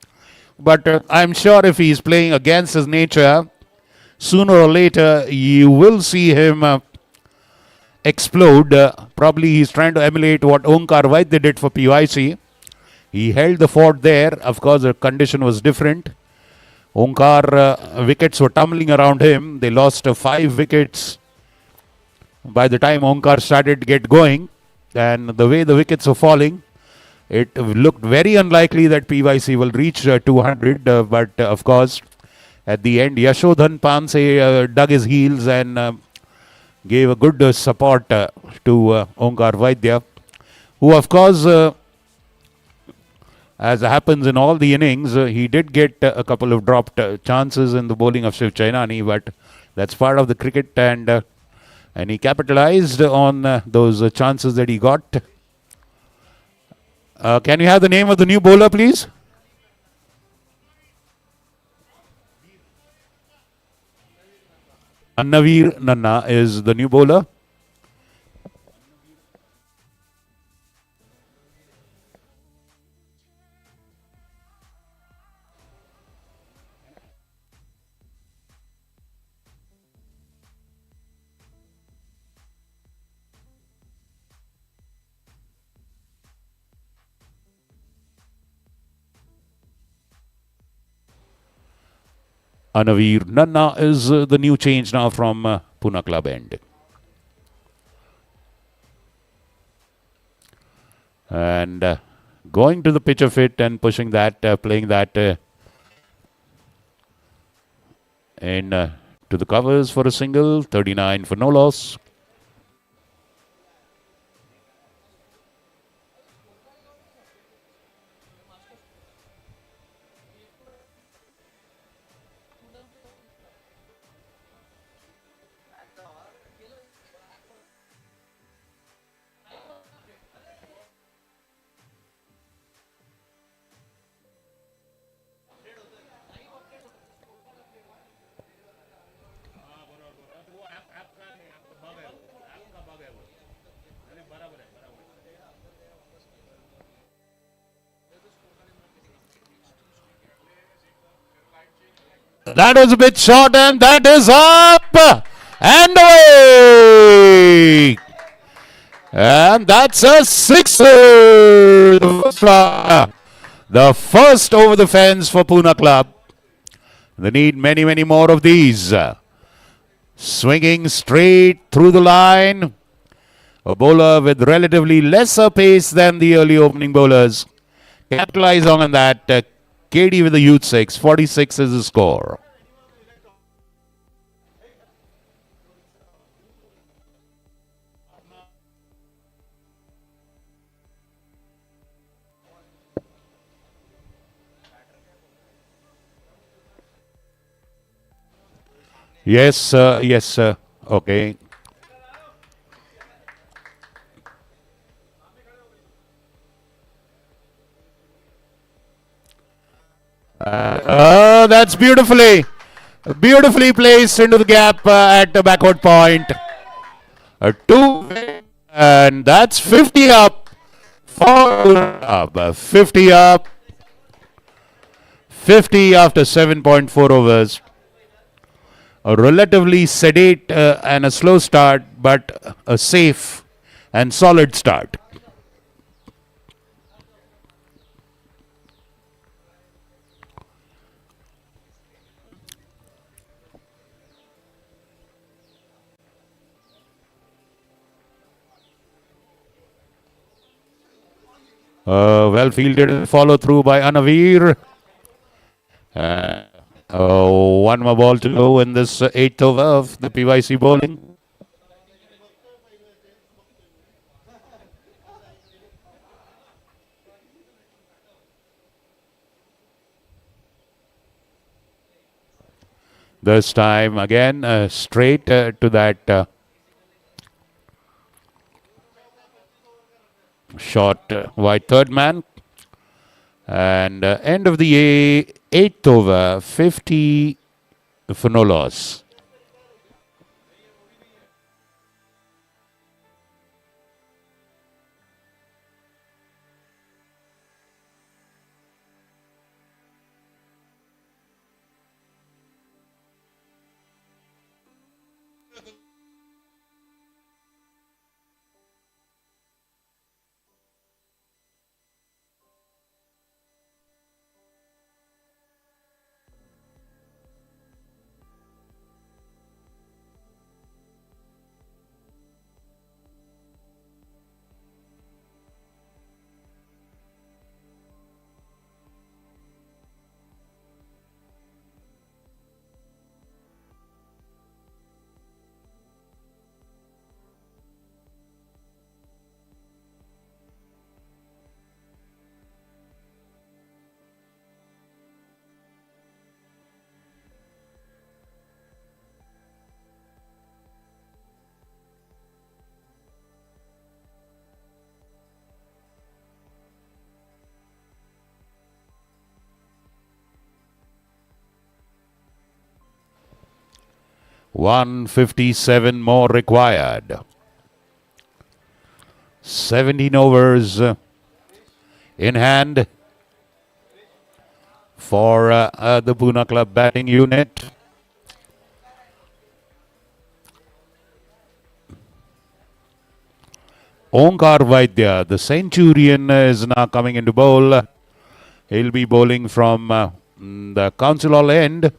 But I'm sure if he's playing against his nature, sooner or later you will see him explode. Probably he's trying to emulate what Onar Viya did for PYC. He held the fort there. Of course, the condition was different. Onar wickets were tumbling around him. They lost 5 wickets by the time Onar started to get going. And the way the wickets were falling, it looked very unlikely that PYC will reach 200. But of course, at the end, Yashodhan Panse dug his heels and gave a good support to Onar Viya, who of course, as happens in all the innings, he did get a couple of dropped chances in the bowling of Shiv Chainani, but that's part of the cricket, and he capitalized on those chances that he got. Can you have the name of the new bowler, please? Annavir Nanna is the new bowler. Annavir Nanna is the new change now from Poona Club end. And going to the pitch of it and pushing that, playing that in to the covers for a single, 39 for no loss. That was a bit short, and that is up and away. And that's a sixer. The first over the fence for Poona Club. They need many, many more of these. Swinging straight through the line. A bowler with relatively lesser pace than the early opening bowlers. Capitalize on that. KD with the youth 6. 46 is the score. Yes, yes, okay. That's beautifully placed into the gap at the backward point. 2, and that's 50 up. 50 up. 50 after 7.4 overs. A relatively sedate and a slow start, but a safe and solid start. Well fielded follow through by Annavir. One more ball to go in this 8th over of the PYC bowling. This time again straight to that short wide third man. And end of the eighth over, 50 for no loss. $157 more required. 17 overs in hand for the Poona Club batting unit. Onar Viya, the Centurion, is now coming into bowl. He'll be bowling from the Console end.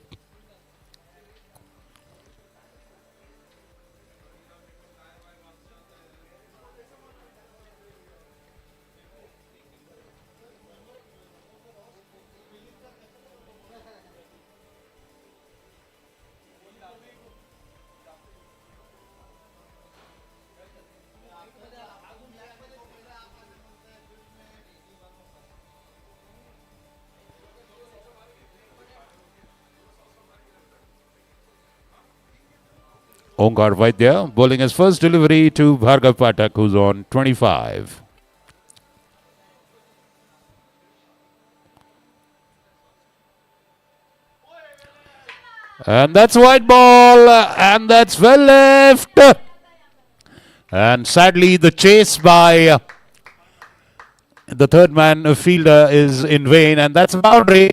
Onar Viya bowling his first delivery to Bhargav Pathak, who's on 25. And that's a wide ball, and that's well left. And sadly, the chase by the third man fielder is in vain, and that's a boundary.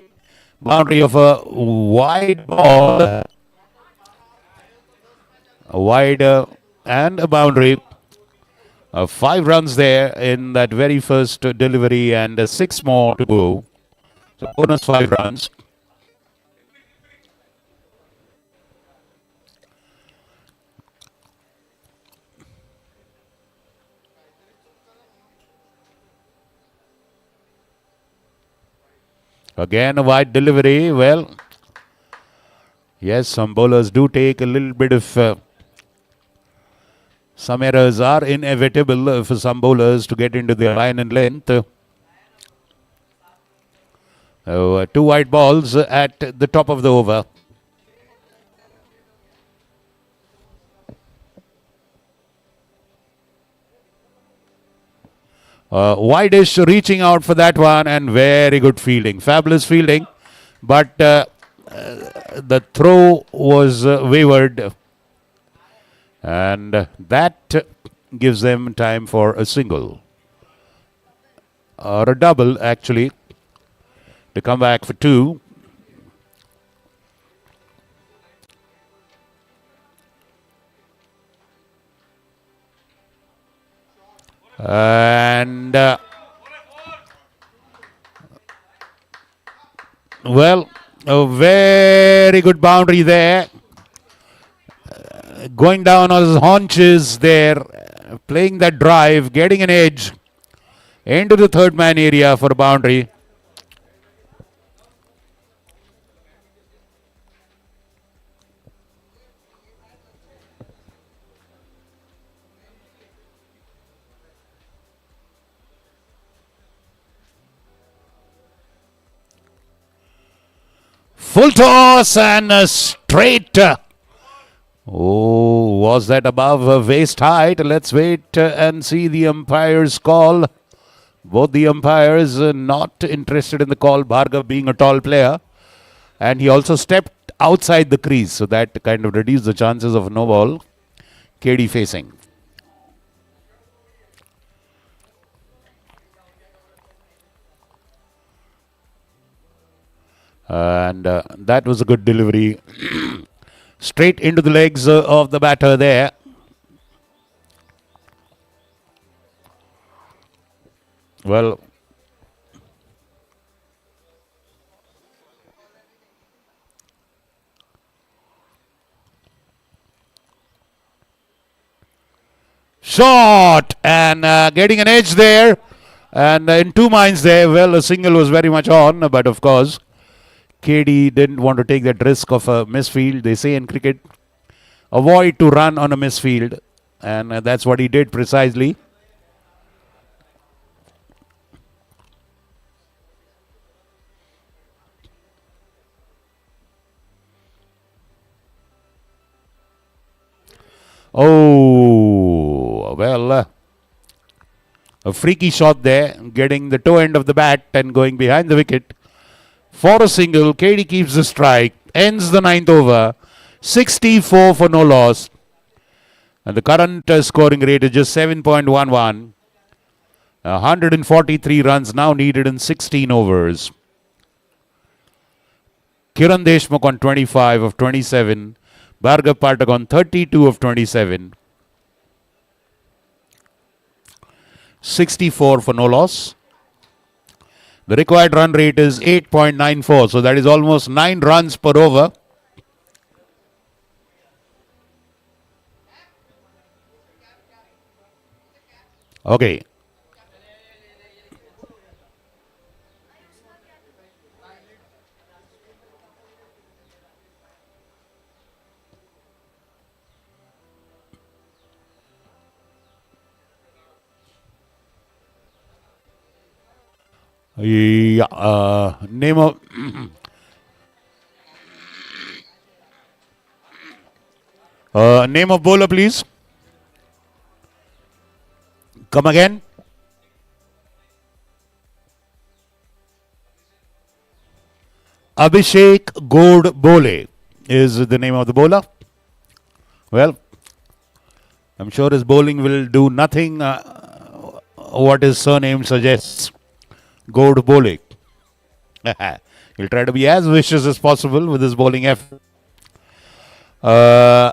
Boundary of a wide ball. A wide and a boundary. 5 runs there in that very first delivery, and 6 more to go. So bonus 5 runs. Again a wide delivery. Well, yes, some bowlers do take a little bit of... some errors are inevitable for some bowlers to get into the line and length. 2 wide balls at the top of the over. Wide-ish reaching out for that one, and very good fielding. Fabulous fielding. But the throw was wayward. And that gives them time for a single. Or a double, actually. To come back for 2. And well, a very good boundary there. Going down on his haunches there, playing that drive, getting an edge into the third man area for a boundary. Full toss and straight. Oh, was that above waist height? Let's wait and see the umpire's call. Both the umpires not interested in the call, Bhargav being a tall player. And he also stepped outside the crease, so that kind of reduced the chances of no ball. KD facing. And that was a good delivery. Straight into the legs of the batter there. Well, shot and getting an edge there. And in two minds there, well, a single was very much on, but of course, KD didn't want to take that risk of a misfield. They say in cricket, avoid to run on a misfield. And that's what he did precisely. Oh, well, a freaky shot there, getting the toe end of the bat and going behind the wicket. For a single, KD keeps the strike, ends the ninth over, 64 for no loss. And the current scoring rate is just 7.11. 143 runs now needed in 16 overs. Kiran Deshmukh on 25 of 27. Bhargav Pathak on 32 of 27. 64 for no loss. The required run rate is 8.94, so that is almost 9 runs per over. Okay. Yeah, name of name of bowler, please. Come again. Abhishek Gode Bole is the name of the bowler. Well, I'm sure his bowling will do nothing what his surname suggests. Gode Bole. He'll try to be as vicious as possible with his bowling effort. 9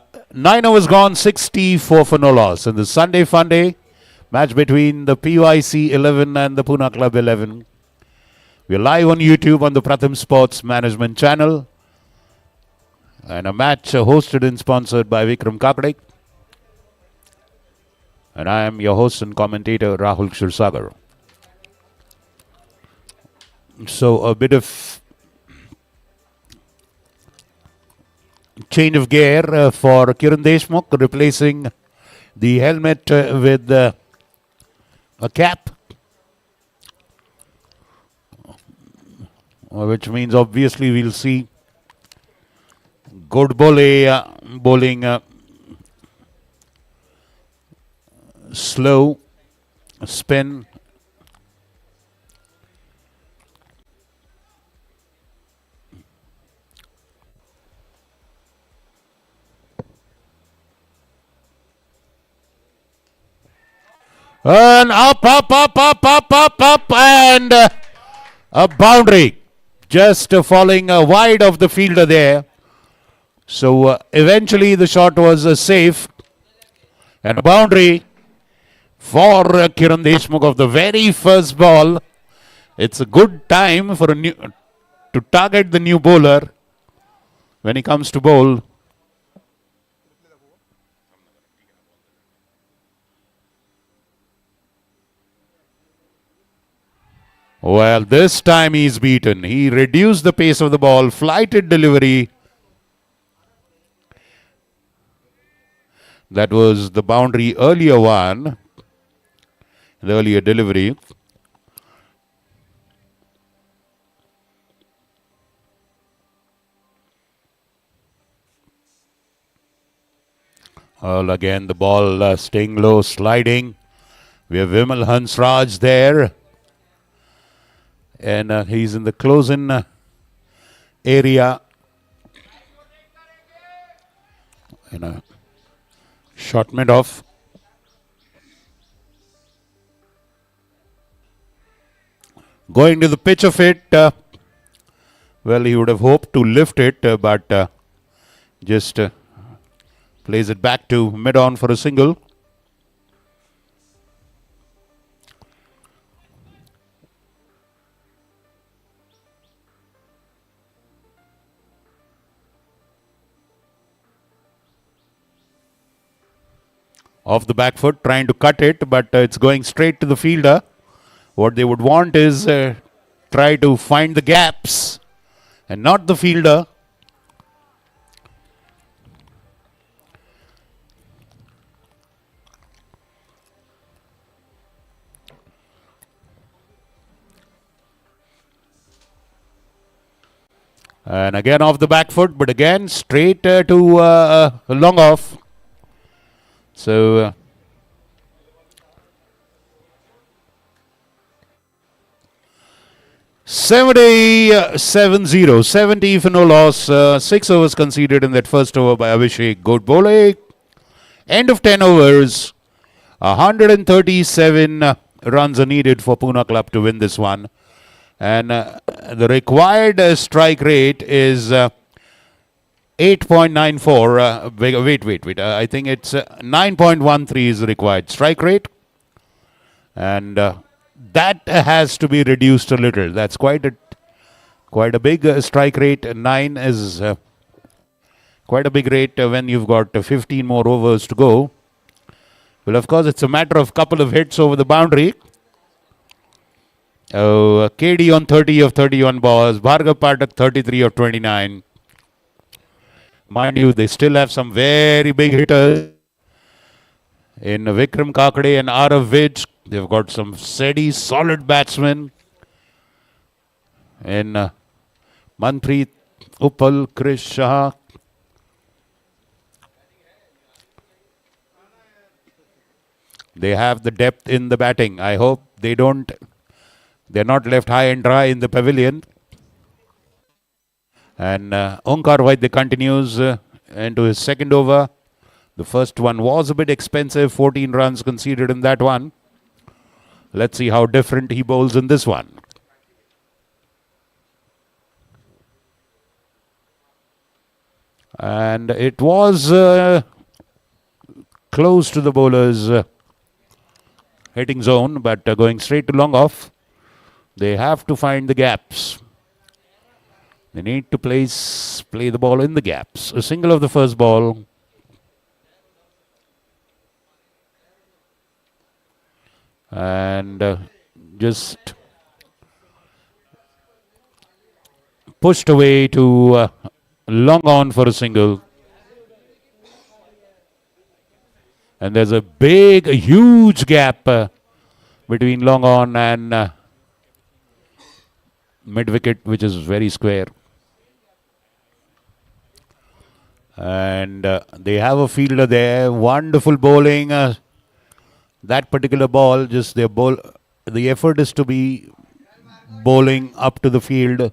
overs gone, 64 for no loss. And the Sunday Fun Day match between the PYC 11 and the Poona Club 11. We're live on YouTube on the Pratham Sports Management channel. And a match hosted and sponsored by Vikram Kakade. And I am your host and commentator, Rahul Kshirsagar. So a bit of change of gear for Kiran Deshmukh, replacing the helmet with a cap, which means obviously we'll see Gode Bole bowling slow spin. And up, and a boundary. Just falling wide of the fielder there. So eventually the shot was safe. And a boundary for Kiran Deshmukh of the very first ball. It's a good time for to target the new bowler when he comes to bowl. Well, this time he's beaten. He reduced the pace of the ball, flighted delivery. That was the boundary earlier one, the earlier delivery. Well, again, the ball staying low, sliding. We have Vimal Hansraj there. And he's in the close-in area. And shot mid off. Going to the pitch of it. Well, he would have hoped to lift it, but just plays it back to mid-on for a single. Off the back foot, trying to cut it, but it's going straight to the fielder. What they would want is try to find the gaps and not the fielder. And again off the back foot, but again straight to long off. So 70 for no loss. 6 overs conceded in that first over by Abhishek. Good bowling. End of 10 overs. 137 runs are needed for Poona Club to win this one. And the required strike rate is 8.94. Wait. I think it's 9.13 is the required strike rate. And that has to be reduced a little. That's quite a big strike rate. 9 is quite a big rate when you've got 15 more overs to go. Well, of course, it's a matter of couple of hits over the boundary. KD on 30 of 31 balls. Bhargav Pathak 33 of 29. Mind you, they still have some very big hitters in Vikram Kakade and Arav Vij. They've got some steady, solid batsmen in Manpreet, Uppal, Krish Shah. They have the depth in the batting. I hope they're not left high and dry in the pavilion. And Onkar Vaidya continues into his second over. The first one was a bit expensive. 14 runs conceded in that one. Let's see how different he bowls in this one. And it was close to the bowler's hitting zone, but going straight to long off. They have to find the gaps. They need to play the ball in the gaps. A single of the first ball. And just pushed away to long on for a single. And there's a huge gap between long on and mid wicket, which is very square. And they have a fielder there. Wonderful bowling. That particular ball, the effort is to be bowling up to the field.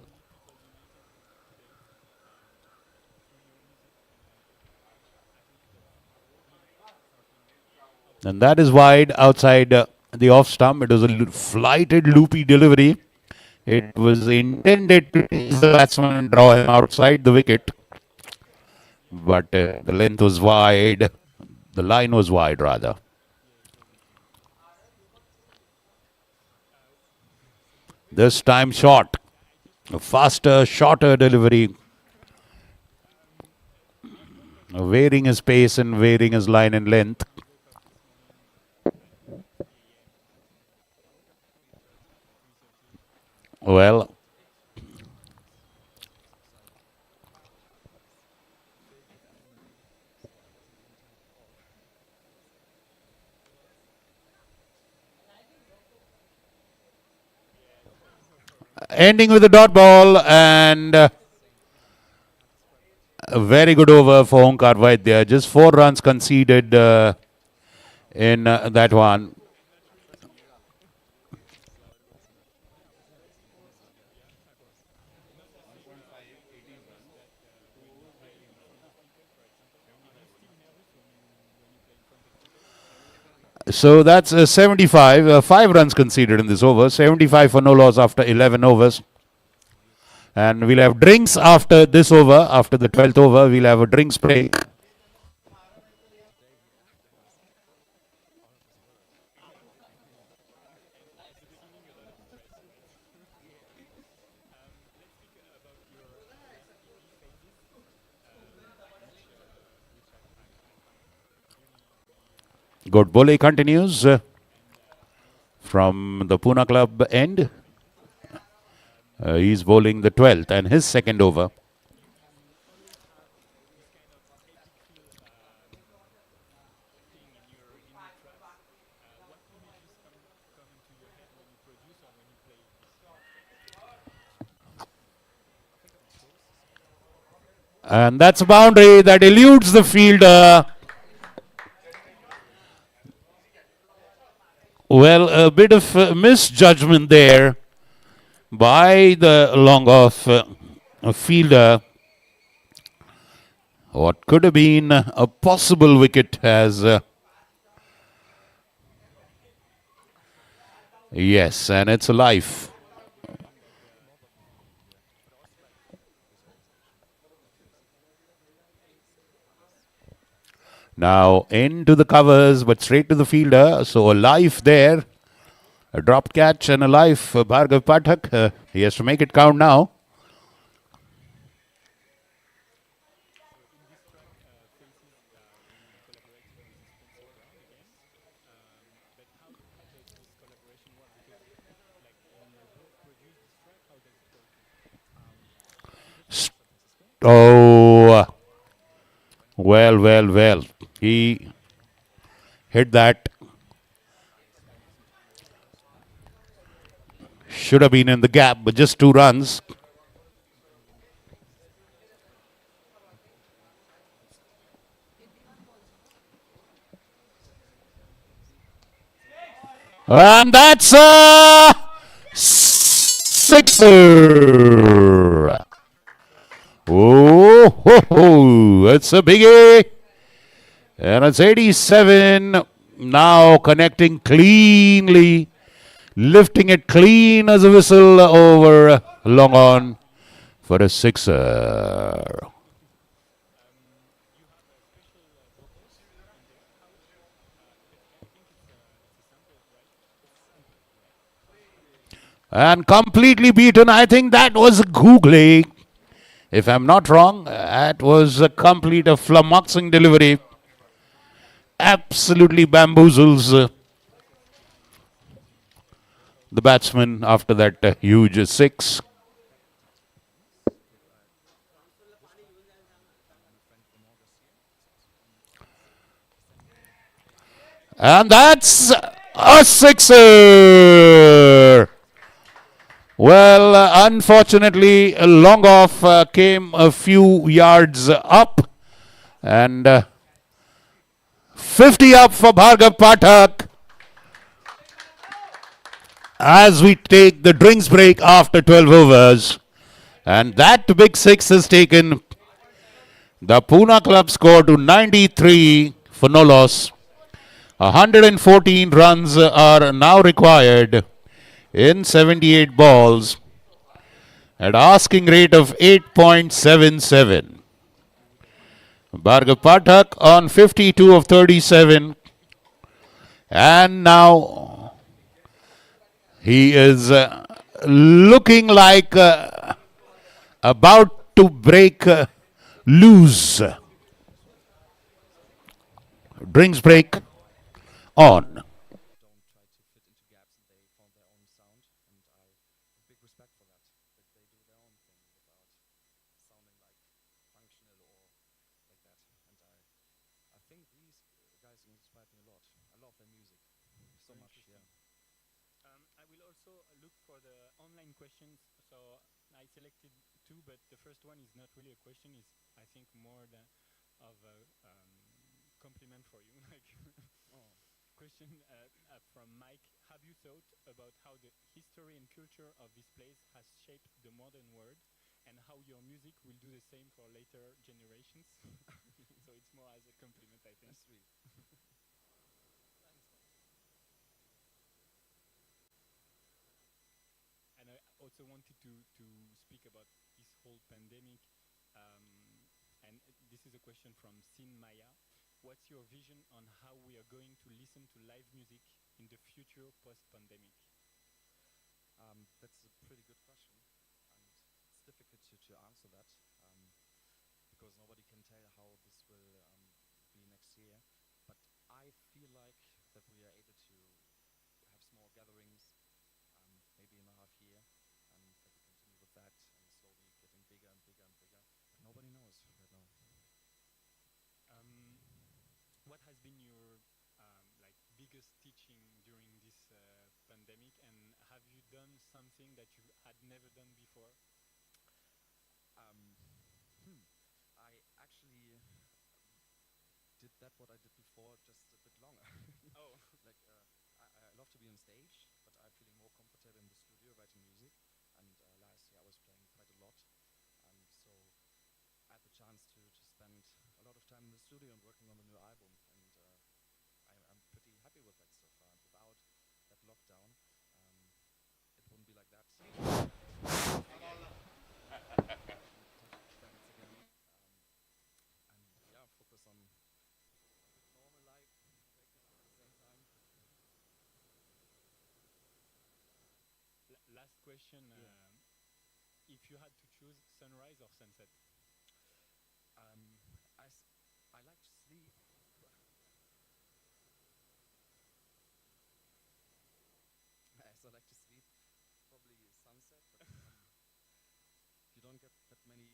And that is wide outside the off stump. It was a flighted, loopy delivery. It was intended to tease the batsman and draw him outside the wicket. But the length was wide. The line was wide, rather. This time short. A faster, shorter delivery. Varying his pace and varying his line and length. Well, ending with a dot ball, and A very good over for Onar Viya. Just 4 runs conceded in that one. So that's 75. 5 runs conceded in this over. 75 for no loss after 11 overs. And we'll have drinks after this over. After the 12th over, we'll have a drinks break. Good bowling continues from the Poona club end. He's bowling the 12th and his second over. And that's a boundary that eludes the fielder. Well, a bit of misjudgment there by the long off fielder. What could have been a possible wicket has... yes, and it's a life. Now into the covers, but straight to the fielder. So a life there. A dropped catch and a life. Bhargav Pathak. He has to make it count now. Oh, well. He hit that. Should have been in the gap, but just 2 runs. And that's a sixer. Oh, ho, ho. It's a biggie. And it's 87. Now connecting cleanly. Lifting it clean as a whistle over long on for a sixer. And completely beaten. I think that was googly. If I'm not wrong, that was a complete flummoxing delivery. Absolutely bamboozles the batsman after that huge 6. And that's a sixer. Well, unfortunately, long off came a few yards up. And 50 up for Bhargav Pathak as we take the drinks break after 12 overs. And that big 6 has taken the Poona club score to 93 for no loss. 114 runs are now required in 78 balls at asking rate of 8.77. Bhargav Pathak on 52 of 37. And now he is looking like about to break loose. Drinks break on. Questions. So I selected 2, but the first one is not really a question. Is I think more than of a compliment for you. Like question from Mike: have you thought about how the history and culture of this place has shaped the modern world, and how your music will do the same for later generations? So it's more as a compliment, I think. That's sweet. Thanks, man. And I also wanted to speak about this whole pandemic. And this is a question from Sin Maya. What's your vision on how we are going to listen to live music in the future post-pandemic? That's a pretty good question, and it's difficult to answer that because nobody can tell how this will be next year. But I feel like that we are able to have small gatherings, maybe in a half year, and that we continue with that and slowly getting bigger and bigger and bigger. But nobody knows right now. What has been your like biggest teaching during this pandemic, and have you done something that you had never done before? Um, I actually did that what I did before, just a bit longer. Oh, Like I love to be on stage, but I'm feeling more comfortable in the studio writing music. And last year I was playing quite a lot, and so I had the chance to spend a lot of time in the studio and working on the new album. And I'm pretty happy with that so far. And without that lockdown, it wouldn't be like that. Thanks again. And yeah, focus on a bit normal life right now at the same time. last question. Yeah. If you had to choose sunrise or sunset? Um, I like to sleep. I also like to sleep. Probably sunset, but you don't get that many.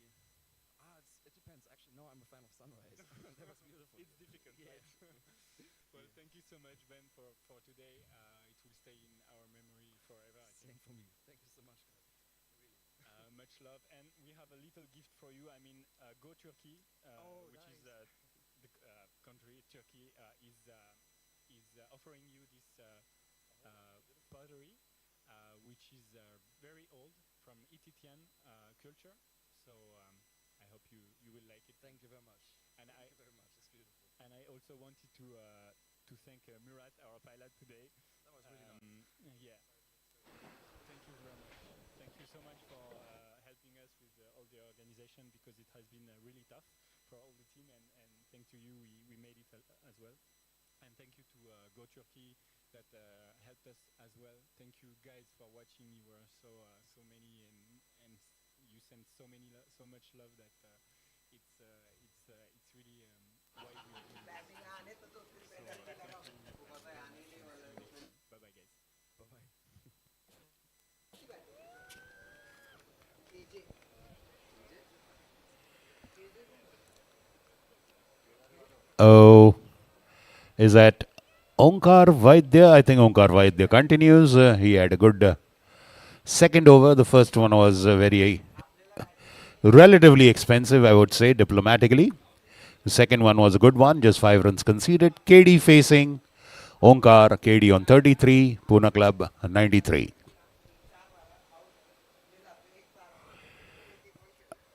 It depends. Actually, no, I'm a fan of sunrise. That was beautiful. It's difficult, Yeah. right? Well, Yeah. thank you so much, Ben, for today. It will stay in our memory forever, I think. Same for me. Thank you so much, guys. Really. Much love. And we have a little gift for you. I mean, Go Turkey, Oh, which is nice. the country, Turkey, is offering you this Oh, beautiful. pottery, which is very old from Hittitian culture. So I hope you will like it. Thank you very much. And Thank I you very much. It's beautiful. and I also wanted to thank Murat, our pilot today. That was really nice. Yeah, thank you very much. Thank you so much for helping us with all the organization, because it has been really tough for all the team, and thanks to you, we made it as well. And thank you to Go Turkey that helped us as well. Thank you guys for watching. You were so many, and you sent so much love that it's really why we are doing this. So thank you very much. And see you next time. Bye bye, guys. Bye bye. Oh, is that Onkar Vaidya? I think Onkar Vaidya continues. He had a good second over. The first one was very relatively expensive, I would say, diplomatically. The second one was a good one, just 5 runs conceded. KD facing Onkar, KD on 33, Poona Club 93.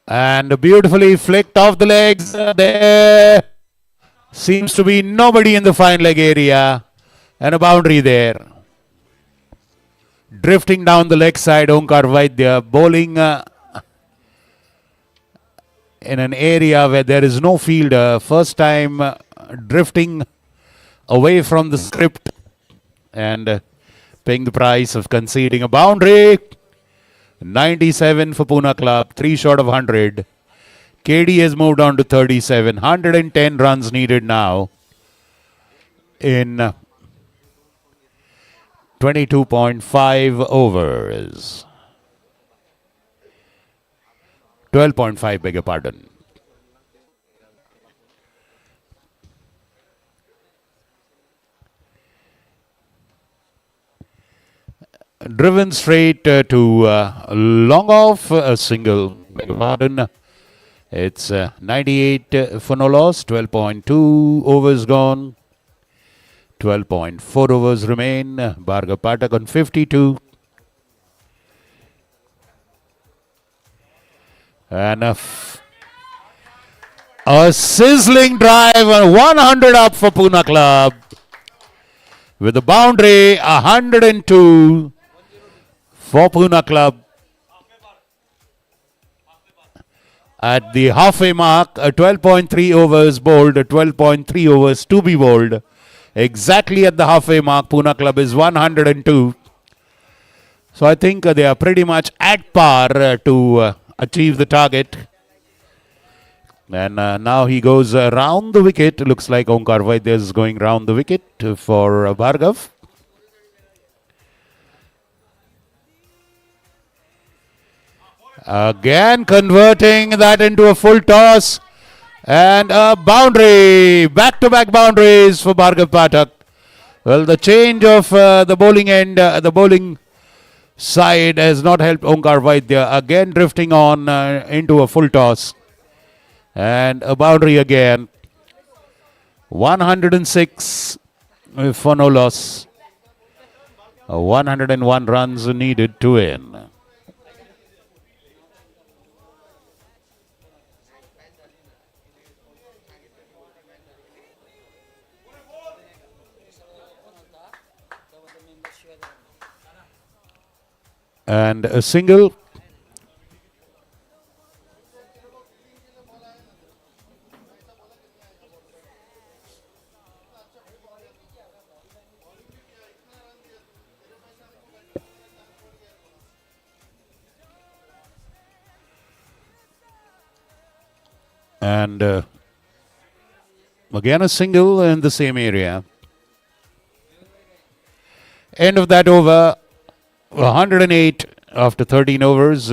And beautifully flicked off the legs. There seems to be nobody in the fine leg area. And a boundary there. Drifting down the leg side, Onkar Vaidya bowling in an area where there is no fielder. First time drifting away from the script and paying the price of conceding a boundary. 97 for Poona Club, 3 short of 100. KD has moved on to 37. 110 runs needed now in 22.5 overs. 12.5, beg your pardon. Driven straight to long off, a single, beg your pardon. It's 98 for no loss, 12.2 overs gone. 12.4 overs remain. Bhargav Pathak on 52. And a sizzling drive, 100 up for Poona Club. With a boundary, 102 for Poona Club. At the halfway mark, 12.3 overs bowled, 12.3 overs to be bowled. Exactly at the halfway mark, Poona Club is 102. So I think they are pretty much at par to achieve the target. And now he goes round the wicket. Looks like Onar Viya is going round the wicket for Bhargav. Again converting that into a full toss. And a boundary. Back-to-back boundaries for Bhargav Pathak. Well, the change of the bowling end, the bowling side has not helped Onar Viya. Again drifting on into a full toss. And a boundary again. 106 for no loss. 101 runs needed to win. And a single. And again a single in the same area. End of that over, 108 after 13 overs.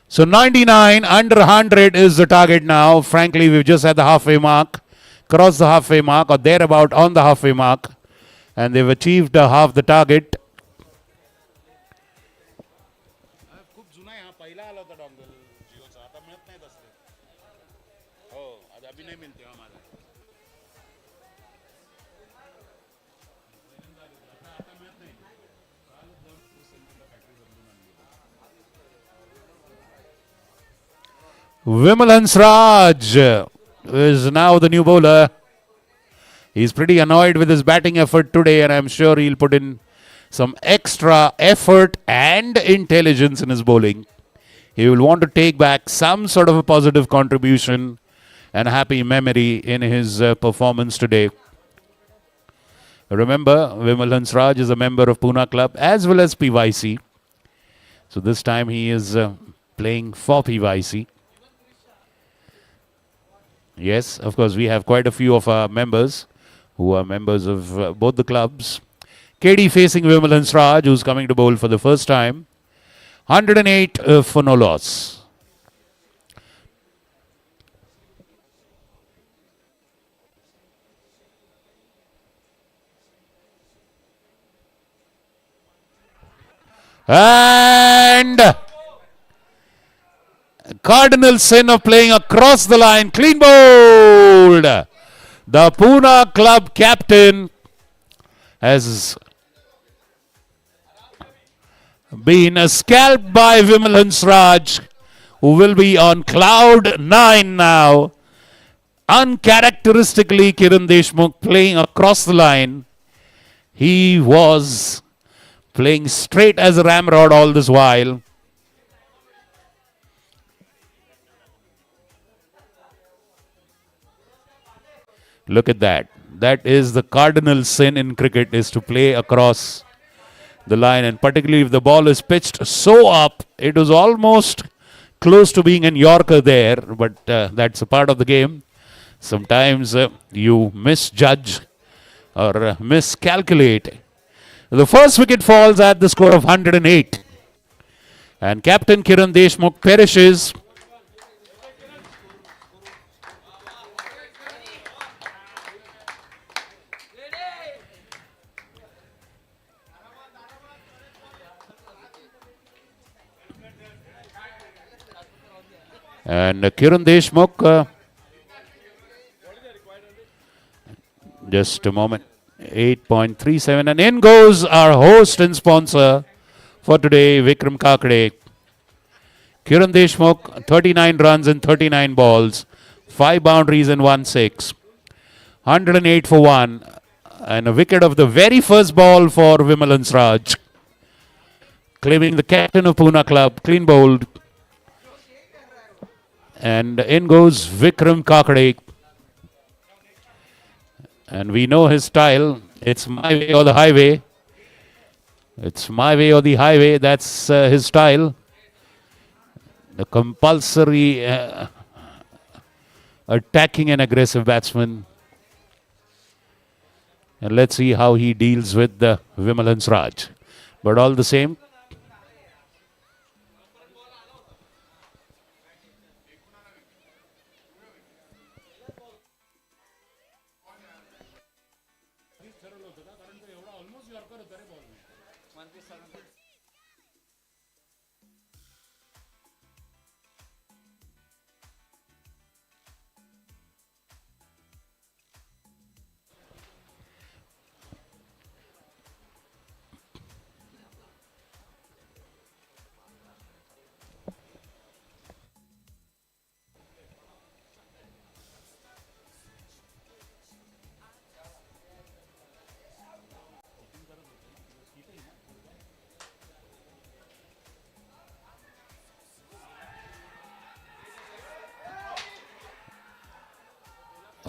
So 99 under 100 is the target now. Frankly, we've just had the halfway mark, crossed the halfway mark or thereabout on the halfway mark. And they've achieved half the target. Vimal Hansraj is now the new bowler. He's pretty annoyed with his batting effort today, and I'm sure he'll put in some extra effort and intelligence in his bowling. He will want to take back some sort of a positive contribution and happy memory in his performance today. Remember, Vimal Hansraj is a member of Poona Club as well as PYC. So this time he is playing for PYC. Yes, of course, we have quite a few of our members who are members of both the clubs. KD facing Vimal Hansraj, who's coming to bowl for the first time. 108 for no loss. And cardinal sin of playing across the line. Clean bowled. The Poona Club captain has been scalped by Vimal Hansraj, who will be on cloud 9 now. Uncharacteristically, Kiran Deshmukh playing across the line. He was playing straight as a ramrod all this while. Look at that. That is the cardinal sin in cricket, is to play across the line, and particularly if the ball is pitched so up, it was almost close to being an Yorker there, but that's a part of the game. Sometimes you misjudge or miscalculate. The first wicket falls at the score of 108, and Captain Kiran Deshmukh perishes. And Kiran Deshmukh, just a moment, 8.37, and in goes our host and sponsor for today, Vikram Kakade. Kiran Deshmukh, 39 runs in 39 balls, 5 boundaries and 1 6, 108 for 1, and a wicket of the very first ball for Vimalan Sraj, claiming the captain of Poona club, clean bowled. And in goes Vikram Kakade. And we know his style. It's my way or the highway. It's my way or the highway. That's his style. The compulsory attacking and aggressive batsman. And let's see how he deals with the Vimalan Sraj. But all the same,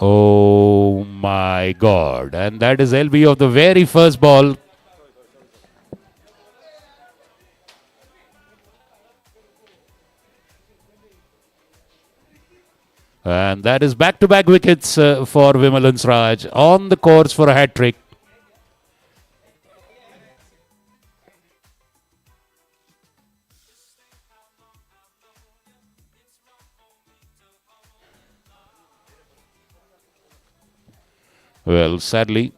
oh my God. And that is LB of the very first ball. And that is back-to-back wickets for Vimalan Sraj on the course for a hat-trick. Well, sadly,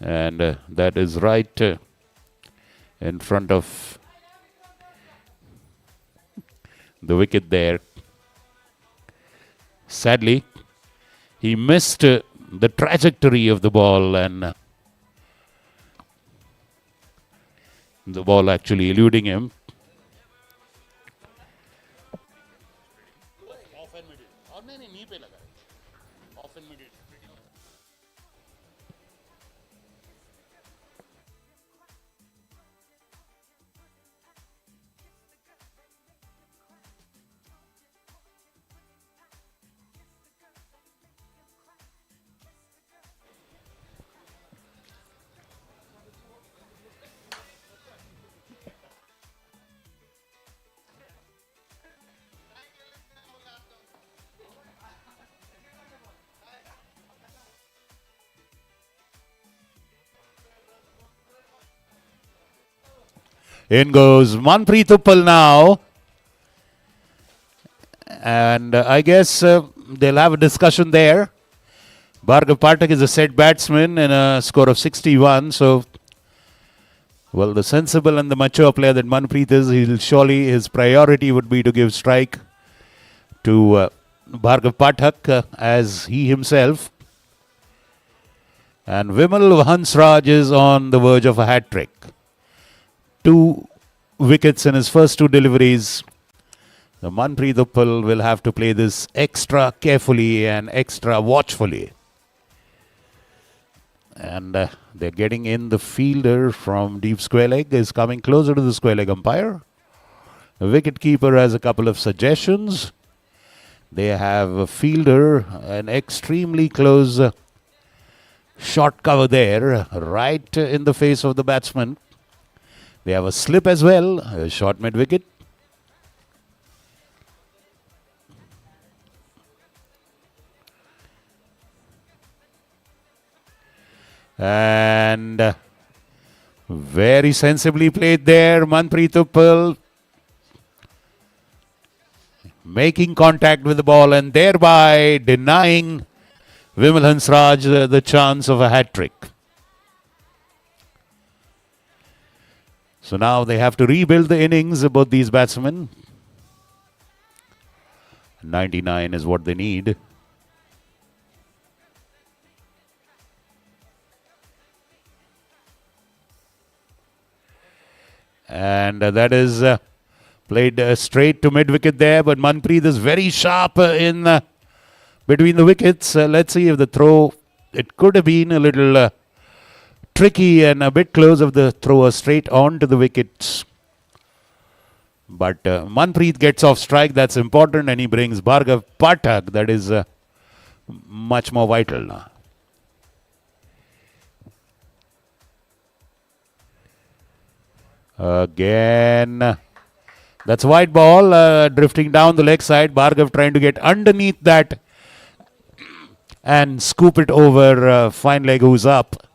and that is right in front of the wicket there. Sadly, he missed the trajectory of the ball, and the ball actually eluding him. In goes Manpreet Uppal now. And I guess they'll have a discussion there. Bhargav Pathak is a set batsman in a score of 61. So, well, the sensible and the mature player that Manpreet is, his priority would be to give strike to Bhargav Pathak as he himself. And Vimal Hansraj is on the verge of a hat-trick. 2 wickets in his first 2 deliveries. The Manpreet Uppal will have to play this extra carefully and extra watchfully. And they're getting in the fielder from deep square leg, is coming closer to the square leg umpire. The wicket keeper has a couple of suggestions. They have a fielder, an extremely close Short cover there, right in the face of the batsman. They have a slip as well, a short mid-wicket. And very sensibly played there, Manpreet Uppal. Making contact with the ball and thereby denying Vimal Hansraj the chance of a hat-trick. So now they have to rebuild the innings, both these batsmen. 99 is what they need. And that is played straight to mid-wicket there, but Manpreet is very sharp in between the wickets. Let's see if the throw, it could have been a little tricky and a bit close of the thrower straight onto the wickets. But Manpreet gets off strike, that's important, and he brings Bhargav Pathak, that is much more vital now. Again, that's a wide ball drifting down the leg side. Bhargav trying to get underneath that and scoop it over fine leg who's up.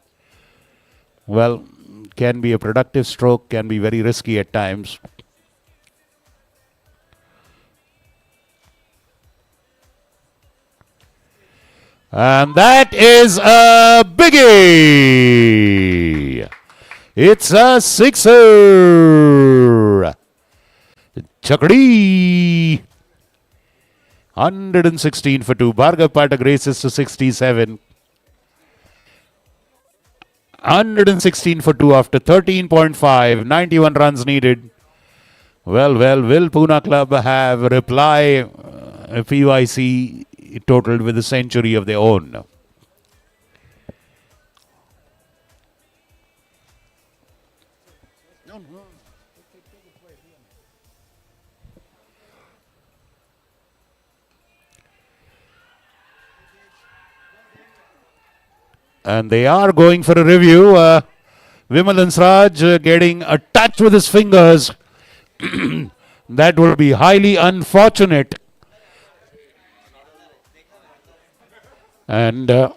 Well, can be a productive stroke, can be very risky at times. And that is a biggie. It's a sixer. Chakdi. 116 for 2. Bhargav Pathak races to 67. 116 for 2 after 13.5. 91 runs needed. Well, will Poona Club have reply PYC totaled with a century of their own? And they are going for a review. Vimal Hansraj getting a touch with his fingers. That would be highly unfortunate. And the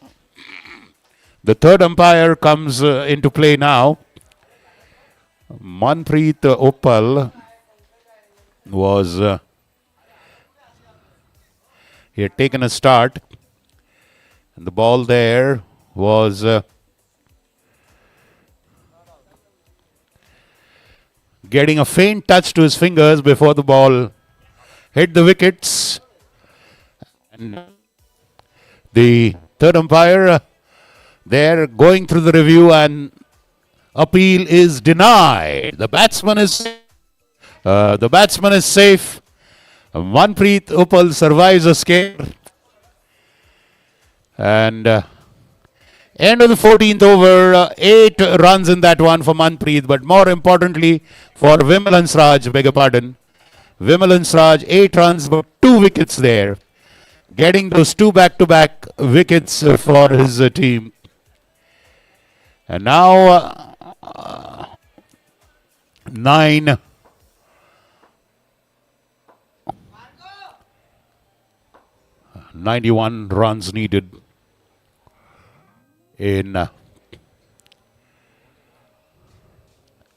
third umpire comes into play now. Manpreet Uppal was he had taken a start, and the ball there was getting a faint touch to his fingers before the ball hit the wickets. And the third umpire there going through the review, and appeal is denied. The batsman is safe. Manpreet Uppal survives a scare. And end of the 14th over, 8 runs in that one for Manpreet, but more importantly for Vimal Hansraj, beg your pardon. Vimal Hansraj, 8 runs, but 2 wickets there. Getting those 2 back-to-back wickets for his team. And now 91 runs needed in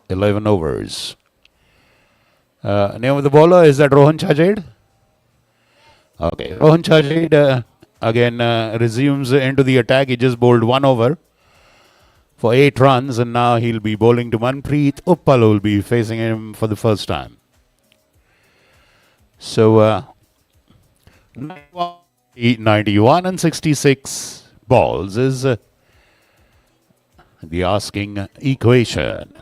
11 overs. Name of the bowler, is that Rohan Chajed? Okay, Rohan Chajed again resumes into the attack. He just bowled 1 over for 8 runs, and now he'll be bowling to Manpreet Uppal, who will be facing him for the first time. So 91 and 66 balls is the asking equation.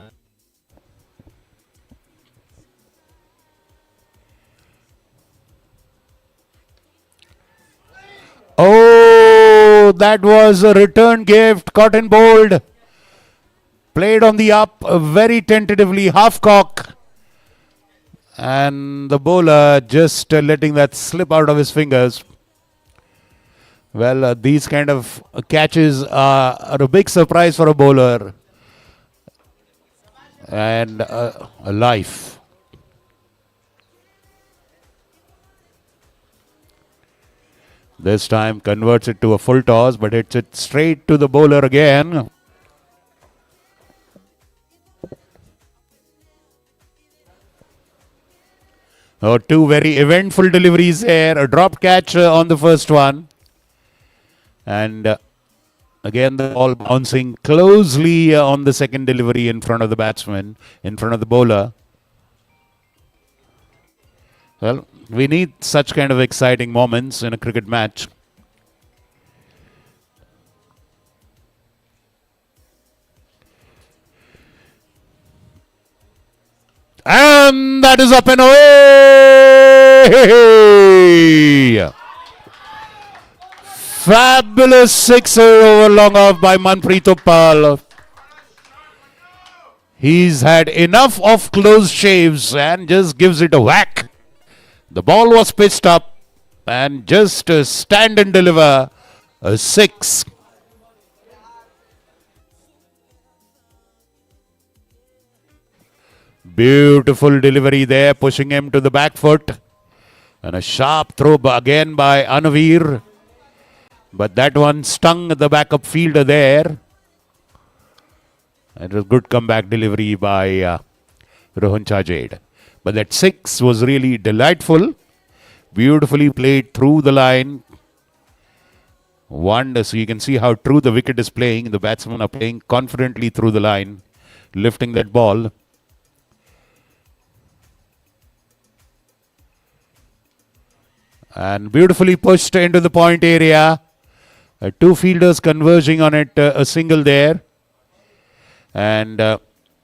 Oh, that was a return gift, caught and bowled. Played on the up, very tentatively, half cock. And the bowler just letting that slip out of his fingers. Well, these kind of catches are a big surprise for a bowler and a life. This time converts it to a full toss, but hits it straight to the bowler again. Oh, two very eventful deliveries there. A drop catch on the first one. And again, the ball bouncing closely on the second delivery in front of the batsman, in front of the bowler. Well, we need such kind of exciting moments in a cricket match. And that is up and away! Fabulous sixer over long off by Manpreet Uppal. He's had enough of close shaves and just gives it a whack. The ball was pitched up and just stand and deliver a six. Beautiful delivery there, pushing him to the back foot. And a sharp throw again by Onar Viya. But that one stung the backup fielder there. It was good comeback delivery by Rohan Chajed. But that six was really delightful. Beautifully played through the line. So you can see how true the wicket is playing. The batsmen are playing confidently through the line, lifting that ball. And beautifully pushed into the point area. Two fielders converging on it, a single there. And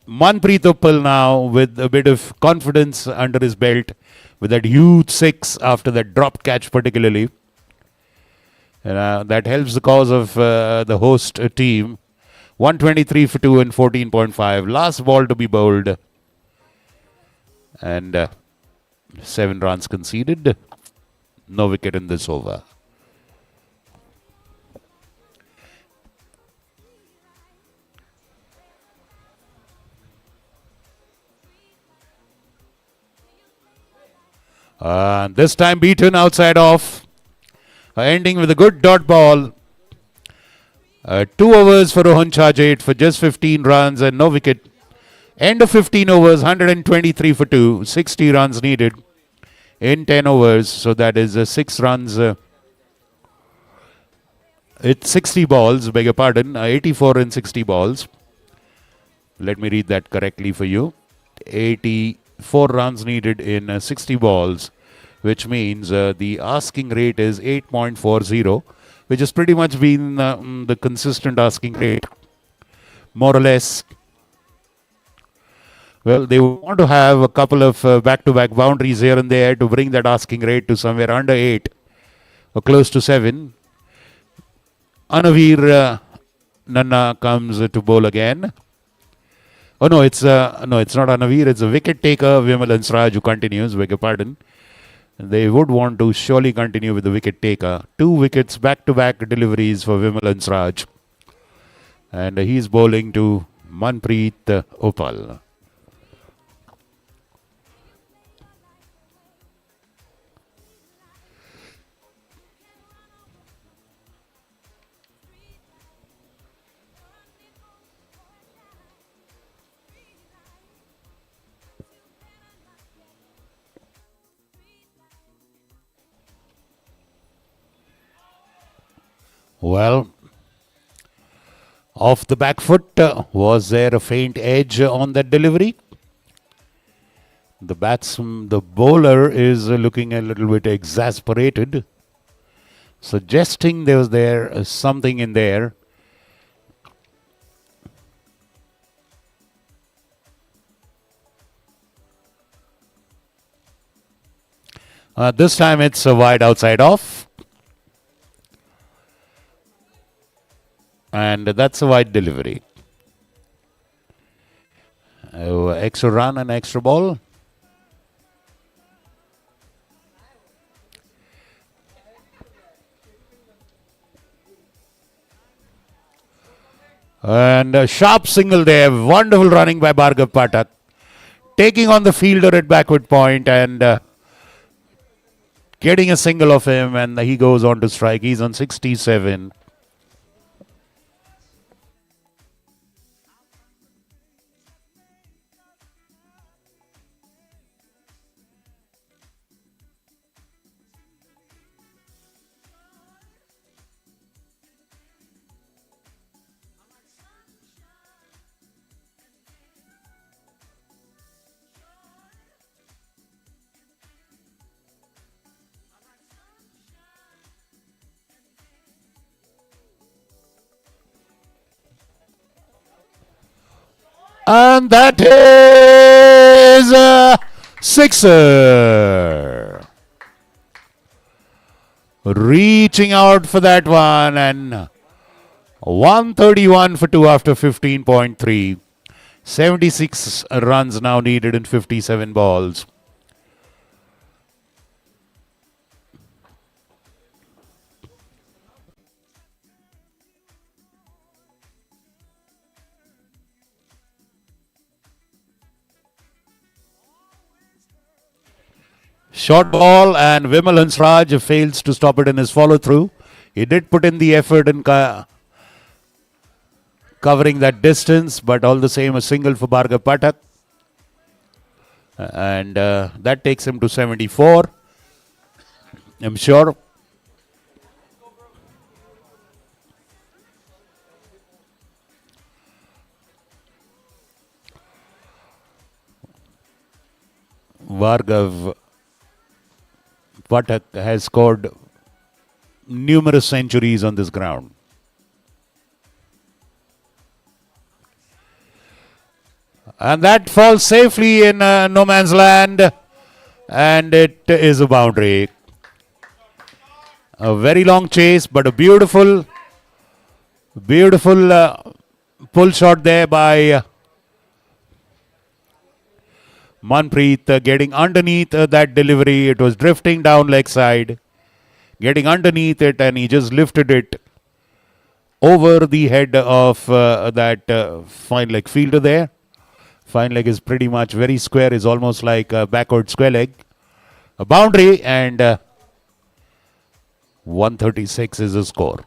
Manpreet Uppal now with a bit of confidence under his belt with that huge six after that drop catch particularly. And that helps the cause of the host team. 123 for 2 and 14.5. Last ball to be bowled. And 7 runs conceded. No wicket in this over. This time beaten outside off. Ending with a good dot ball. 2 overs for Rohan Chajed for just 15 runs and no wicket. End of 15 overs, 123 for 2. 60 runs needed in 10 overs. So that is 6 runs. It's 60 balls, beg your pardon. 84 in 60 balls. Let me read that correctly for you. 84 runs needed in 60 balls, which means the asking rate is 8.40, which has pretty much been the consistent asking rate, more or less. Well, they want to have a couple of back-to-back boundaries here and there to bring that asking rate to somewhere under 8 or close to 7. Onar Viya Nanna comes to bowl again. Oh no, it's not Onar Viya. It's a wicket taker, Vimal Hansraj, who continues. Beg your pardon. They would want to surely continue with the wicket taker. 2 wickets, back-to-back deliveries for Vimal Hansraj. And he's bowling to Manpreet Uppal. Well, off the back foot, was there a faint edge on that delivery? The bowler is looking a little bit exasperated, suggesting there was something in there. This time it's a wide outside off. And that's a wide delivery. Extra run and extra ball. And a sharp single there. Wonderful running by Bhargav Pathak. Taking on the fielder at backward point and getting a single of him, and he goes on to strike. He's on 67. And that is a sixer. Reaching out for that one, and 131 for 2 after 15.3. 76 runs now needed in 57 balls. Short ball, and Vimal Hansraj fails to stop it in his follow-through. He did put in the effort in covering that distance, but all the same a single for Bhargav Pathak. And that takes him to 74. I'm sure. Bhargav Pathak has scored numerous centuries on this ground. And that falls safely in no man's land, and it is a boundary. A very long chase, but a beautiful pull shot there by Manpreet, getting underneath that delivery. It was drifting down leg side, getting underneath it, and he just lifted it over the head of that fine leg fielder there. Fine leg is pretty much very square, is almost like a backward square leg. A boundary, and 136 is the score.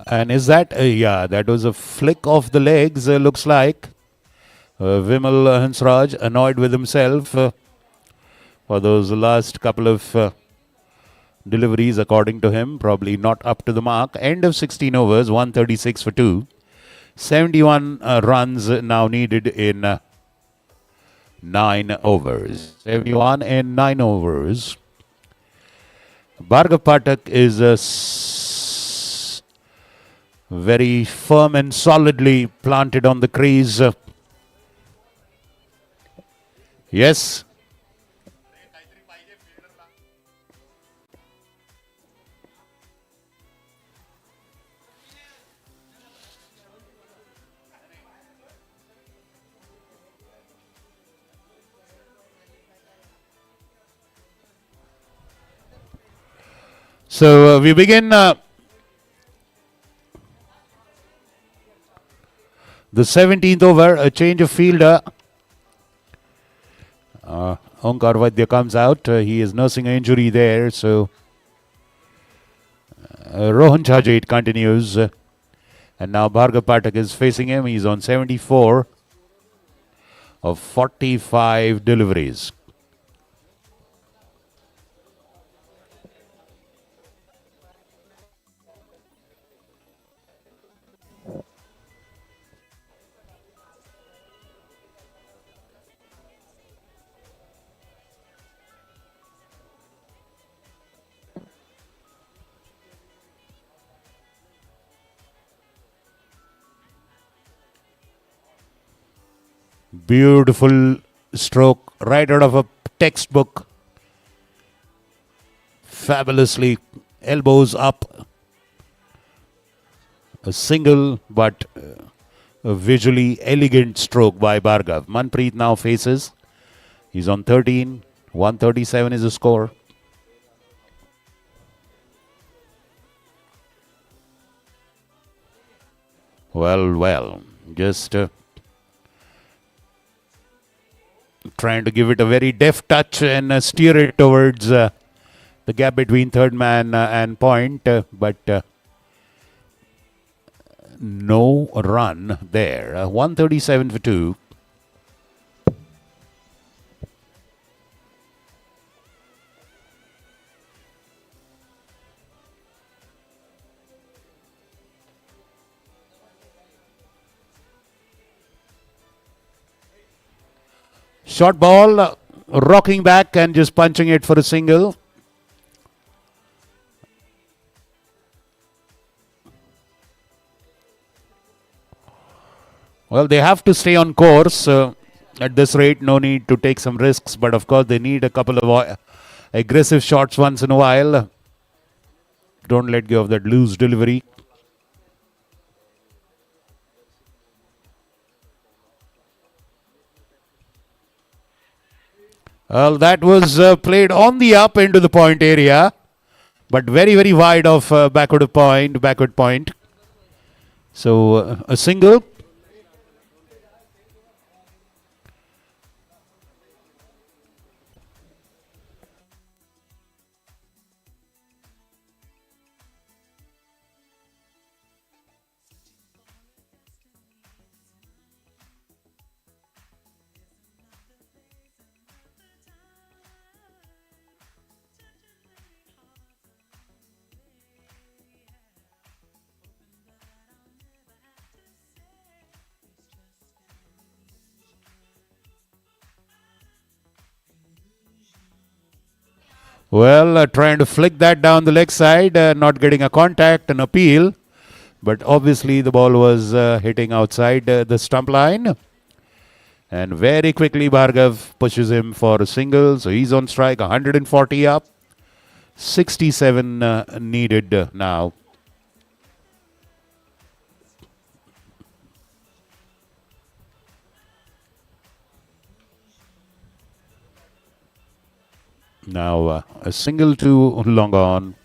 And is that, yeah, that was a flick of the legs, looks like. Vimal Hansraj annoyed with himself for those last couple of deliveries, according to him, probably not up to the mark. End of 16 overs, 136 for 2. 71 runs now needed in 9 overs. 71 in 9 overs. Bhargav Pathak is very firm and solidly planted on the crease. Yes. So we begin the 17th over, a change of fielder. Onar Viya comes out. He is nursing an injury there. So Rohan Chajit continues. And now Bhargav Pathak is facing him. He's on 74 of 45 deliveries. Beautiful stroke right out of a textbook. Fabulously, elbows up. A single but a visually elegant stroke by Bhargav. Manpreet now faces. He's on 13. 137 is the score. Well. Just trying to give it a very deft touch and steer it towards the gap between third man and point. But no run there. 137 for 2. Short ball, rocking back and just punching it for a single. Well, they have to stay on course. At this rate, no need to take some risks. But of course, they need a couple of aggressive shots once in a while. Don't let go of that loose delivery. Well, that was played on the up into the point area. But very wide of backward point. So a single. Well, trying to flick that down the leg side, not getting a contact, an appeal. But obviously the ball was hitting outside the stump line. And very quickly Bhargav pushes him for a single. So he's on strike, 140 up. 67 needed now. Now a single to long on.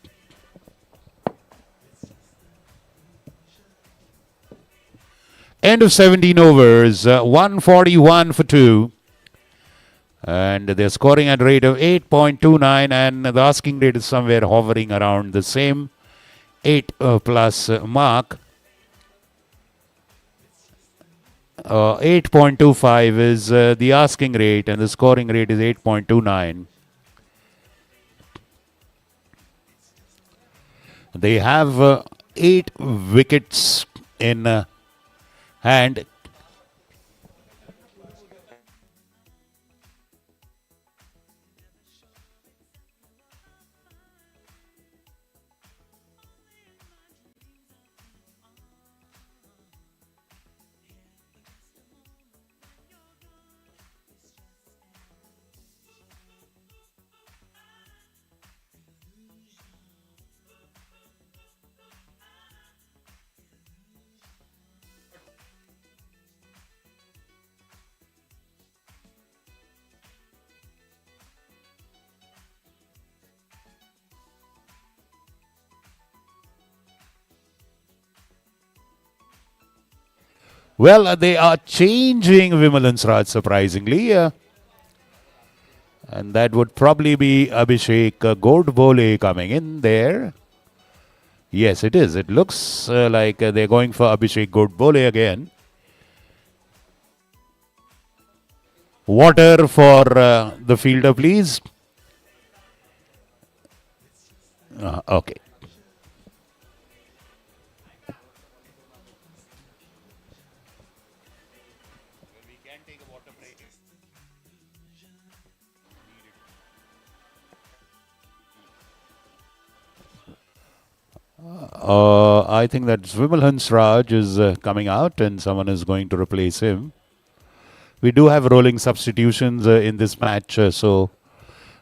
End of 17 overs, 141 for 2. And they're scoring at a rate of 8.29 and the asking rate is somewhere hovering around the same 8 plus mark. 8.25 is the asking rate and the scoring rate is 8.29. They have 8 wickets in hand. Well, they are changing Vimalan's Raj surprisingly. And that would probably be Abhishek Godbole coming in there. Yes, it is. It looks like they're going for Abhishek Godbole again. Water for the fielder, please. Okay. I think that Vimal Raj is coming out and someone is going to replace him. We do have rolling substitutions in this match, so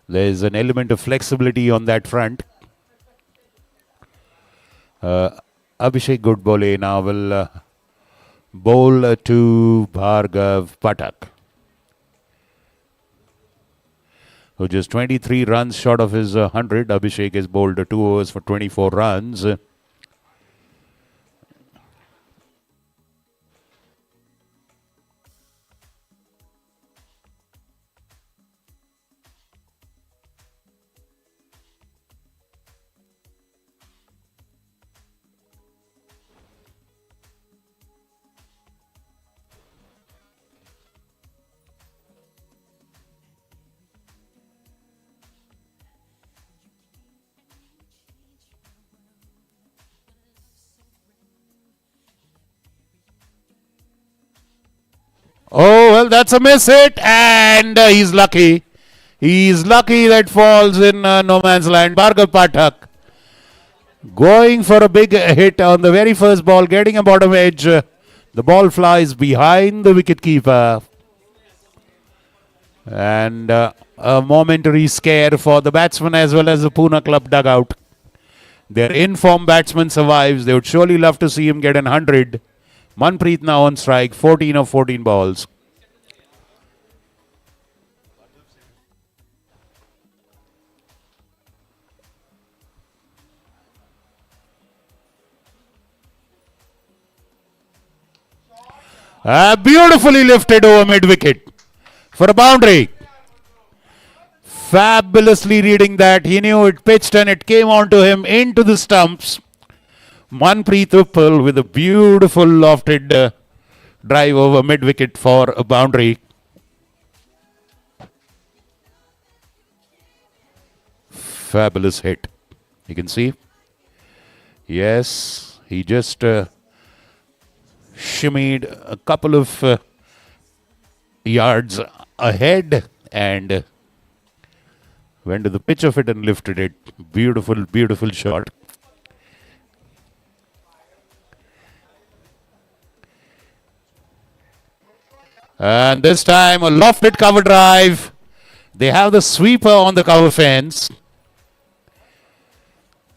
there's an element of flexibility on that front. Abhishek Godbole now will bowl to Bhargav Patak, who just 23 runs short of his 100. Abhishek has bowled 2 overs for 24 runs. Well, that's a miss hit, and he's lucky. He's lucky that falls in no man's land. Bhargav Pathak going for a big hit on the very first ball, getting a bottom edge. The ball flies behind the wicket keeper. And a momentary scare for the batsman as well as the Poona club dugout. Their in-form batsman survives. They would surely love to see him get an 100. Manpreet now on strike, 14 of 14 balls. Beautifully lifted over mid-wicket for a boundary. Fabulously reading that. He knew it pitched and it came onto him into the stumps. Manpreet Uppal with a beautiful lofted drive over mid-wicket for a boundary. Fabulous hit. You can see. Yes, he just shimmied a couple of yards ahead and went to the pitch of it and lifted it. Beautiful, beautiful shot. And this time a lofted cover drive. They have the sweeper on the cover fence.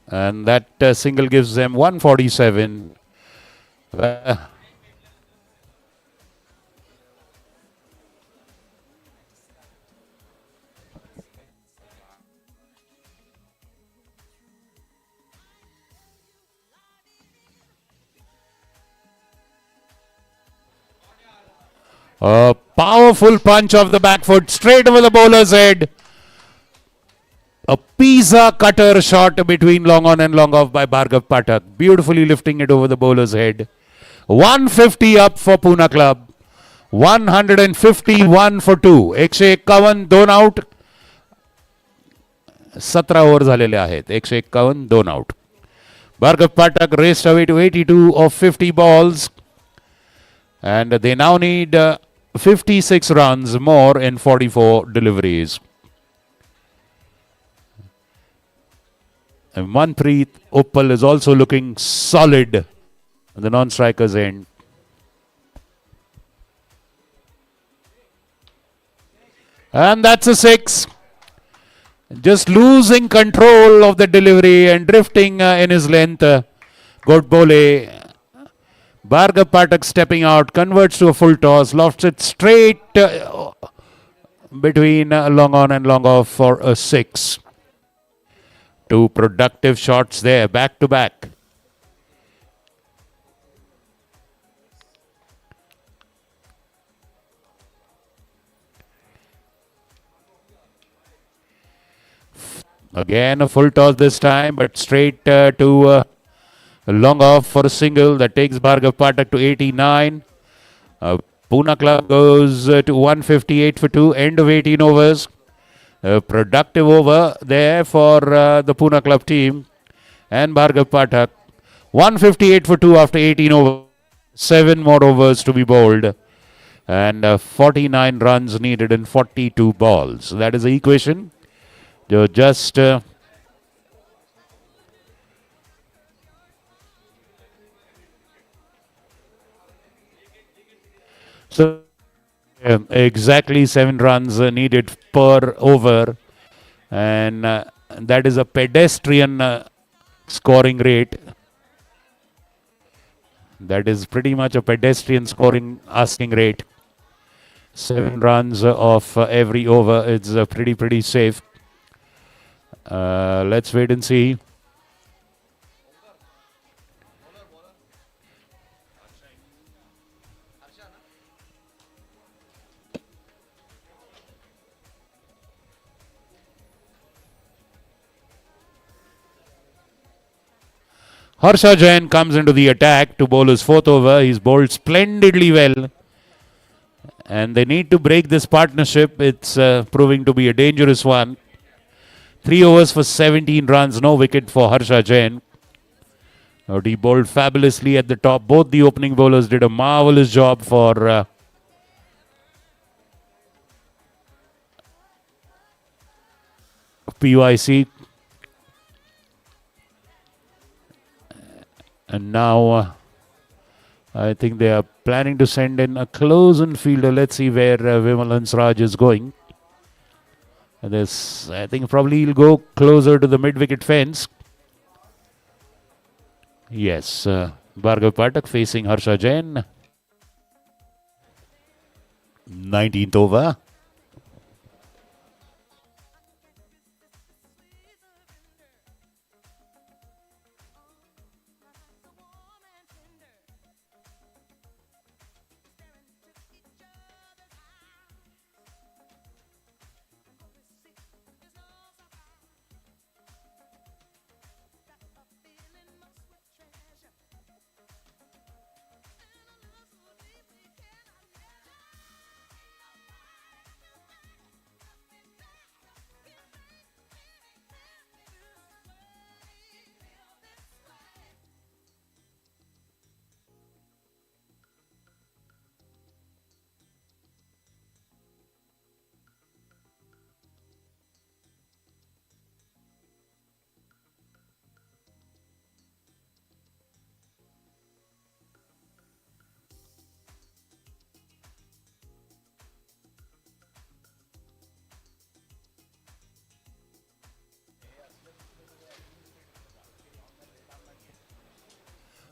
And that single gives them 147. A powerful punch of the back foot straight over the bowler's head. A pizza cutter shot between long on and long off by Bhargav Pathak. Beautifully lifting it over the bowler's head. 150 up for Poona club. 151 for 2. 151 2 out. 17 over झालेले आहेत. 151 2 out. Bhargav Pathak raced away to 82 of 50 balls. And they now need 56 runs more in 44 deliveries. And Manpreet Uppal is also looking solid on the non-striker's end. And that's a 6. Just losing control of the delivery and drifting in his length. Good bowling. Bhargav Pathak stepping out, converts to a full toss, lofts it straight between long on and long off for a 6. 2 productive shots there, back to back. Again a full toss this time, but straight to long off for a single that takes Bhargav Pathak to 89. Poona club goes to 158 for 2, end of 18 overs. Productive over there for the Poona club team and Bhargav Pathak. 158 for 2 after 18 overs. 7 more overs to be bowled. And 49 runs needed in 42 balls. That is the equation. Just so exactly 7 runs needed per over, and that is a pedestrian scoring rate. That is pretty much a pedestrian scoring asking rate. 7 runs of every over. It's pretty safe. Let's wait and see. Harsha Jain comes into the attack to bowl his 4th over. He's bowled splendidly well. And they need to break this partnership. It's proving to be a dangerous one. 3 overs for 17 runs. No wicket for Harsha Jain. He bowled fabulously at the top. Both the opening bowlers did a marvellous job for PYC. And now I think they are planning to send in a close-in fielder. Let's see where Vimal Raj is going. This, I think probably he'll go closer to the mid-wicket fence. Yes, Bhargav Pathak facing Harsha Jain. 19th over.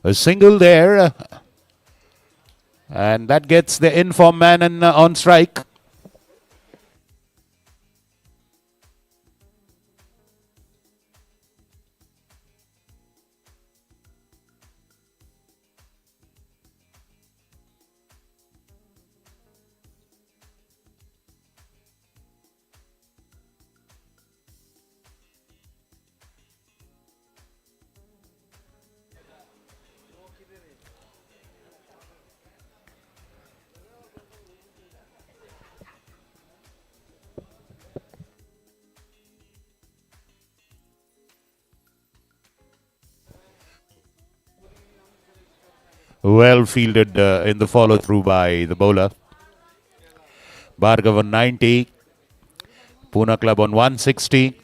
A single there. And that gets the in-form man on strike. Well fielded in the follow through by the bowler. Bhargav on 90. Poona Club on 160.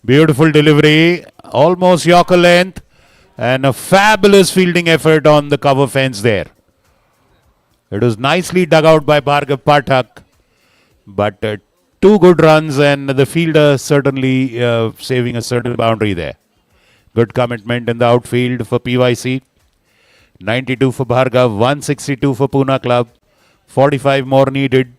Beautiful delivery, almost Yorker length, and a fabulous fielding effort on the cover fence there. It was nicely dug out by Bhargav Pathak, but two good runs, and the fielder certainly saving a certain boundary there. Good commitment in the outfield for PYC. 92 for Bhargav, 162 for Poona Club, 45 more needed.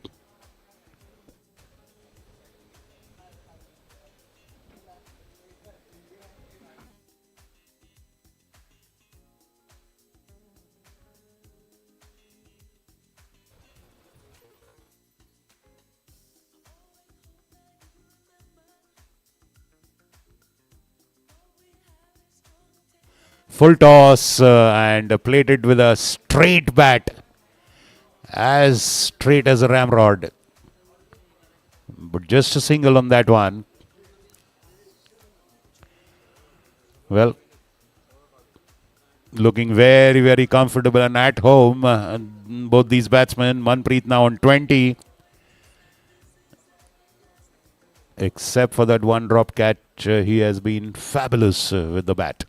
Full toss and plated with a straight bat, as straight as a ramrod. But just a single on that one. Well, looking very, very comfortable and at home. Both these batsmen, Manpreet now on 20. Except for that one drop catch, he has been fabulous with the bat.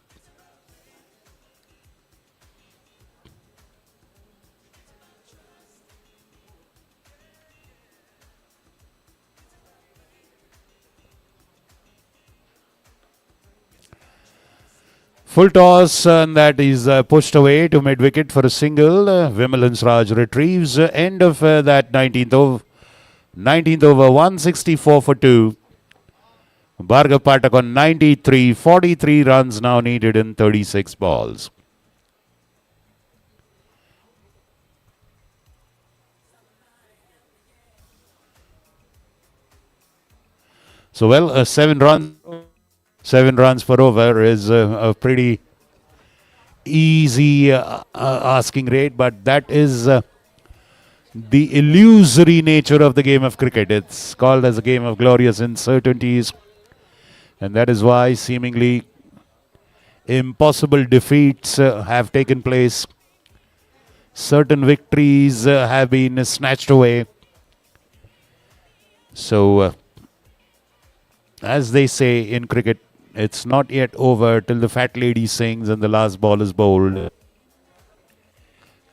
Full toss, and that is pushed away to mid-wicket for a single. Vimal Raj retrieves end of that 19th over, 164 for 2. Bhargav Pathak on 93, 43 runs now needed in 36 balls. So, well, 7 runs. 7 runs per over is a pretty easy asking rate, but that is the illusory nature of the game of cricket. It's called as a game of glorious uncertainties, and that is why seemingly impossible defeats have taken place. Certain victories have been snatched away. So, as they say in cricket, it's not yet over till the fat lady sings and the last ball is bowled.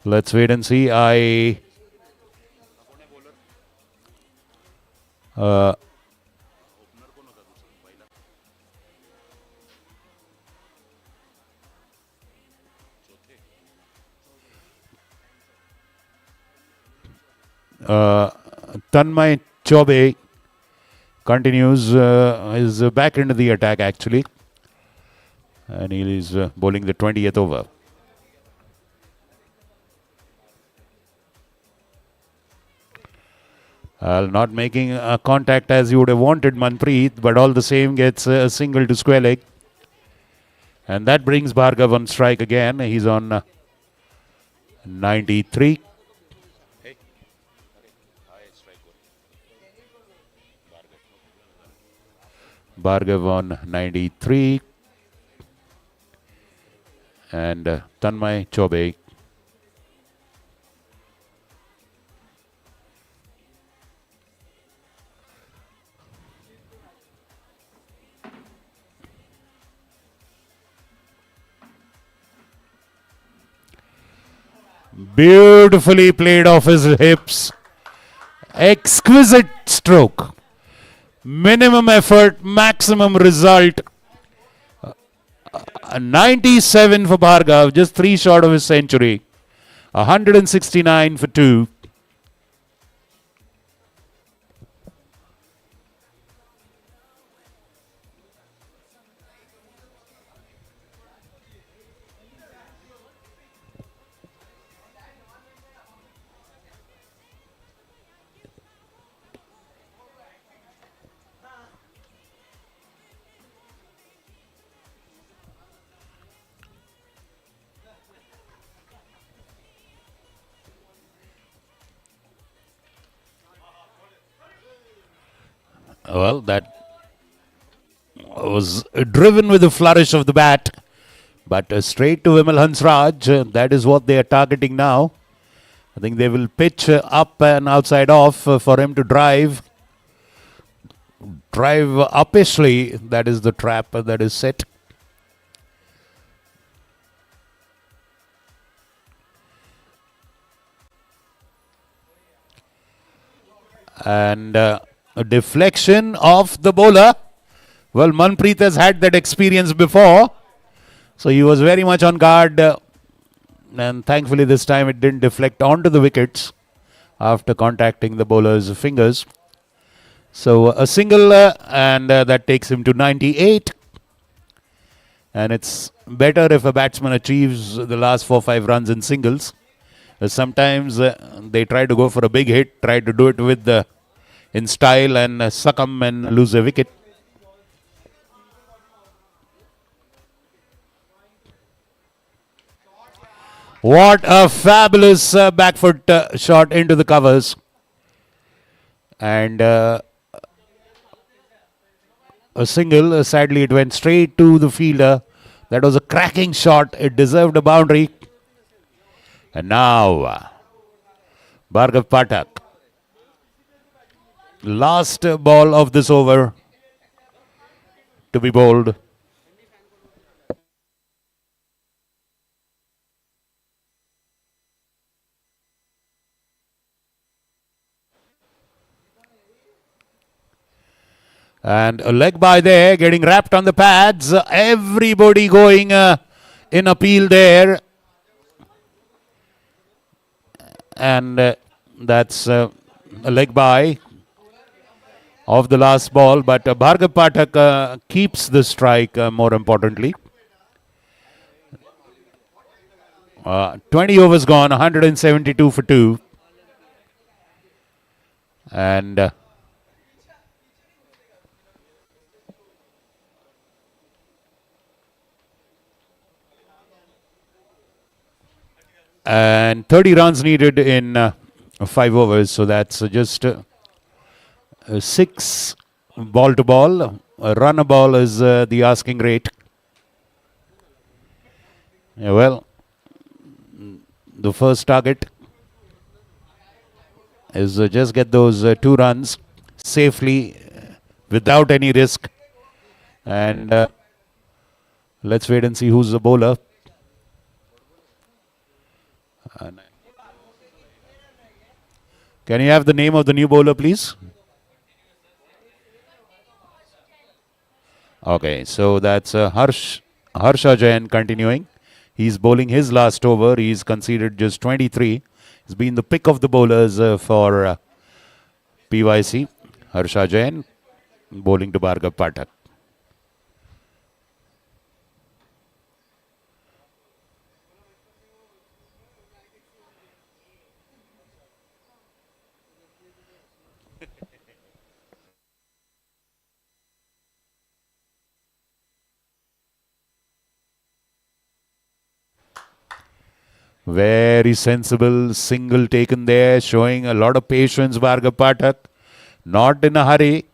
Let's wait and see. Tanmay Chobe continues, is back into the attack actually, and he is bowling the 20th over. Not making contact as you would have wanted, Manpreet, but all the same gets a single to square leg. And that brings Bhargav on strike again. He's on 93. Bhargav on 93. And Tanmay Chobe. Beautifully played off his hips. Exquisite stroke. Minimum effort, maximum result. 97 for Bhargav, just 3 short of his century. 169 for 2. Well, that was driven with a flourish of the bat. But straight to Vimal Hansraj, that is what they are targeting now. I think they will pitch up and outside off for him to drive. Drive uppishly, that is the trap that is set. And a deflection of the bowler. Well, Manpreet has had that experience before. So he was very much on guard. And thankfully this time it didn't deflect onto the wickets after contacting the bowler's fingers. So a single and that takes him to 98. And it's better if a batsman achieves the last 4-5 runs in singles. Sometimes they try to go for a big hit, try to do it with in style and succumb and lose a wicket. What a fabulous back foot shot into the covers. And a single, sadly it went straight to the fielder. That was a cracking shot. It deserved a boundary. And now, Bhargav Pathak. Last ball of this over to be bowled. And a leg by there, getting wrapped on the pads. Everybody going in appeal there. And that's a leg by of the last ball. But Bhargav Pathak keeps the strike, more importantly. 20 overs gone, 172 for 2. And... and 30 runs needed in 5 overs, so that's just 6 ball to ball. A run a ball is the asking rate. Yeah, well, the first target is just get those 2 runs safely without any risk. And let's wait and see who's the bowler. Can you have the name of the new bowler, please? Okay, so that's Harsha Jain continuing. He's bowling his last over. He's conceded just 23. He's been the pick of the bowlers for PYC. Harsha Jain bowling to Bhargav Pathak. Very sensible single taken there, showing a lot of patience, Bhargav Pathak. Not in a hurry.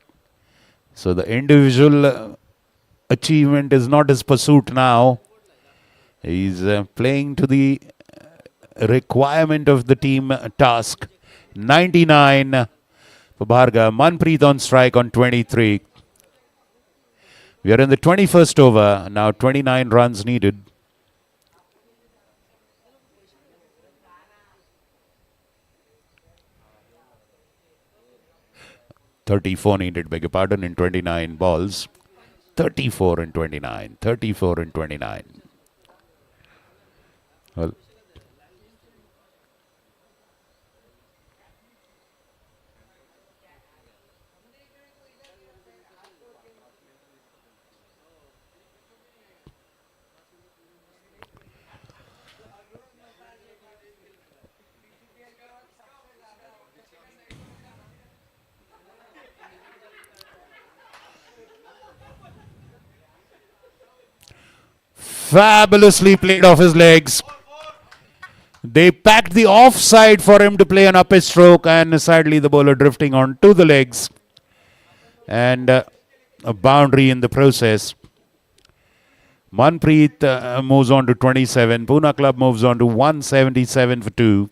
So the individual achievement is not his pursuit now. He's playing to the requirement of the team task. 99 for Bhargav. Manpreet on strike on 23. We are in the 21st over. Now 29 runs needed. 34 needed, beg your pardon, in 29 balls. 34 and 29. 34 and 29. Well, fabulously played off his legs. They packed the offside for him to play an up stroke, and sadly the bowler drifting on to the legs. And a boundary in the process. Manpreet moves on to 27. Poona Club moves on to 177 for 2.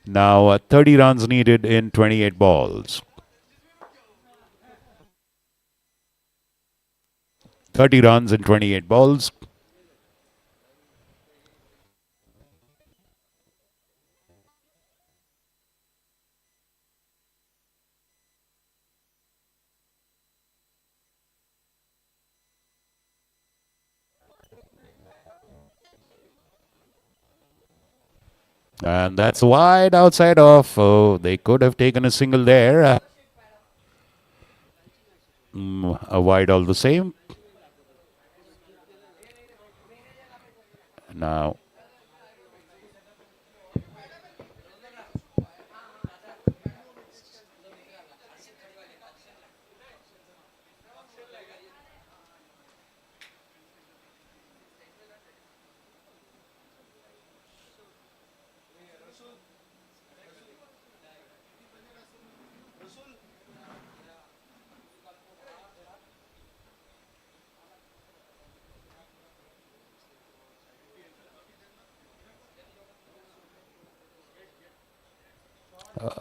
Now 30 runs needed in 28 balls. 30 runs in 28 balls. And that's wide outside off. Oh, they could have taken a single there. A wide all the same. Now,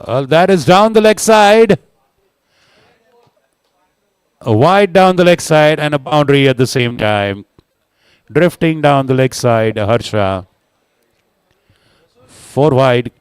that is down the leg side. A wide down the leg side and a boundary at the same time. Drifting down the leg side, Harsha. 4 wide.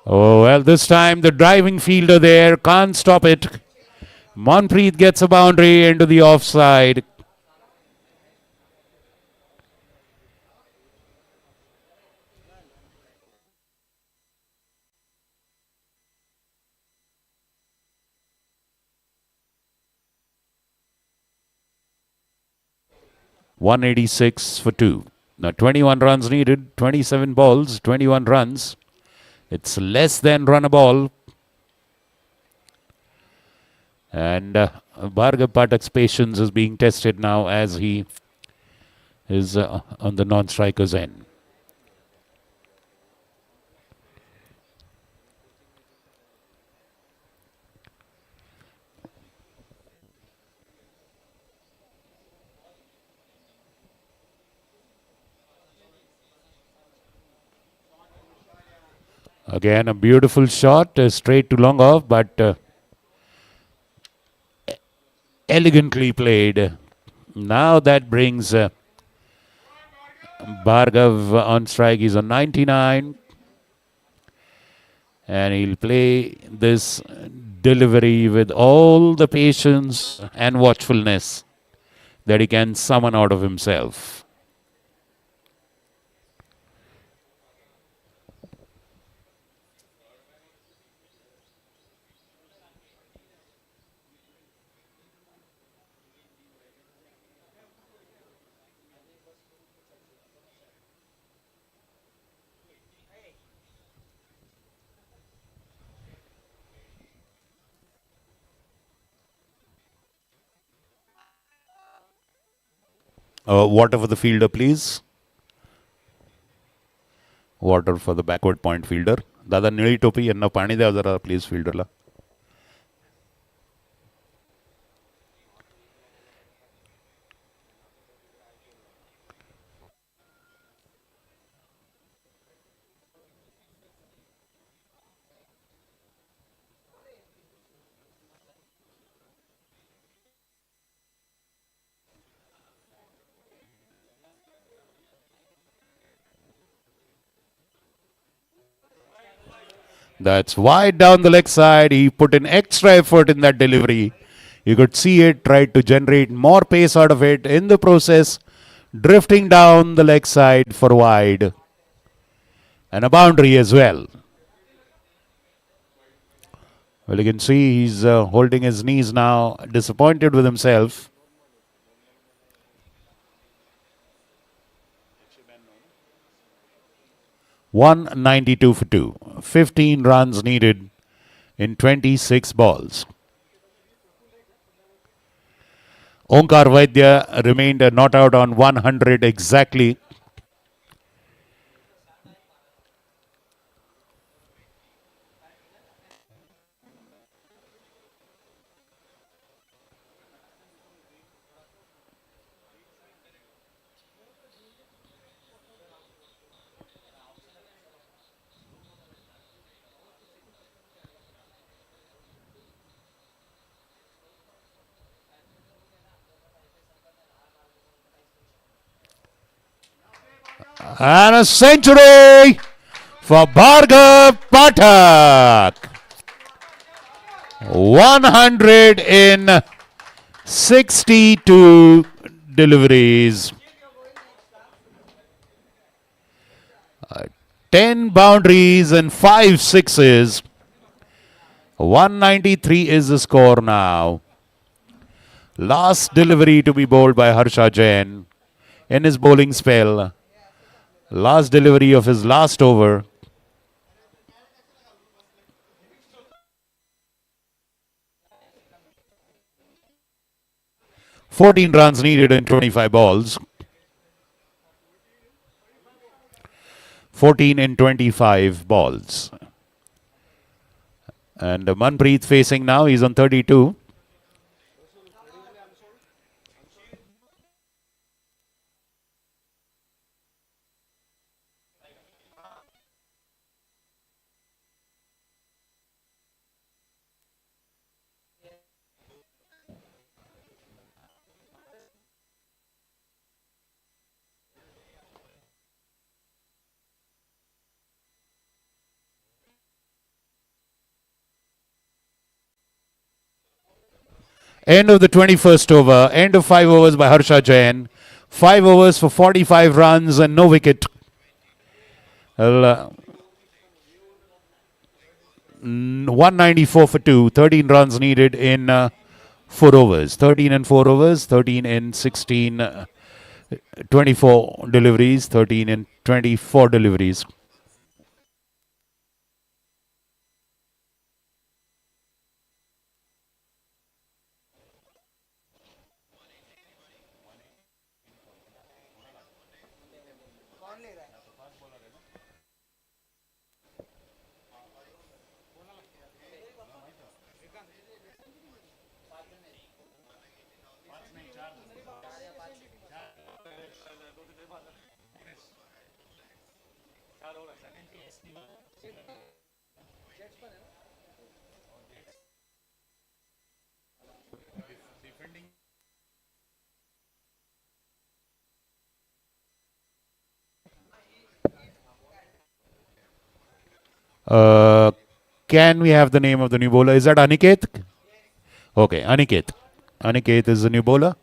Oh, well, this time the driving fielder there can't stop it. Manpreet gets a boundary into the offside. .186 for 2. Now 21 runs needed, 27 balls, 21 runs. It's less than run a ball. And Bhargav Pathak's patience is being tested now as he is on the non-striker's end. Again, a beautiful shot, straight to long off, but elegantly played. Now that brings Bhargav on strike. He's on 99. And he'll play this delivery with all the patience and watchfulness that he can summon out of himself. Water for the fielder, please. Water for the backward point fielder. दादा निळी टोपी यांना पाणी द्या जरा please फिल्डरला. That's wide down the leg side. He put in extra effort in that delivery. You could see it, tried to generate more pace out of it. In the process, drifting down the leg side for wide. And a boundary as well. Well, you can see he's holding his knees now, disappointed with himself. .192 for 2. 15 runs needed in 26 balls. Onar Viya remained not out on 100 exactly. And a century for Bhargav Pathak. 100 in 62 deliveries. 10 boundaries and 5 sixes. 193 is the score now. Last delivery to be bowled by Harsha Jain in his bowling spell. Last delivery of his last over. .14 runs needed in 25 balls. 14 in 25 balls. And Manpreet facing now, he's on 32. End of the 21st over. End of 5 overs by Harsha Jain. 5 overs for 45 runs and no wicket. Well, 194 for 2. 13 runs needed in 4 overs. 13 and 4 overs. 13 in 16. 24 deliveries. 13 in 24 deliveries. Uh, can we have the name of the new bowler? Is that Aniket? Okay, Aniket. Aniket is the new bowler.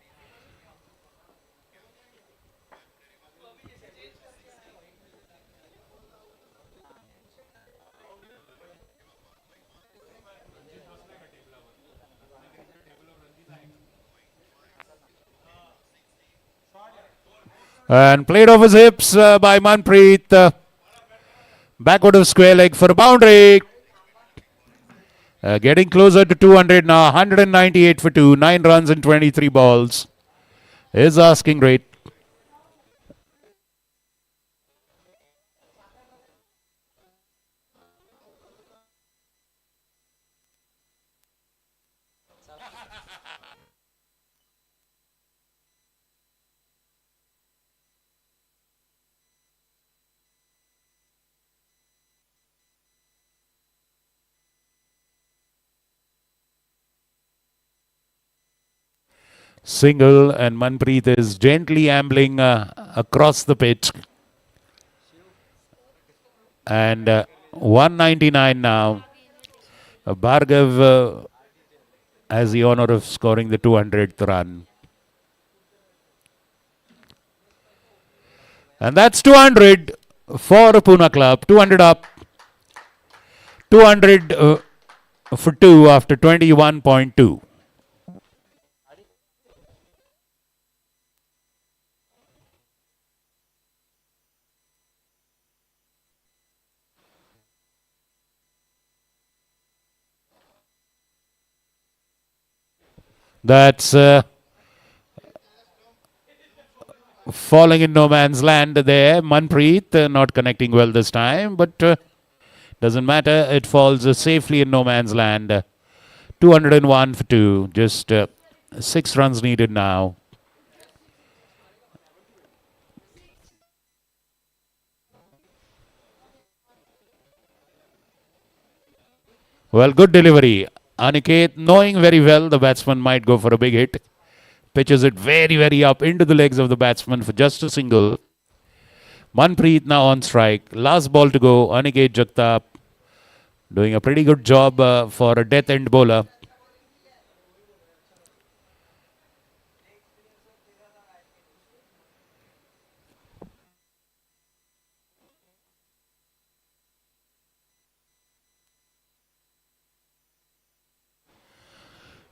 And played off his hips by Manpreet. Backward of square leg for a boundary. Getting closer to 200 now. 198 for 2. 9 runs in 23 balls. His asking rate. Single, and Manpreet is gently ambling across the pitch. And 199 now. Bhargav has the honor of scoring the 200th run. And that's 200 for Poona Club. 200 up. 200 for 2 after 21.2. That's falling in no man's land there. Manpreet not connecting well this time, but doesn't matter. It falls safely in no man's land. 201 for 2. Just 6 runs needed now. Well, good delivery. Aniket, knowing very well the batsman might go for a big hit, pitches it very, very up into the legs of the batsman for just a single. Manpreet now on strike. Last ball to go. Aniket Jagtap doing a pretty good job for a death end bowler.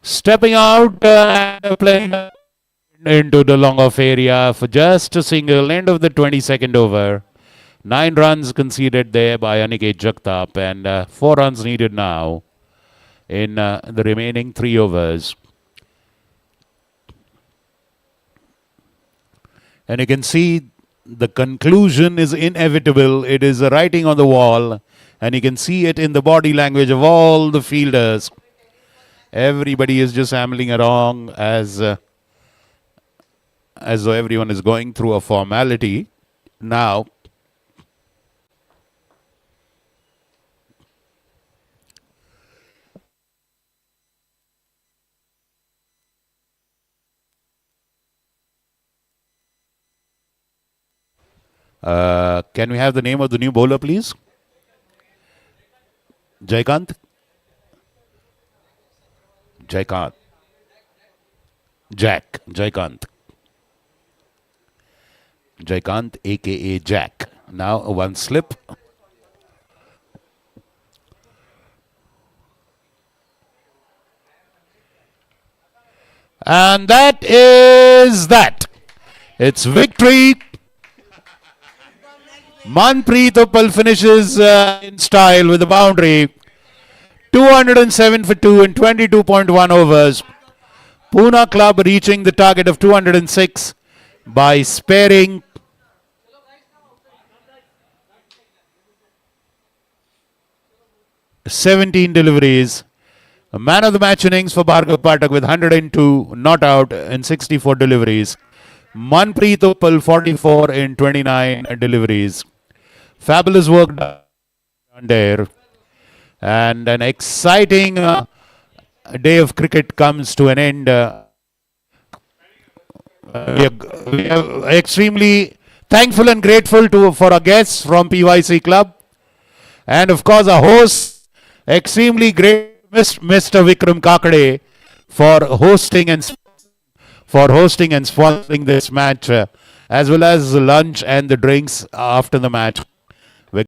Stepping out and playing into the long off area for just a single. End of the 22nd over. 9 runs conceded there by Aniket Jagtap, and 4 runs needed now in the remaining 3 overs. And you can see the conclusion is inevitable. It is a writing on the wall, and you can see it in the body language of all the fielders. Everybody is just ambling along as though everyone is going through a formality. Now, can we have the name of the new bowler, please? Jaikant? Jaikant. Jack, Jaikant. Jaikant, aka Jack. Now one slip. And that is that. It's victory. Manpreet Uppal finishes in style with a boundary. 207 for 2 in 22.1 overs. Poona club reaching the target of 206 by sparing 17 deliveries. A man of the match innings for Bhargav Pathak with 102 not out in 64 deliveries. Manpreet Uppal 44 in 29 deliveries. Fabulous work done there. And an exciting day of cricket comes to an end. We are extremely thankful and grateful for our guests from PYC Club. And of course our host, extremely great Mr. Vikram Kakade for hosting and sponsoring this match, as well as lunch and the drinks after the match.